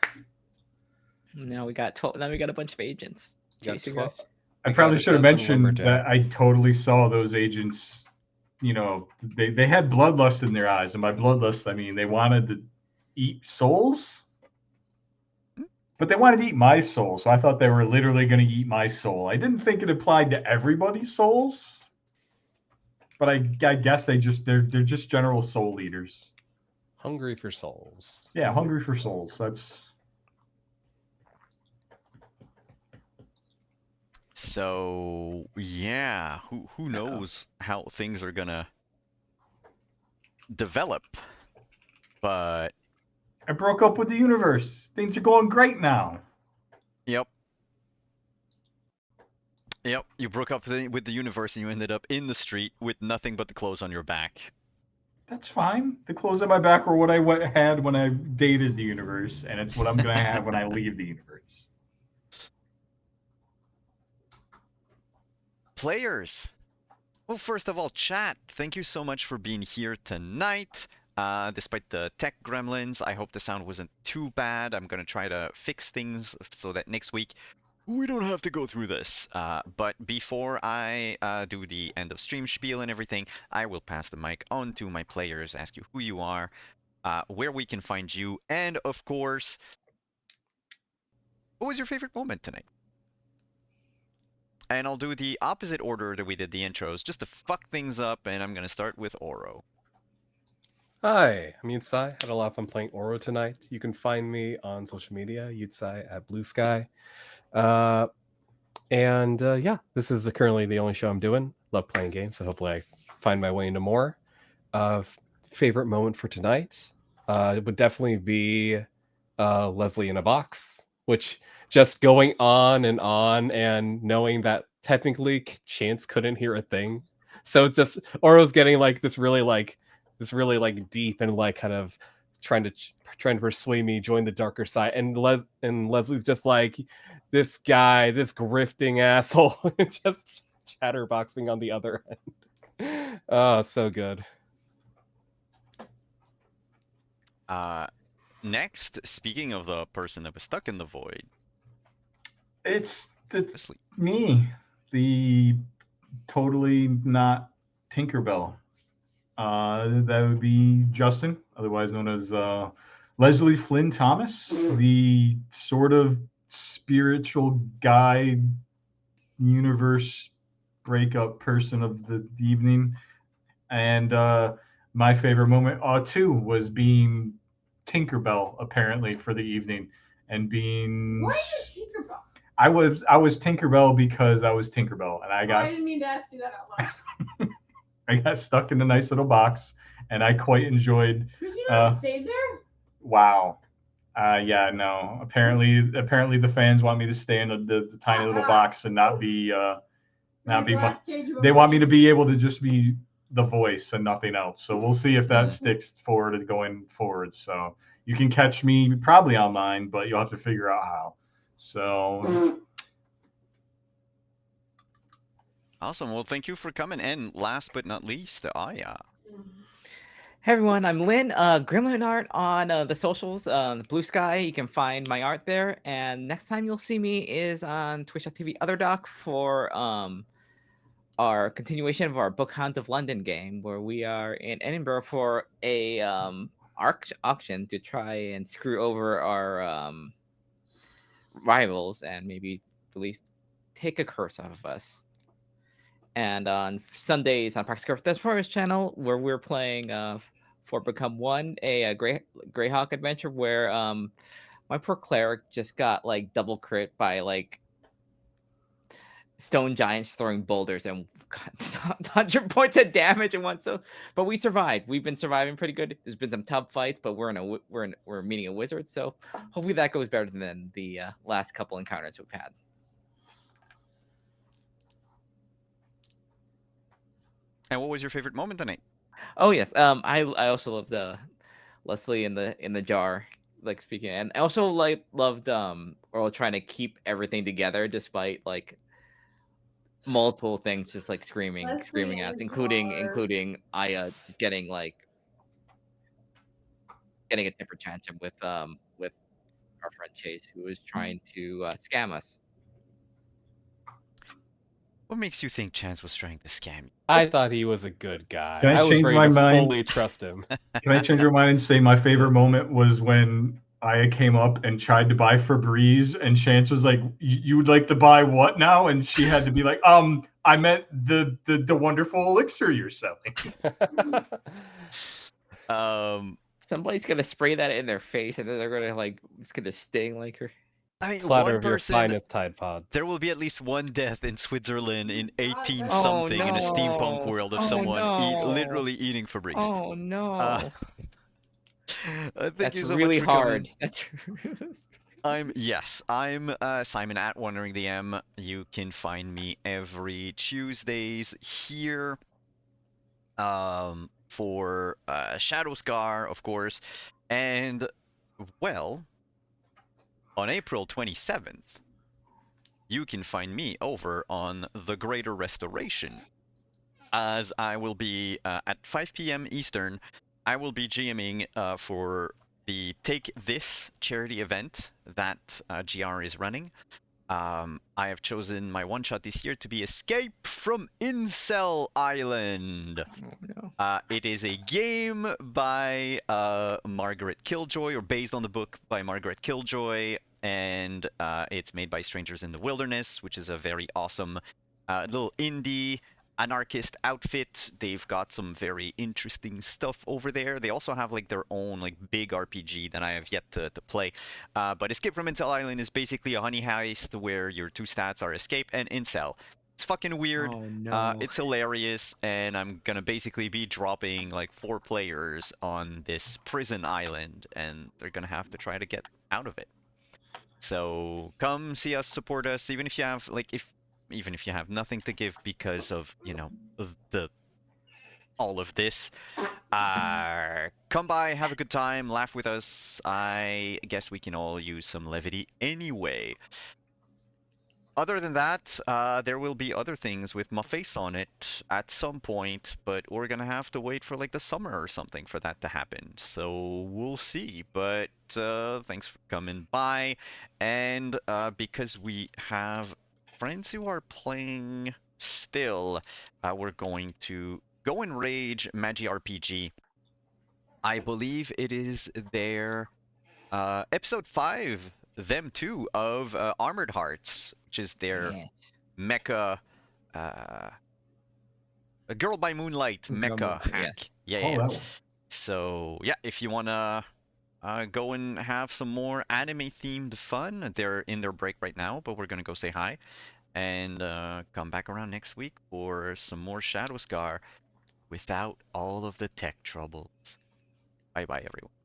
Now we got a bunch of agents chasing us. I probably should have mentioned that I totally saw those agents. You know, they had bloodlust in their eyes, and by bloodlust I mean they wanted to eat souls. But they wanted to eat my soul, so I thought they were literally going to eat my soul. I didn't think it applied to everybody's souls, but I guess they're just general soul eaters. Hungry for souls. Yeah, hungry for souls. That's. So yeah, who knows how things are gonna develop, but I broke up with the universe. Things are going great now. Yep, you broke up with the universe and you ended up in the street with nothing but the clothes on your back. That's fine. The clothes on my back were what I had when I dated the universe, and it's what I'm going to have when I leave the universe. Players! Well, first of all, chat, thank you so much for being here tonight. Despite the tech gremlins, I hope the sound wasn't too bad. I'm going to try to fix things so that next week we don't have to go through this. But before I do the end of stream spiel and everything, I will pass the mic on to my players, ask you who you are, where we can find you, and of course, what was your favorite moment tonight? And I'll do the opposite order that we did the intros, just to fuck things up, and I'm going to start with Oro. Hi, I'm Yutsai. Had a lot of fun playing Oro tonight. You can find me on social media, Yutsai at Blue Sky. Yeah, this is currently the only show I'm doing. Love playing games, so hopefully I find my way into more. Favorite moment for tonight it would definitely be Leslie in a box, which just going on and knowing that technically Chance couldn't hear a thing. So it's just Oro's getting like this really deep and like kind of trying to persuade me join the darker side, and Leslie's just like this guy, this grifting asshole, just chatterboxing on the other end. Oh, so good. Next, speaking of the person that was stuck in the void, It's asleep. me, the totally not Tinkerbell. That would be Justin, otherwise known as Leslie Flynn Thomas, the sort of spiritual guide, universe breakup person of the evening. And my favorite moment, too, was being Tinkerbell, apparently, for the evening, and being. Why is Tinkerbell? I was Tinkerbell because I was Tinkerbell, and I didn't mean to ask you that out loud. I got stuck in a nice little box, and I quite enjoyed. Could you not have stayed there? Wow. Yeah, no. Apparently the fans want me to stay in the tiny little box and not be They want me to be able to just be the voice and nothing else. So we'll see if that sticks forward going forward. So you can catch me probably online, but you'll have to figure out how. So Awesome. Well, thank you for coming. And last but not least, Aya. Hey everyone, I'm Lynn. Gremlin Art on the socials, Blue Sky. You can find my art there. And next time you'll see me is on Twitch.tv Otherdoc for our continuation of our Book Hounds of London game, where we are in Edinburgh for a auction to try and screw over our rivals and maybe at least take a curse off of us. And on Sundays on Practical Death Forest channel, where we're playing For Become One, a Greyhawk adventure where my poor cleric just got like double crit by like stone giants throwing boulders and 100 points of damage at once. So, but we survived. We've been surviving pretty good. There's been some tough fights, but we're meeting a wizard. So hopefully that goes better than the last couple encounters we've had. And what was your favorite moment tonight? Oh yes, I also loved Leslie in the jar, like speaking, and I also loved Earl trying to keep everything together despite like multiple things just like screaming at us, including Aya getting a temper tantrum with our friend Chase, who was trying to scam us. What makes you think Chance was trying to scam you? I thought he was a good guy. Can I was change ready my to mind? fully trust him. Can I change your mind and say my favorite moment was when Aya came up and tried to buy Febreze, and Chance was like, "You would like to buy what now?" And she had to be like, I meant the wonderful elixir you're selling." Somebody's gonna spray that in their face, and then they're gonna it's gonna sting like her. I mean, Platter one of your person, finest Tide Pods. there will be at least one death in Switzerland in 18-something in a steampunk world of someone literally eating Febreze. Oh no! Thank you so really much for hard. coming. I'm Simon at Wandering the M. You can find me every Tuesdays here for Shadow Scar, of course, and well, on April 27th, you can find me over on The Greater Restoration, as I will be at 5 p.m. Eastern. I will be GMing for the Take This charity event that GR is running. I have chosen my one-shot this year to be Escape from Incel Island. Oh, no. It is a game by Margaret Killjoy, or based on the book by Margaret Killjoy, and it's made by Strangers in the Wilderness, which is a very awesome little indie anarchist outfit. They've got some very interesting stuff over there. They also have their own big RPG that I have yet to play. But Escape from Incel Island is basically a honey heist where your two stats are escape and incel. It's fucking weird. Oh, no. It's hilarious, and I'm gonna basically be dropping 4 players on this prison island, and they're gonna have to try to get out of it. So come see us, support us, even if you have even if you have nothing to give because of all of this. Come by, have a good time, laugh with us. I guess we can all use some levity anyway. other than that, there will be other things with my face on it at some point, but we're gonna have to wait for like the summer or something for that to happen. So we'll see. But thanks for coming by, and because we have friends who are playing still, we're going to go and rage Magi RPG. I believe it is their episode 5, them too, of Armored Hearts, which is their mecha, a Girl by Moonlight mecha hack. Yeah. Oh, wow. So yeah, if you wanna go and have some more anime themed fun, they're in their break right now, but we're gonna go say hi and come back around next week for some more Shadowscar without all of the tech troubles. Bye bye, everyone.